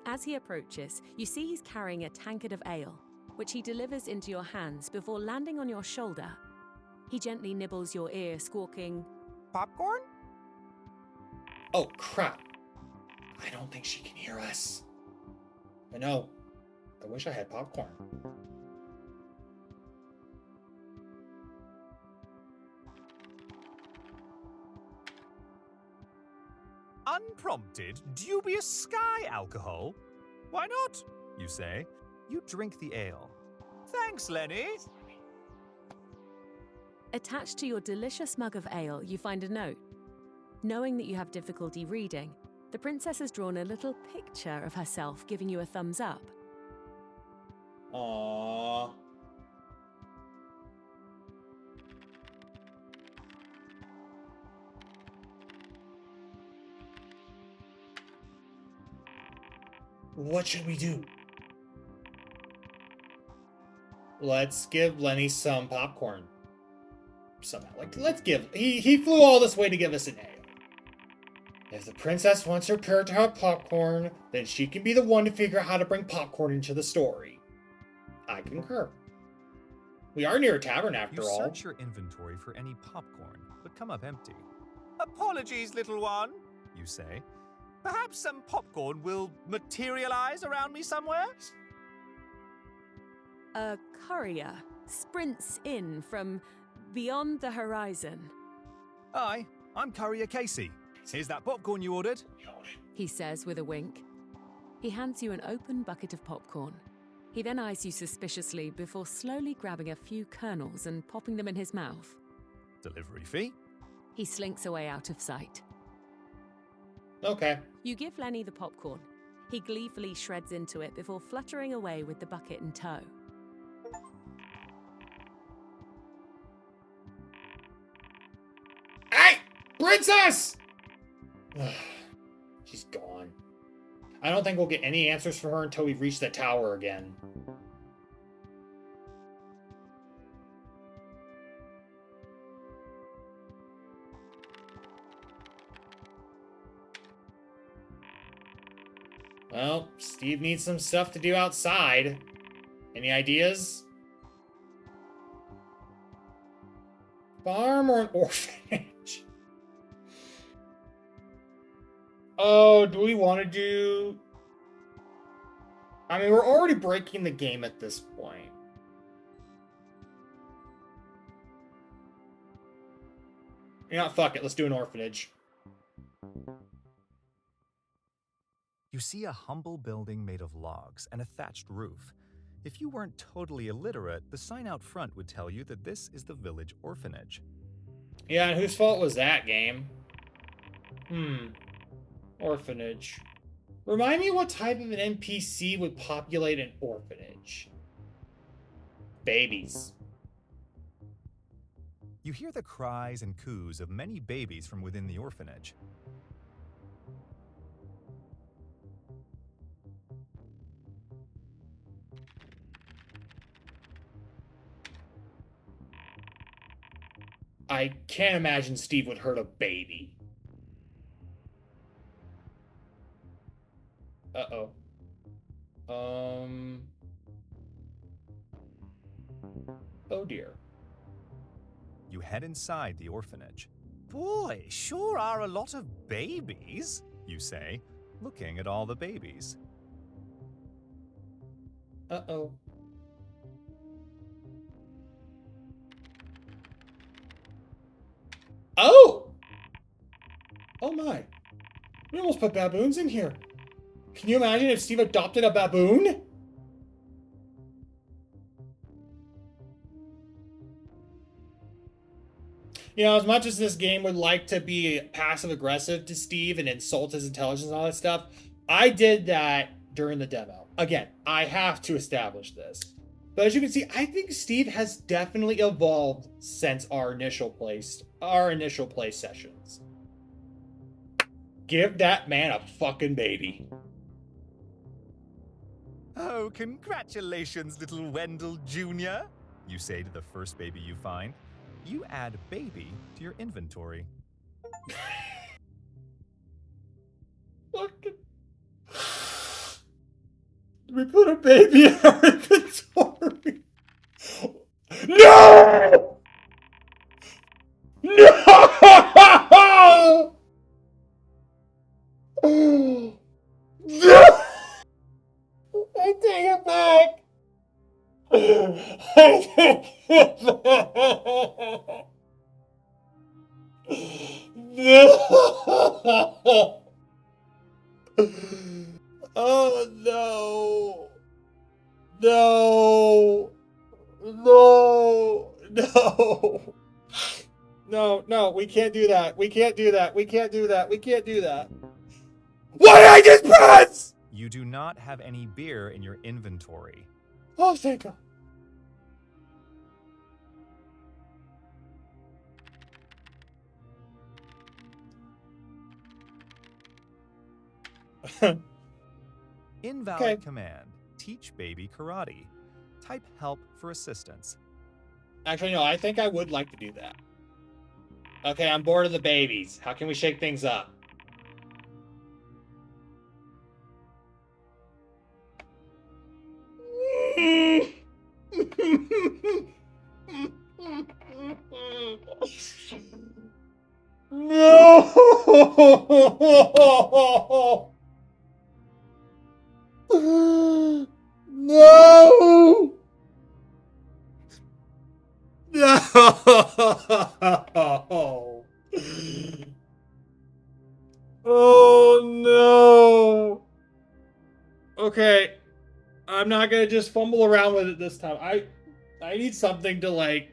Speaker 6: As he approaches, you see he's carrying a tankard of ale, which he delivers into your hands before landing on your shoulder. He gently nibbles your ear, squawking,
Speaker 7: Popcorn?
Speaker 1: Oh, crap. I don't think she can hear us. I know. I wish I had popcorn.
Speaker 3: Unprompted, dubious sky alcohol? Why not?
Speaker 8: you say. You drink the ale.
Speaker 3: Thanks, Lenny.
Speaker 6: Attached to your delicious mug of ale, you find a note. Knowing that you have difficulty reading, the princess has drawn a little picture of herself giving you a thumbs up.
Speaker 1: Aww. What should we do? Let's give Lenny some popcorn. Somehow. Like, let's give... He flew all this way to give us an ale. If the princess wants her parrot to have popcorn, then she can be the one to figure out how to bring popcorn into the story. I concur. We are near a tavern after
Speaker 8: You
Speaker 1: all.
Speaker 8: search your inventory for any popcorn, but come up empty.
Speaker 3: Apologies, little one, you say. Perhaps some popcorn will materialize around me somewhere?
Speaker 6: A courier sprints in from beyond the horizon.
Speaker 8: Hi, I'm Courier Casey. Here's that popcorn you ordered.
Speaker 6: He says with a wink. He hands you an open bucket of popcorn. He then eyes you suspiciously before slowly grabbing a few kernels and popping them in his mouth.
Speaker 8: Delivery fee?
Speaker 6: He slinks away out of sight.
Speaker 1: Okay.
Speaker 6: You give Lenny the popcorn. He gleefully shreds into it before fluttering away with the bucket in tow.
Speaker 1: Hey! Princess! She's gone. I don't think we'll get any answers from her until we've reached the tower again. Well, Steve needs some stuff to do outside. Any ideas? Farm or an orphanage? Oh, do we want to do... I mean, we're already breaking the game at this point. You know, fuck it. Let's do an orphanage.
Speaker 8: You see a humble building made of logs and a thatched roof. If you weren't totally illiterate, the sign out front would tell you that this is the village orphanage.
Speaker 1: Yeah, and whose fault was that, game? Orphanage. Remind me what type of an NPC would populate an orphanage. Babies.
Speaker 8: You hear the cries and coos of many babies from within the orphanage.
Speaker 1: I can't imagine Steve would hurt a baby. Uh-oh. Oh dear.
Speaker 8: You head inside the orphanage.
Speaker 3: Boy, sure are a lot of babies,
Speaker 8: You say, looking at all the babies.
Speaker 1: Uh-oh. Oh! Oh my. We almost put baboons in here. Can you imagine if Steve adopted a baboon? You know, as much as this game would like to be passive-aggressive to Steve and insult his intelligence and all that stuff, I did that during the demo. Again, I have to establish this. But as you can see, I think Steve has definitely evolved since our initial play sessions. Give that man a fucking baby.
Speaker 8: Oh, congratulations, little Wendell Jr., you say to the first baby you find. You add baby to your inventory.
Speaker 1: Fucking... We put a baby in our inventory. No! No! No! I take it back. I take it back. No! Oh no! No. No. No. No, no, we can't do that. We can't do that. We can't do that. We can't do that. What did I just press?
Speaker 8: You do not have any beer in your inventory.
Speaker 1: Oh, thank God.
Speaker 8: Invalid
Speaker 1: Okay.
Speaker 8: command. Teach baby karate. Type help for assistance.
Speaker 1: Actually, no, I think I would like to do that. Okay, I'm bored of the babies. How can we shake things up? No! No! No! Oh no! Okay, I'm not gonna just fumble around with it this time. I need something to like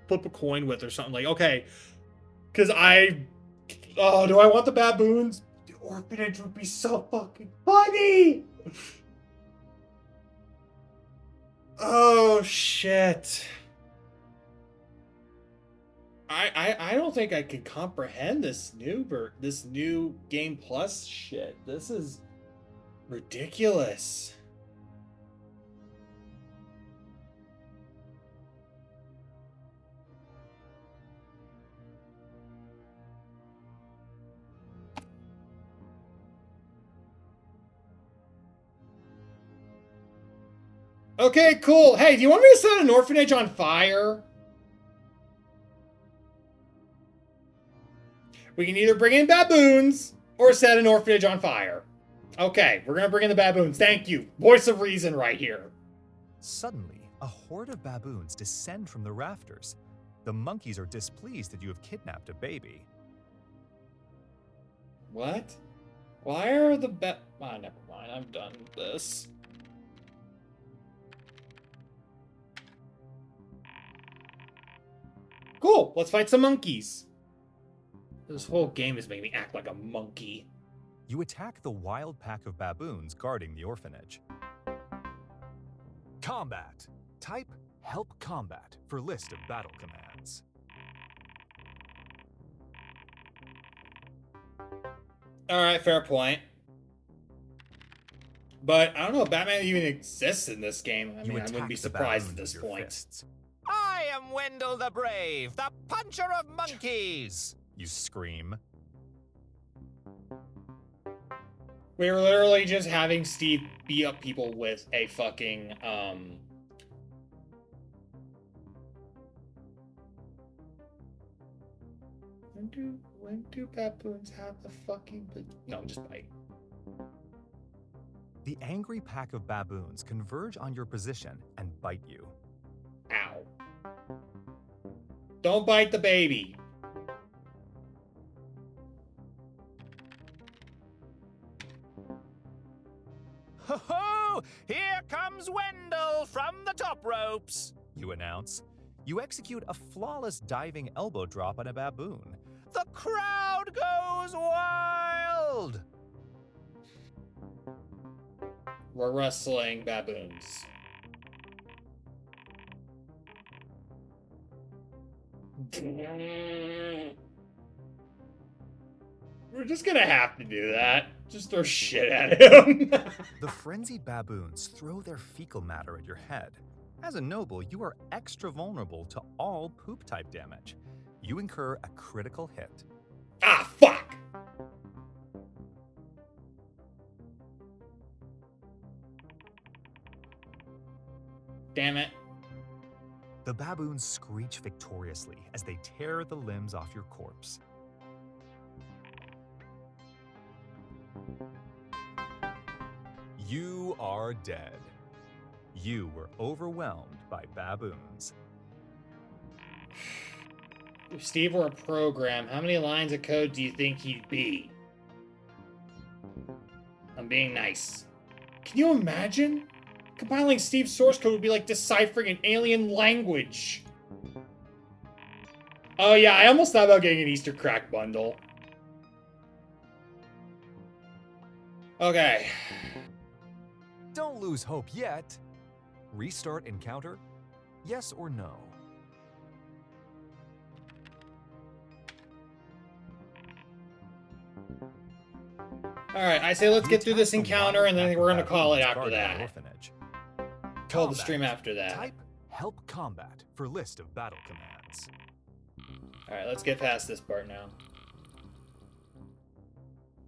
Speaker 1: flip a coin with or something. Like, okay, because oh, do I want the baboons? The orphanage would be so fucking funny. Oh shit. I don't think I can comprehend this new Game Plus shit. This is ridiculous. Okay, cool. Hey, do you want me to set an orphanage on fire? We can either bring in baboons or set an orphanage on fire. Okay, we're gonna bring in the baboons. Thank you. Voice of reason right here.
Speaker 8: Suddenly, a horde of baboons descend from the rafters. The monkeys are displeased that you have kidnapped a baby.
Speaker 1: What? Why are the never mind. I'm done with this. Cool. Let's fight some monkeys. This whole game is making me act like a monkey.
Speaker 8: You attack the wild pack of baboons guarding the orphanage.
Speaker 2: Combat. Type help combat for list of battle commands.
Speaker 1: Alright, fair point. But I don't know if Batman even exists in this game. I mean, I wouldn't be surprised at this point.
Speaker 7: I am Wendell the Brave, the puncher of monkeys!
Speaker 8: You scream.
Speaker 1: We were literally just having Steve beat up people with a fucking, When do baboons have the fucking... No, just bite.
Speaker 8: The angry pack of baboons converge on your position and bite you.
Speaker 1: Ow. Don't bite the baby.
Speaker 7: Ho ho! Here comes Wendell from the top ropes!
Speaker 8: You announce. You execute a flawless diving elbow drop on a baboon.
Speaker 7: The crowd goes wild!
Speaker 1: We're wrestling baboons. We're just gonna have to do that. Just throw shit at him.
Speaker 8: The frenzied baboons throw their fecal matter at your head. As a noble, you are extra vulnerable to all poop-type damage. You incur a critical hit.
Speaker 1: Ah, fuck! Damn it.
Speaker 8: The baboons screech victoriously as they tear the limbs off your corpse. You are dead. You were overwhelmed by baboons.
Speaker 1: If Steve were a program, how many lines of code do you think he'd be? I'm being nice. Can you imagine? compiling Steve's source code would be like deciphering an alien language. Oh yeah, I almost thought about getting an Easter crack bundle. Okay.
Speaker 2: Don't lose hope yet. Restart encounter? Yes or no?
Speaker 1: Alright, I say let's
Speaker 2: You
Speaker 1: get through this
Speaker 2: attack the
Speaker 1: encounter
Speaker 2: wild
Speaker 1: and then
Speaker 2: pack
Speaker 1: we're
Speaker 2: of
Speaker 1: gonna call it
Speaker 2: baboons
Speaker 1: after
Speaker 2: guarding an
Speaker 1: that.
Speaker 2: orphanage.
Speaker 1: Call the
Speaker 2: Combat.
Speaker 1: stream after that.
Speaker 2: Type help combat for list of battle commands.
Speaker 1: Alright, let's get past this part now.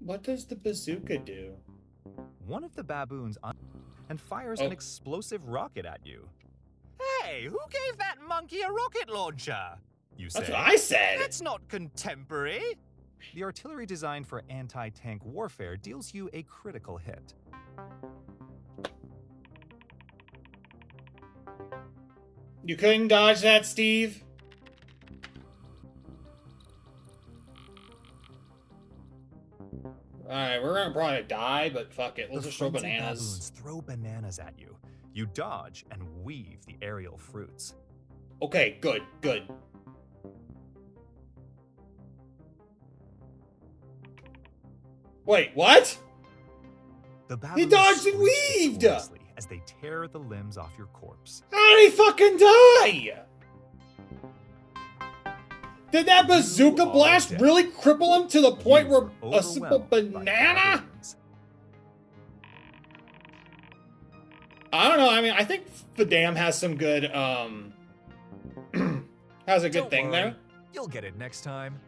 Speaker 1: What does the bazooka do?
Speaker 8: One of the baboons and fires
Speaker 1: Oh.
Speaker 8: an explosive rocket at you.
Speaker 3: Hey, who gave that monkey a rocket launcher?
Speaker 8: You say,
Speaker 1: That's what I said!
Speaker 3: That's not contemporary.
Speaker 8: the artillery designed for anti-tank warfare deals you a critical hit.
Speaker 1: You couldn't dodge that, Steve? Alright, we're gonna probably die, but fuck it. Let's
Speaker 8: The
Speaker 1: just throw
Speaker 8: frenzied
Speaker 1: bananas.
Speaker 8: baboons throw bananas at you. You dodge and weave the aerial fruits.
Speaker 1: Okay, good, good. Wait, what?
Speaker 8: The
Speaker 1: He
Speaker 8: baboons
Speaker 1: dodged and
Speaker 8: screech
Speaker 1: weaved!
Speaker 8: victoriously as they tear the limbs off your corpse.
Speaker 1: How did he fucking die? Did that bazooka
Speaker 8: You are
Speaker 1: blast
Speaker 8: dead.
Speaker 1: really cripple him to the point
Speaker 8: You
Speaker 1: where
Speaker 8: were
Speaker 1: a simple
Speaker 8: overwhelmed by
Speaker 1: banana?
Speaker 8: baboons.
Speaker 1: I don't know. I mean, I think Fadam has some good, has a good
Speaker 2: Don't
Speaker 1: thing
Speaker 2: worry,
Speaker 1: there.
Speaker 2: You'll get it next time.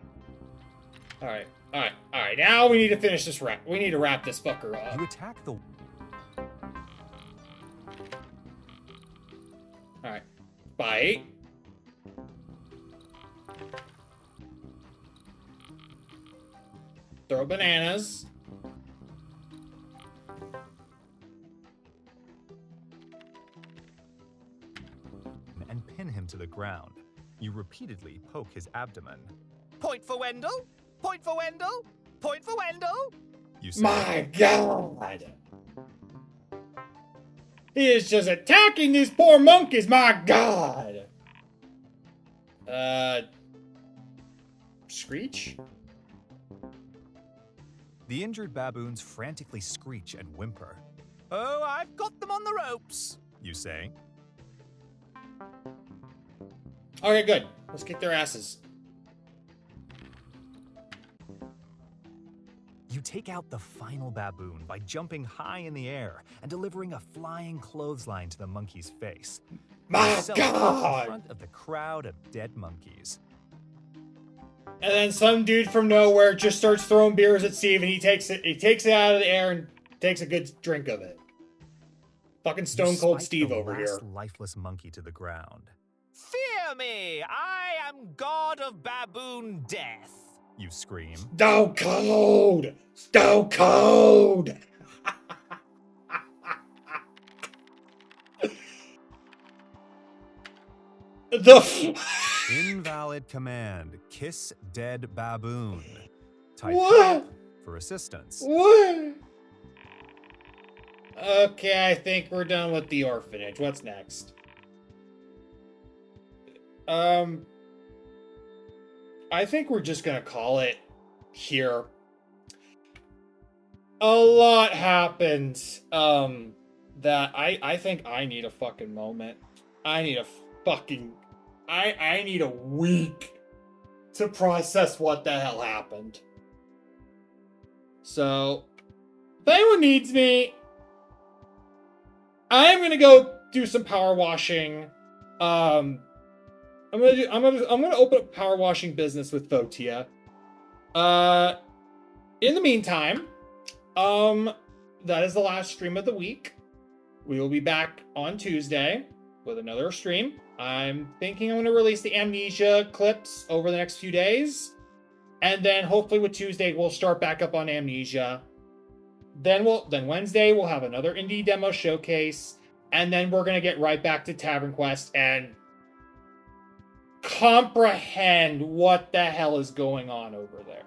Speaker 1: Alright, alright, alright. Now we need to finish this wrap. We need to wrap this fucker up.
Speaker 8: You attack the
Speaker 1: Alright. Bite. Throw bananas.
Speaker 8: and pin him to the ground. You repeatedly poke his abdomen.
Speaker 3: Point for Wendell. Point for Wendell. Point for Wendell.
Speaker 8: You say,
Speaker 1: My God! He is just attacking these poor monkeys, my God! Screech?
Speaker 8: The injured baboons frantically screech and whimper.
Speaker 3: Oh, I've got them on the ropes.
Speaker 8: You say,
Speaker 1: Okay, good. Let's kick their asses.
Speaker 8: you take out the final baboon by jumping high in the air and delivering a flying clothesline to the monkey's face.
Speaker 1: My
Speaker 8: Yourself in
Speaker 1: God!
Speaker 8: front of the crowd of dead monkeys.
Speaker 1: And then some dude from nowhere just starts throwing beers at Steve, and he takes it out of the air and takes a good drink of it. Fucking
Speaker 8: You
Speaker 1: Stone Cold
Speaker 8: spike
Speaker 1: Steve
Speaker 8: the
Speaker 1: over here.
Speaker 8: last lifeless monkey to the ground.
Speaker 3: Fear me. I am god of baboon death.
Speaker 8: You scream.
Speaker 1: Stone Cold! Stone Cold!
Speaker 8: Invalid command. Kiss dead baboon. Type
Speaker 1: What?
Speaker 8: help for assistance.
Speaker 1: What? Okay, I think we're done with the orphanage. What's next? I think we're just gonna call it here. A lot happened. That I think I need a fucking moment. I need a fucking I need a week to process what the hell happened. So, if anyone needs me, I'm gonna go do some power washing. I'm gonna open up a power washing business with Votia. In the meantime, that is the last stream of the week. We will be back on Tuesday with another stream. I'm thinking I'm gonna release the Amnesia clips over the next few days. And then hopefully with Tuesday, we'll start back up on Amnesia. Then Wednesday, we'll have another indie demo showcase. And then we're going to get right back to TavernQuest and comprehend what the hell is going on over there.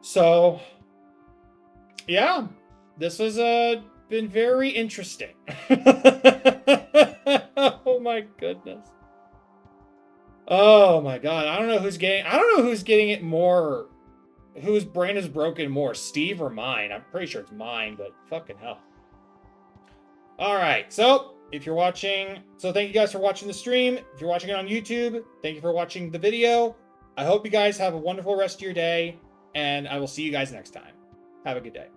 Speaker 1: So, yeah, this was a been very interesting. Oh my goodness. Oh my god. I don't know who's getting it more. Whose brain is broken more, Steve or mine? I'm pretty sure it's mine, but fucking hell. Alright, so if you're watching, thank you guys for watching the stream. If you're watching it on YouTube, thank you for watching the video. I hope you guys have a wonderful rest of your day, and I will see you guys next time. Have a good day.